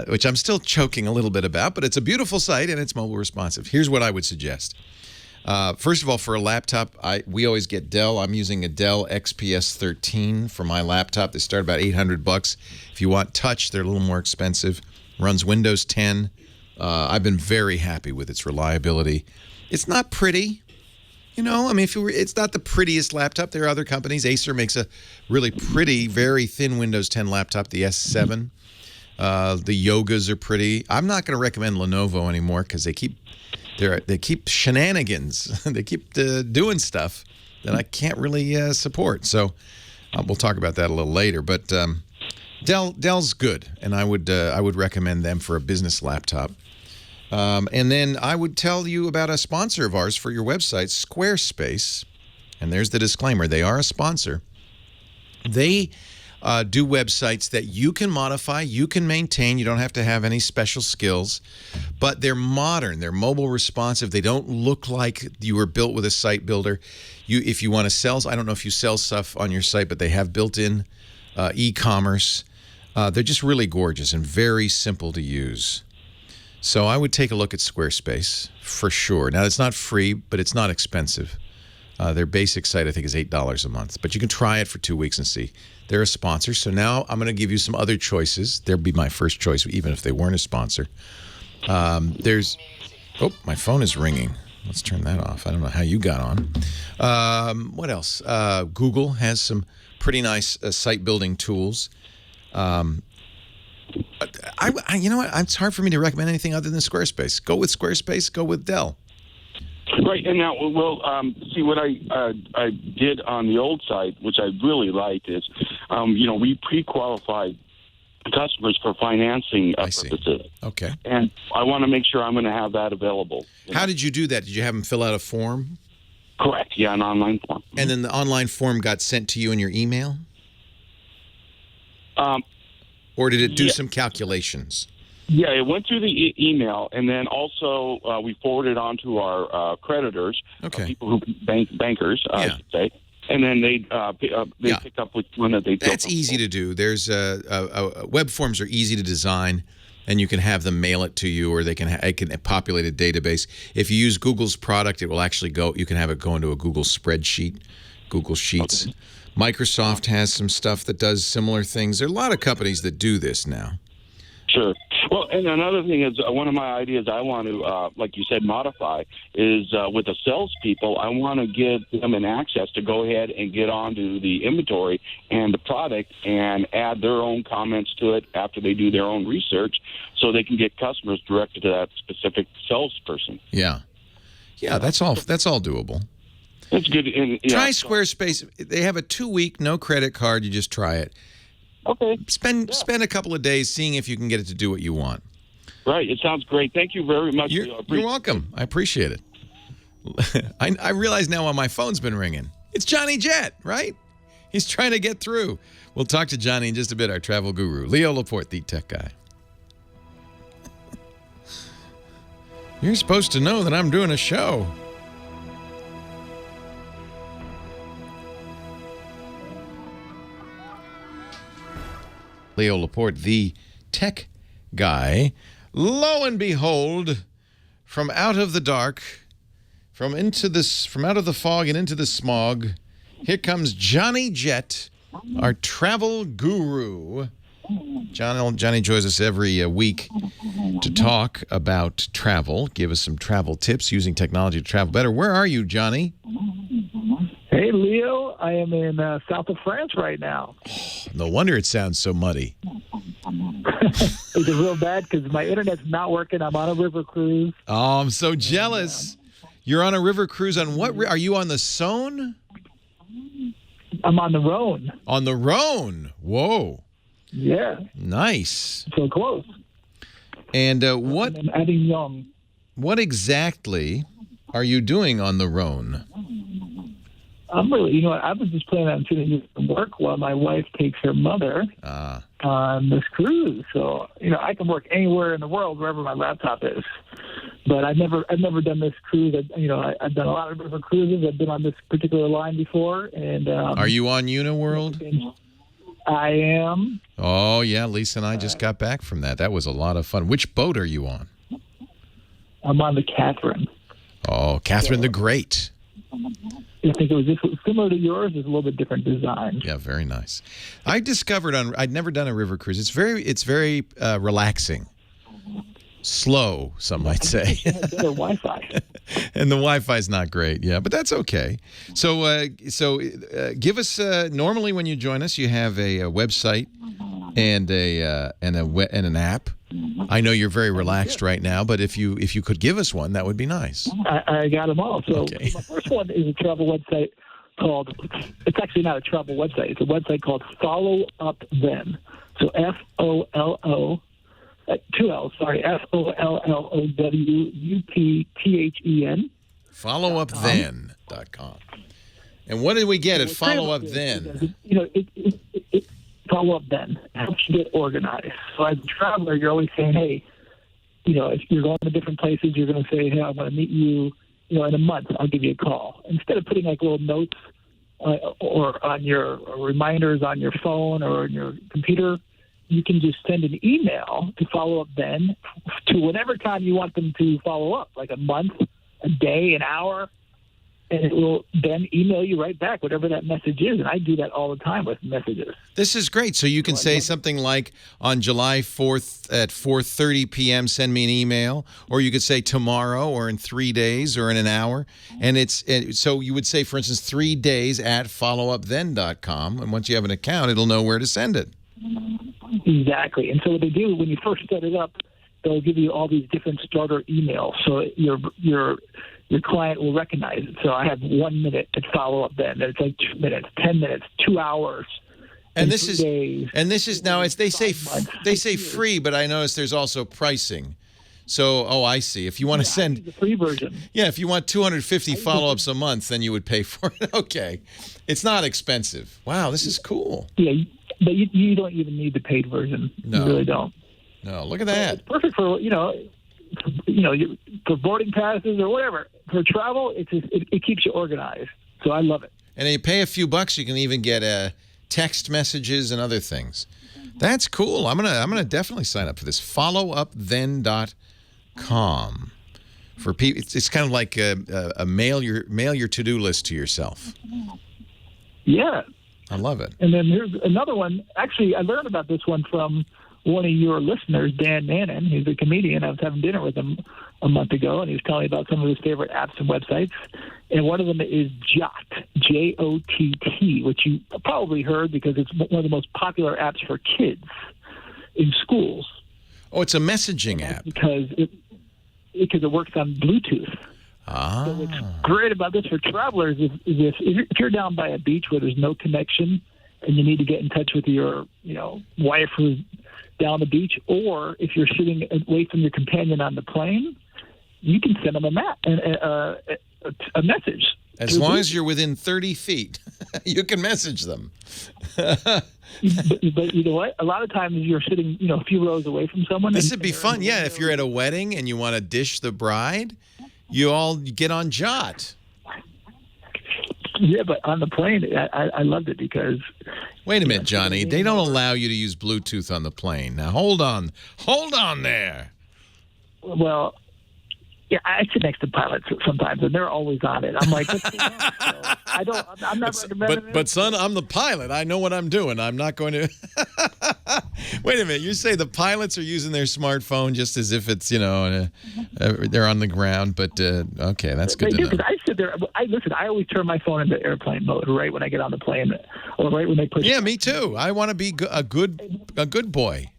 S3: which I'm still choking a little bit about, but it's a beautiful site and it's mobile responsive. Here's what I would suggest. First of all, for a laptop, we always get Dell. I'm using a Dell XPS 13 for my laptop. They start about $800. If you want touch, they're a little more expensive. Runs Windows 10. I've been very happy with its reliability. It's not pretty. You know, I mean, it's not the prettiest laptop. There are other companies. Acer makes a really pretty, very thin Windows 10 laptop, the S7. The yogas are pretty. I'm not going to recommend Lenovo anymore because they keep shenanigans. They keep doing stuff that I can't really support. So we'll talk about that a little later. But Dell's good, and I would recommend them for a business laptop. And then I would tell you about a sponsor of ours for your website, Squarespace. And there's the disclaimer. They are a sponsor. They do websites that you can modify, you can maintain. You don't have to have any special skills. But they're modern. They're mobile responsive. They don't look like you were built with a site builder. If you want to sell, I don't know if you sell stuff on your site, but they have built-in e-commerce. They're just really gorgeous and very simple to use. So I would take a look at Squarespace for sure. Now, it's not free, but it's not expensive. Their basic site, I think, is $8 a month. But you can try it for 2 weeks and see. They're a sponsor. So now I'm going to give you some other choices. They'll be my first choice, even if they weren't a sponsor. Oh, my phone is ringing. Let's turn that off. I don't know how you got on. What else? Google has some pretty nice site building tools. You know what? It's hard for me to recommend anything other than Squarespace. Go with Squarespace. Go with Dell.
S16: Right, and now see what I did on the old site, which I really liked, is we pre-qualified customers for financing purposes.
S3: Okay.
S16: And I want to make sure I'm going to have that available.
S3: How did you do that? Did you have them fill out a form?
S16: Correct. Yeah, an online form.
S3: And then the online form got sent to you in your email? Or did it do some calculations?
S16: Yeah, it went through the email, and then also we forwarded on to our creditors, people who bankers, I should say, and then they pick up which one that they.
S3: That's easy to do. There's web forms are easy to design, and you can have them mail it to you, or it can populate a database. If you use Google's product, it will actually go. You can have it go into a Google spreadsheet, Google Sheets. Okay. Microsoft has some stuff that does similar things. There are a lot of companies that do this now.
S16: Sure. Well, and another thing is one of my ideas I want to, like you said, modify is with the salespeople, I want to give them an access to go ahead and get onto the inventory and the product and add their own comments to it after they do their own research so they can get customers directed to that specific salesperson.
S3: Yeah. Yeah, that's all doable.
S16: That's good.
S3: Try Squarespace. They have a 2-week, no credit card. You just try it.
S16: Okay.
S3: Spend a couple of days seeing if you can get it to do what you want.
S16: Right. It sounds great. Thank you very much.
S3: You're welcome. I appreciate it. I realize now why my phone's been ringing. It's Johnny Jet, right? He's trying to get through. We'll talk to Johnny in just a bit, our travel guru. Leo Laporte, the tech guy. You're supposed to know that I'm doing a show. Leo Laporte, the tech guy. Lo and behold, from out of the dark, from out of the fog and into the smog, here comes Johnny Jet, our travel guru. Johnny joins us every week to talk about travel, give us some travel tips using technology to travel better. Where are you, Johnny?
S17: Hey, Leo. I am in south of France right now.
S3: No wonder it sounds so muddy.
S17: It's real bad because my internet's not working. I'm on a river cruise.
S3: Oh, I'm so jealous. You're on a river cruise on what? Are you on the Saône?
S17: I'm on the Rhone.
S3: On the Rhone. Whoa.
S17: Yeah.
S3: Nice.
S17: So close.
S3: And what?
S17: I'm Avignon.
S3: What exactly are you doing on the Rhone?
S17: I'm really, I was just planning on sitting here from work while my wife takes her mother on this cruise. So, I can work anywhere in the world, wherever my laptop is. But I've never done this cruise. I've done a lot of river cruises. I've been on this particular line before. And
S3: are you on Uniworld?
S17: I am.
S3: Oh, yeah. Lisa and I just got back from that. That was a lot of fun. Which boat are you on?
S17: I'm on the Catherine.
S3: Oh, Catherine the Great.
S17: I think it was just similar to yours. It's a little bit different design.
S3: Yeah, very nice. I discovered I'd never done a river cruise. It's very relaxing. Slow, some might say.
S17: Better Wi-Fi.
S3: And the Wi-Fi is not great, yeah, but that's okay. So give us, normally when you join us, you have a website and an app. I know you're very relaxed right now, but if you could give us one, that would be nice.
S17: I got them all. So
S3: Okay.
S17: my first one is a travel website called, it's actually not a travel website. It's a website called Follow Up Then. So FOLO, 2 L's, sorry, FOLLOWUPTHEN.
S3: Followupthen.com. And what did we get at Follow Up Then?
S17: It Follow Up Then helps you get organized. So as a traveler, you're always saying, hey, if you're going to different places, you're going to say, hey, I'm going to meet you, in a month. I'll give you a call. Instead of putting like little notes or on your reminders on your phone or on your computer, you can just send an email to Follow Up Then to whatever time you want them to follow up, like a month, a day, an hour, and it will then email you right back whatever that message is. And I do that all the time with messages.
S3: This is great. So you can say something like, on July 4th at 4:30 p.m., send me an email, or you could say tomorrow or in 3 days or in an hour. And so you would say, for instance, 3 days at followupthen.com. And once you have an account, it'll know where to send it.
S17: Exactly. And so what they do when you first set it up, they'll give you all these different starter emails. So your client will recognize it. So I have 1 minute at Follow Up Then. It's like 2 minutes, 10 minutes, 2 hours.
S3: And this is now they say free, but I notice there's also pricing. So, I see. If you want to send
S17: the free version.
S3: Yeah, if you want 250 follow-ups a month, then you would pay for it. Okay. It's not expensive. Wow, this is cool.
S17: Yeah, but you don't even need the paid version.
S3: No.
S17: You really don't.
S3: No, look at that.
S17: It's perfect for, for boarding passes or whatever. For travel, it keeps you organized. So I love it.
S3: And you pay a few bucks, you can even get text messages and other things. That's cool. I'm gonna definitely sign up for this. Followupthen.com. For people, it's kind of like a mail your to-do list to yourself.
S17: Yeah.
S3: I love it.
S17: And then here's another one. Actually, I learned about this one from one of your listeners, Dan Mannon. He's a comedian. I was having dinner with him a month ago, and he was telling me about some of his favorite apps and websites. And one of them is Jott, Jott, which you probably heard because it's one of the most popular apps for kids in schools.
S3: Oh, it's a messaging app.
S17: Because it works on Bluetooth.
S3: Ah.
S17: So what's great about this for travelers is if you're down by a beach where there's no connection and you need to get in touch with your wife who's down the beach, or if you're sitting away from your companion on the plane, you can send them a message.
S3: As long as you're within 30 feet, you can message them.
S17: But you know what? A lot of times you're sitting, a few rows away from someone.
S3: This would be fun. Yeah, if you're at a wedding and you want to dish the bride, you all get on Jott.
S17: Yeah, but on the plane, I loved it because...
S3: Wait a minute, Johnny. They don't allow you to use Bluetooth on the plane. Now, hold on there.
S17: Well, yeah, I sit next to pilots sometimes, and they're always on it. I'm like, what's going on? So I'm not recommending it.
S3: But son, I'm the pilot. I know what I'm doing. I'm not going to... Wait a minute. You say the pilots are using their smartphone just as if it's, they're on the ground. But, okay, that's good to know.
S17: I sit there. I always turn my phone into airplane mode right when I get on the plane or right when they push.
S3: Yeah, me too. I want to be a good boy.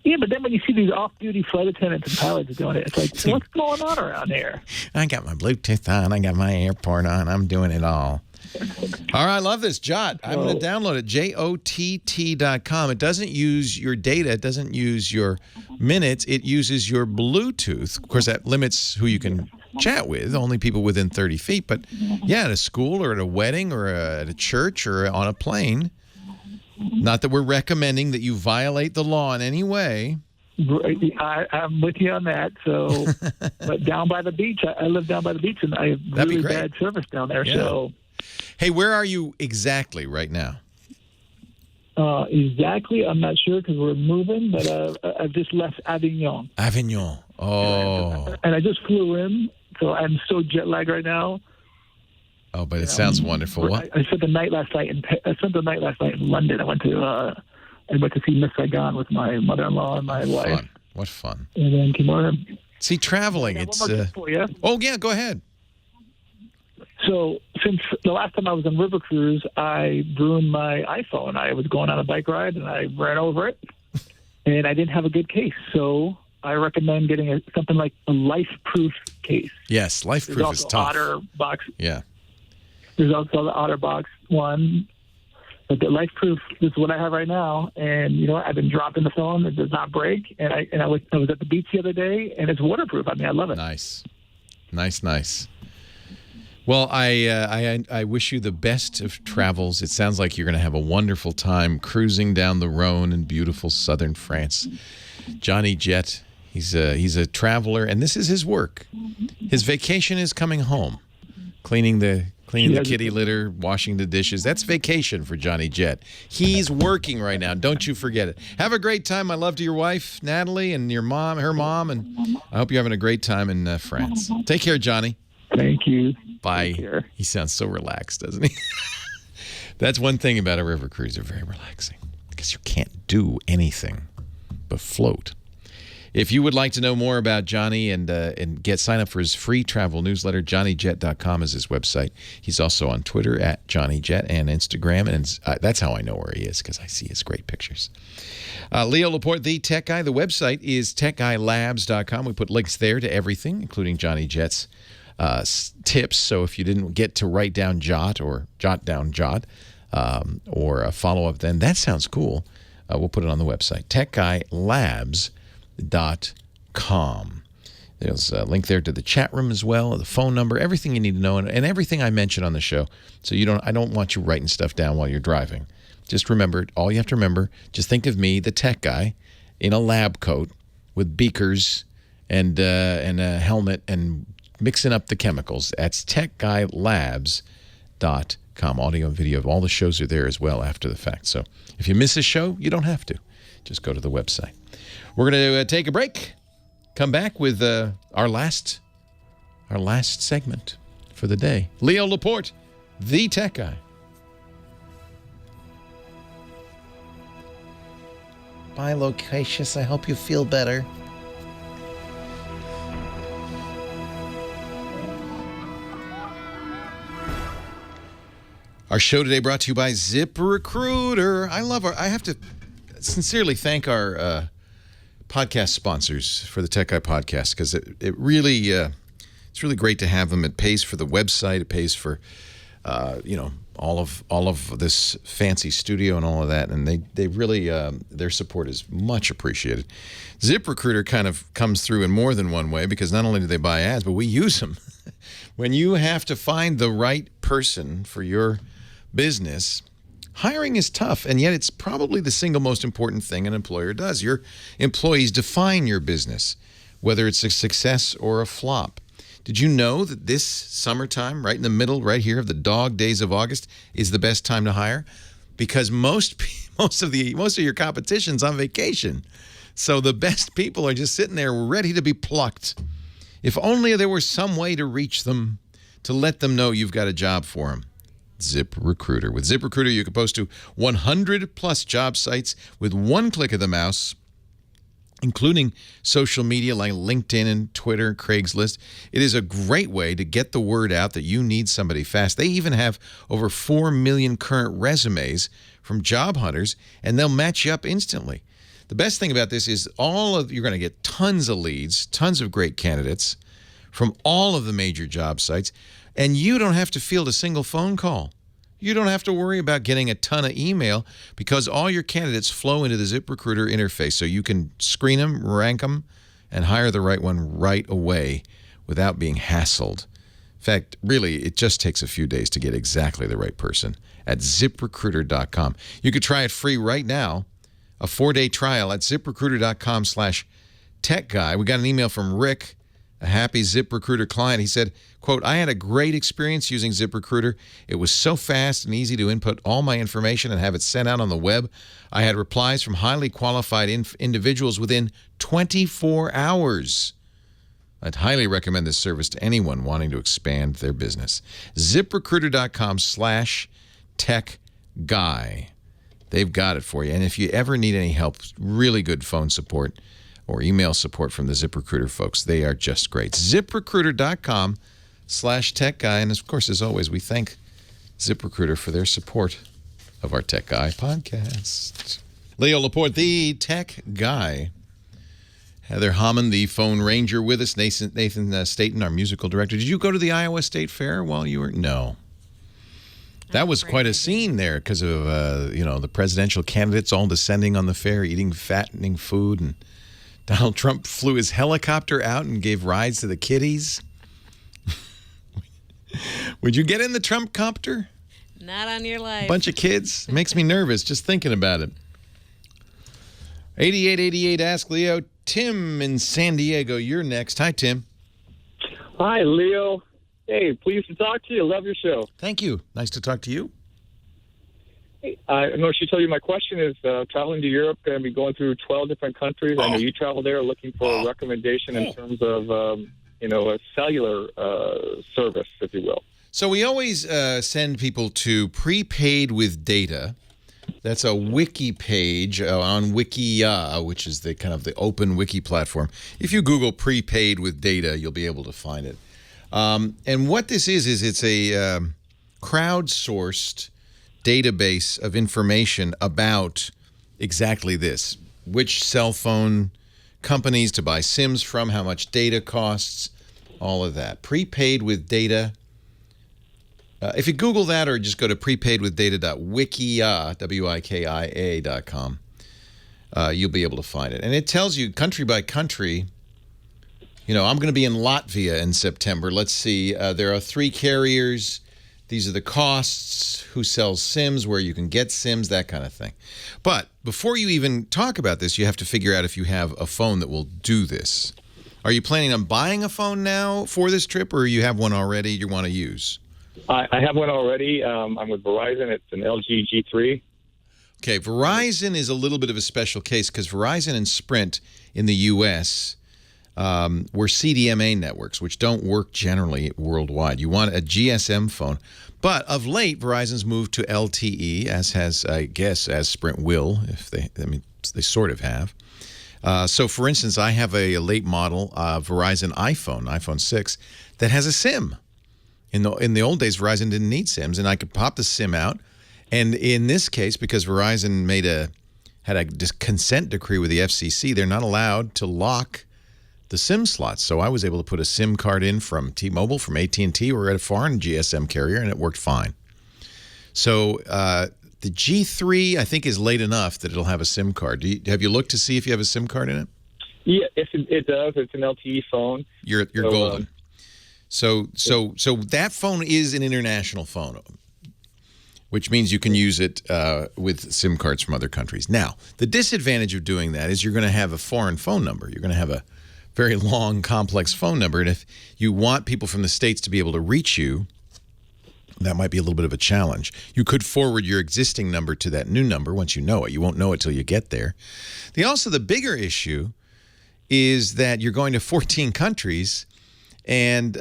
S17: Yeah, but then when you see these off-duty flight attendants and pilots doing it, it's like, what's going on around here?
S3: I got my Bluetooth on. I got my airport on. I'm doing it all. All right, I love this. Jott. I'm going to download it. JOTT.com. It doesn't use your data. It doesn't use your minutes. It uses your Bluetooth. Of course, that limits who you can chat with, only people within 30 feet. But, yeah, at a school or at a wedding or at a church or on a plane. Not that we're recommending that you violate the law in any way.
S17: I'm with you on that. So, but down by the beach, I live down by the beach, and I have really bad service down there.
S3: Yeah.
S17: So,
S3: hey, where are you exactly right now?
S17: Exactly, I'm not sure because we're moving, but I've just left Avignon.
S3: Avignon. Oh.
S17: And I just flew in, so I'm so jet lagged right now.
S3: Oh, but it sounds wonderful.
S17: I spent the night last night in London. I went to see Miss Saigon with my mother-in-law and my wife.
S3: What fun!
S17: And then tomorrow.
S3: See, traveling. It's.
S17: For you.
S3: Oh yeah, go ahead.
S17: So since the last time I was on River Cruise, I ruined my iPhone. I was going on a bike ride and I ran over it, and I didn't have a good case. So I recommend getting something like a life-proof case.
S3: Yes, life-proof is tough.
S17: OtterBox.
S3: Yeah.
S17: There's also the OtterBox one. But the life-proof is what I have right now. And, you know, I've been dropping the phone. It does not break. And I was at the beach the other day, and it's waterproof. I mean, I love it.
S3: Nice. Well, I wish you the best of travels. It sounds like you're going to have a wonderful time cruising down the Rhone in beautiful southern France. Johnny Jett, he's a traveler, and this is his work. His vacation is coming home, cleaning the kitty litter, washing the dishes. That's vacation for Johnny Jett. He's working right now. Don't you forget it. Have a great time. My love to your wife, Natalie, and her mom, and I hope you're having a great time in France. Take care, Johnny.
S17: Thank you.
S3: Bye. He sounds so relaxed, doesn't he? That's one thing about a river cruise. They're very relaxing because you can't do anything but float. If you would like to know more about Johnny and sign up for his free travel newsletter, JohnnyJet.com is his website. He's also on Twitter at JohnnyJet and Instagram, and that's how I know where he is, because I see his great pictures. Leo Laporte, the tech guy. The website is techguylabs.com. We put links there to everything, including Johnny Jet's tips. So if you didn't get to write down Jot or follow up, then that sounds cool. We'll put it on the website, techguylabs.com. There's a link there to the chat room as well, the phone number, everything you need to know, and everything I mentioned on the show. So I don't want you writing stuff down while you're driving. Just remember, all you have to remember, just think of me, the tech guy, in a lab coat with beakers and a helmet and mixing up the chemicals. That's techguylabs.com. Audio and video of all the shows are there as well after the fact. So if you miss a show, you don't have to. Just go to the website. We're going to take a break. Come back with our last segment for the day. Leo Laporte, the tech guy. Bye, Loquacious. I hope you feel better. Our show today brought to you by ZipRecruiter. I have to sincerely thank our podcast sponsors for the Tech Guy podcast, because it really it's really great to have them. It pays for the website. It pays for all of this fancy studio and all of that, and they really their support is much appreciated. ZipRecruiter kind of comes through in more than one way, because not only do they buy ads, but we use them. When you have to find the right person for your business, hiring is tough, and yet it's probably the single most important thing an employer does. Your employees define your business, whether it's a success or a flop. Did you know that this summertime, right in the middle, right here of the dog days of August, is the best time to hire? Because most of your competition's on vacation. So the best people are just sitting there ready to be plucked. If only there were some way to reach them, to let them know you've got a job for them. ZipRecruiter. With ZipRecruiter, you can post to 100+ job sites with one click of the mouse, including social media like LinkedIn and Twitter, Craigslist. It is a great way to get the word out that you need somebody fast. They even have over 4 million current resumes from job hunters, and they'll match you up instantly. The best thing about this is you're going to get tons of leads, tons of great candidates from all of the major job sites, and you don't have to field a single phone call. You don't have to worry about getting a ton of email, because all your candidates flow into the ZipRecruiter interface, so you can screen them, rank them, and hire the right one right away without being hassled. In fact, really, it just takes a few days to get exactly the right person at ZipRecruiter.com. You could try it free right now, a 4-day trial at ZipRecruiter.com/techguy. We got an email from Rick, a happy ZipRecruiter client. He said, quote, "I had a great experience using ZipRecruiter. It was so fast and easy to input all my information and have it sent out on the web. I had replies from highly qualified individuals within 24 hours. I'd highly recommend this service to anyone wanting to expand their business. ZipRecruiter.com/techguy. They've got it for you. And if you ever need any help, really good phone support or email support from the ZipRecruiter folks, they are just great. ZipRecruiter.com ZipRecruiter.com/Tech Guy. And of course, as always, we thank ZipRecruiter for their support of our Tech Guy podcast. Leo Laporte, the Tech Guy. Heather Hammond, the phone ranger, with us. Nathan Staten, our musical director. Did you go to the Iowa State Fair while you were? No. That was quite a scene there because of, the presidential candidates all descending on the fair, eating fattening food. And Donald Trump flew his helicopter out and gave rides to the kiddies. Would you get in the Trump copter?
S4: Not on your life.
S3: Bunch of kids? Makes me nervous just thinking about it. 8888 Ask Leo. Tim in San Diego, you're next. Hi, Tim.
S18: Hi, Leo. Hey, pleased to talk to you. Love your show.
S3: Thank you. Nice to talk to you.
S18: Hey, I know I should tell you my question is traveling to Europe, going to be going through 12 different countries. I know you travel there, looking for a recommendation in terms of, a cellular service, if you will.
S3: So we always send people to Prepaid with Data. That's a wiki page on Wikia, which is the kind of the open wiki platform. If you Google Prepaid with Data, you'll be able to find it. And what this is it's a crowdsourced database of information about exactly this. Which cell phone companies to buy SIMs from, how much data costs, all of that. Prepaid with Data. If you Google that or just go to prepaidwithdata.wikia, wikia.com, you'll be able to find it. And it tells you country by country. I'm going to be in Latvia in September. Let's see. There are 3 carriers. These are the costs, who sells SIMs, where you can get SIMs, that kind of thing. But before you even talk about this, you have to figure out if you have a phone that will do this. Are you planning on buying a phone now for this trip, or you have one already you want to use?
S18: I have one already. I'm with Verizon. It's an LG G3.
S3: Okay, Verizon is a little bit of a special case because Verizon and Sprint in the U.S. Were CDMA networks, which don't work generally worldwide. You want a GSM phone. But of late, Verizon's moved to LTE, as has, I guess, as Sprint will, they sort of have. So, for instance, I have a late model Verizon iPhone 6, that has a SIM. In the old days, Verizon didn't need SIMs, and I could pop the SIM out. And in this case, because Verizon had a consent decree with the FCC, they're not allowed to lock the SIM slots. So I was able to put a SIM card in from T-Mobile, from AT&T, or at a foreign GSM carrier, and it worked fine. So the G3, I think, is late enough that it'll have a SIM card. Have you looked to see if you have a SIM card in it?
S18: Yeah, it does. It's an LTE phone.
S3: You're golden. So that phone is an international phone, which means you can use it with SIM cards from other countries. Now, the disadvantage of doing that is you're going to have a foreign phone number. You're going to have a very long, complex phone number. And if you want people from the States to be able to reach you, that might be a little bit of a challenge. You could forward your existing number to that new number once you know it. You won't know it till you get there. The bigger issue is that you're going to 14 countries, and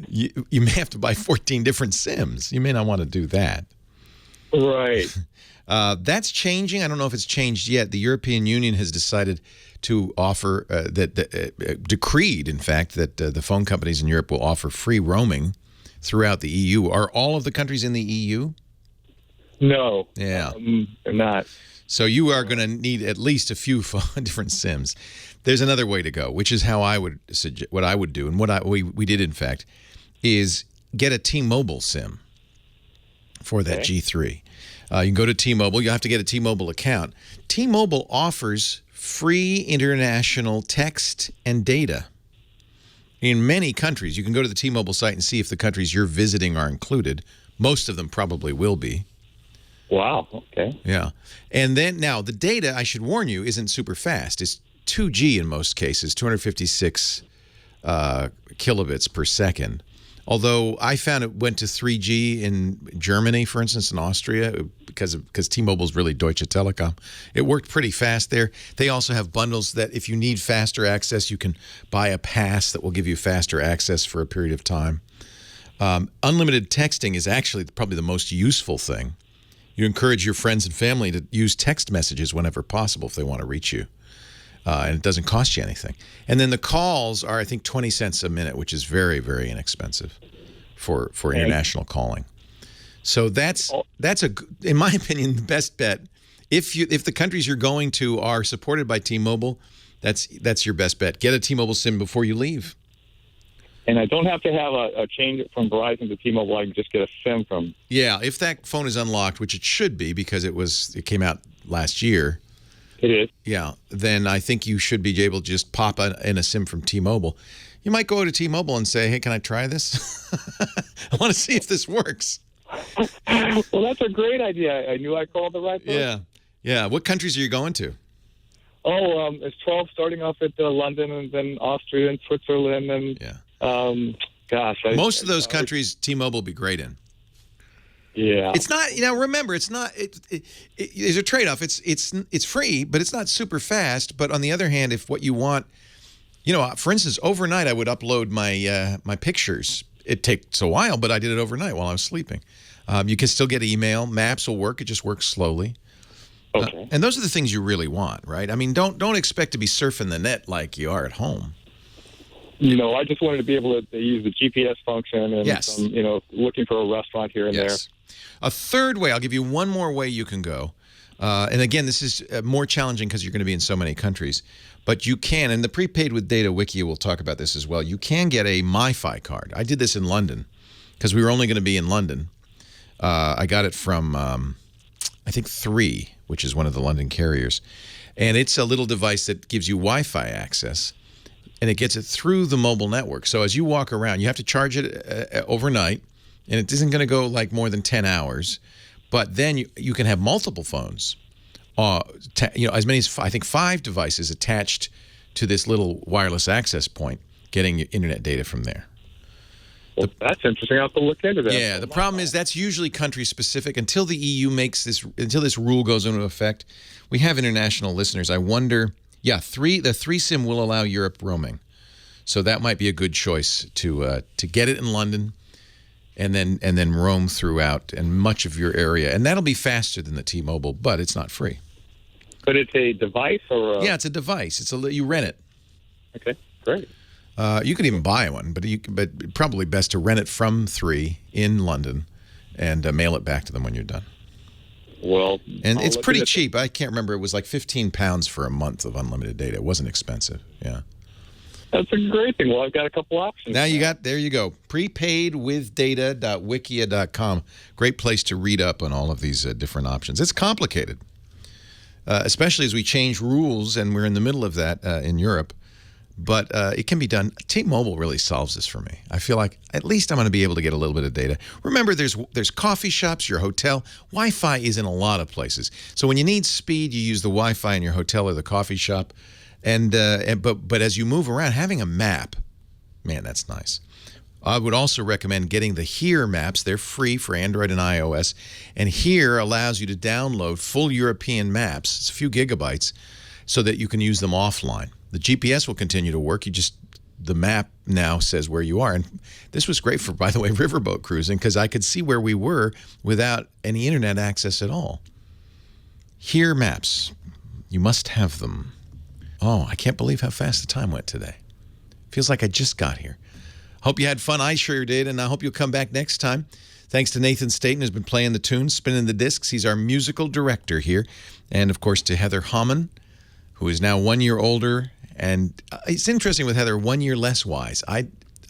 S3: you may have to buy 14 different SIMs. You may not want to do that.
S18: Right.
S3: That's changing. I don't know if it's changed yet. The European Union has decided to offer, decreed, in fact, that the phone companies in Europe will offer free roaming throughout the EU. Are all of the countries in the EU?
S18: No.
S3: Yeah.
S18: They're not.
S3: So you are going to need at least a few different SIMs. There's another way to go, which is how I would suggest, what I would do, and what we did, in fact, is get a T-Mobile SIM for that G3. You can go to T-Mobile. You have to get a T-Mobile account. T-Mobile offers free international text and data in many countries. You can go to the T-Mobile site and see if the countries you're visiting are included. Most of them probably will be.
S18: Wow. Okay.
S3: Yeah. And then now the data, I should warn you, isn't super fast. It's 2G in most cases, 256 kilobits per second. Although I found it went to 3G in Germany, for instance, in Austria, because T-Mobile's really Deutsche Telekom. It worked pretty fast there. They also have bundles that if you need faster access, you can buy a pass that will give you faster access for a period of time. Unlimited texting is actually probably the most useful thing. You encourage your friends and family to use text messages whenever possible if they want to reach you. and it doesn't cost you anything. And then the calls are, I think, 20 cents a minute, which is very, very inexpensive for international calling. So that's in my opinion, the best bet. If the countries you're going to are supported by T-Mobile, that's your best bet. Get a T-Mobile SIM before you leave.
S18: And I don't have to have a change from Verizon to T-Mobile. I can just get a SIM from.
S3: Yeah, if that phone is unlocked, which it should be because it came out last year.
S18: It is.
S3: Yeah, then I think you should be able to just pop in a SIM from T-Mobile. You might go to T-Mobile and say, "Hey, can I try this? I want to see if this works."
S18: Well, that's a great idea. I knew I called the right person.
S3: Yeah. What countries are you going to?
S18: Oh, it's 12, starting off at London, and then Austria and Switzerland, and
S3: most of those countries T-Mobile will be great in.
S18: Yeah,
S3: it's not. Remember, it's not. There's a trade-off. It's free, but it's not super fast. But on the other hand, if what you want, for instance, overnight I would upload my pictures. It takes a while, but I did it overnight while I was sleeping. You can still get email. Maps will work. It just works slowly.
S18: Okay.
S3: And those are the things you really want, right? I mean, don't expect to be surfing the net like you are at home.
S18: I just wanted to be able to use the GPS function and,
S3: yes.
S18: Looking for a restaurant here and there.
S3: A third way, I'll give you one more way you can go. And again, this is more challenging because you're going to be in so many countries. But you can, and the prepaid with data wiki will talk about this as well. You can get a MiFi card. I did this in London because we were only going to be in London. I got it from, I think, 3, which is one of the London carriers. And it's a little device that gives you Wi-Fi access. And it gets it through the mobile network. So as you walk around, you have to charge it overnight, and it isn't going to go like more than 10 hours. But then you can have multiple phones, as many as I think 5 devices attached to this little wireless access point, getting internet data from there.
S18: Well, that's interesting. I'll have to look into that.
S3: Yeah, the problem is that's usually country specific. Until the EU until this rule goes into effect, we have international listeners. I wonder. Yeah, the 3 SIM will allow Europe roaming, so that might be a good choice to get it in London, and then roam throughout and much of your area, and that'll be faster than the T-Mobile, but it's not free.
S18: But it's a device, or
S3: yeah, it's a device. You rent it.
S18: Okay, great.
S3: You could even buy one, but probably best to rent it from 3 in London, and mail it back to them when you're done.
S18: Well,
S3: and it's pretty cheap. I can't remember. It was like £15 for a month of unlimited data. It wasn't expensive. Yeah.
S18: That's a great thing. Well, I've got a couple options.
S3: There you go. Prepaidwithdata.wikia.com. Great place to read up on all of these different options. It's complicated, especially as we change rules, and we're in the middle of that in Europe. But it can be done. T-Mobile really solves this for me. I feel like at least I'm going to be able to get a little bit of data. Remember, there's coffee shops, your hotel. Wi-Fi is in a lot of places. So when you need speed, you use the Wi-Fi in your hotel or the coffee shop. But as you move around, having a map, man, that's nice. I would also recommend getting the Here maps. They're free for Android and iOS. And Here allows you to download full European maps. It's a few gigabytes so that you can use them offline. The GPS will continue to work. The map now says where you are. And this was great for, by the way, riverboat cruising because I could see where we were without any internet access at all. Here maps. You must have them. Oh, I can't believe how fast the time went today. Feels like I just got here. Hope you had fun. I sure did, and I hope you'll come back next time. Thanks to Nathan Staten, who's been playing the tunes, spinning the discs. He's our musical director here. And, of course, to Heather Hammond, who is now 1 year older. And it's interesting with Heather, 1 year less wise.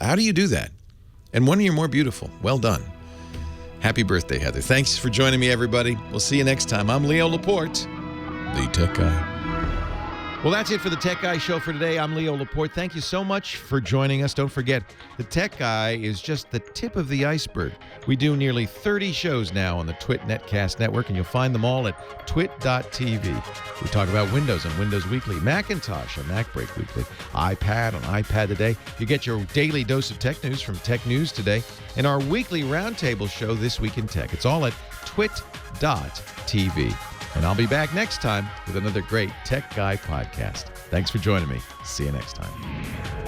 S3: How do you do that? And 1 year more beautiful. Well done. Happy birthday, Heather. Thanks for joining me, everybody. We'll see you next time. I'm Leo Laporte, the Tech Guy. Well, that's it for the Tech Guy Show for today. I'm Leo Laporte. Thank you so much for joining us. Don't forget, the Tech Guy is just the tip of the iceberg. We do nearly 30 shows now on the Twit Netcast Network, and you'll find them all at twit.tv. We talk about Windows on Windows Weekly, Macintosh on Mac Break Weekly, iPad on iPad Today. You get your daily dose of tech news from Tech News Today, and our weekly roundtable show, This Week in Tech. It's all at twit.tv. And I'll be back next time with another great Tech Guy podcast. Thanks for joining me. See you next time.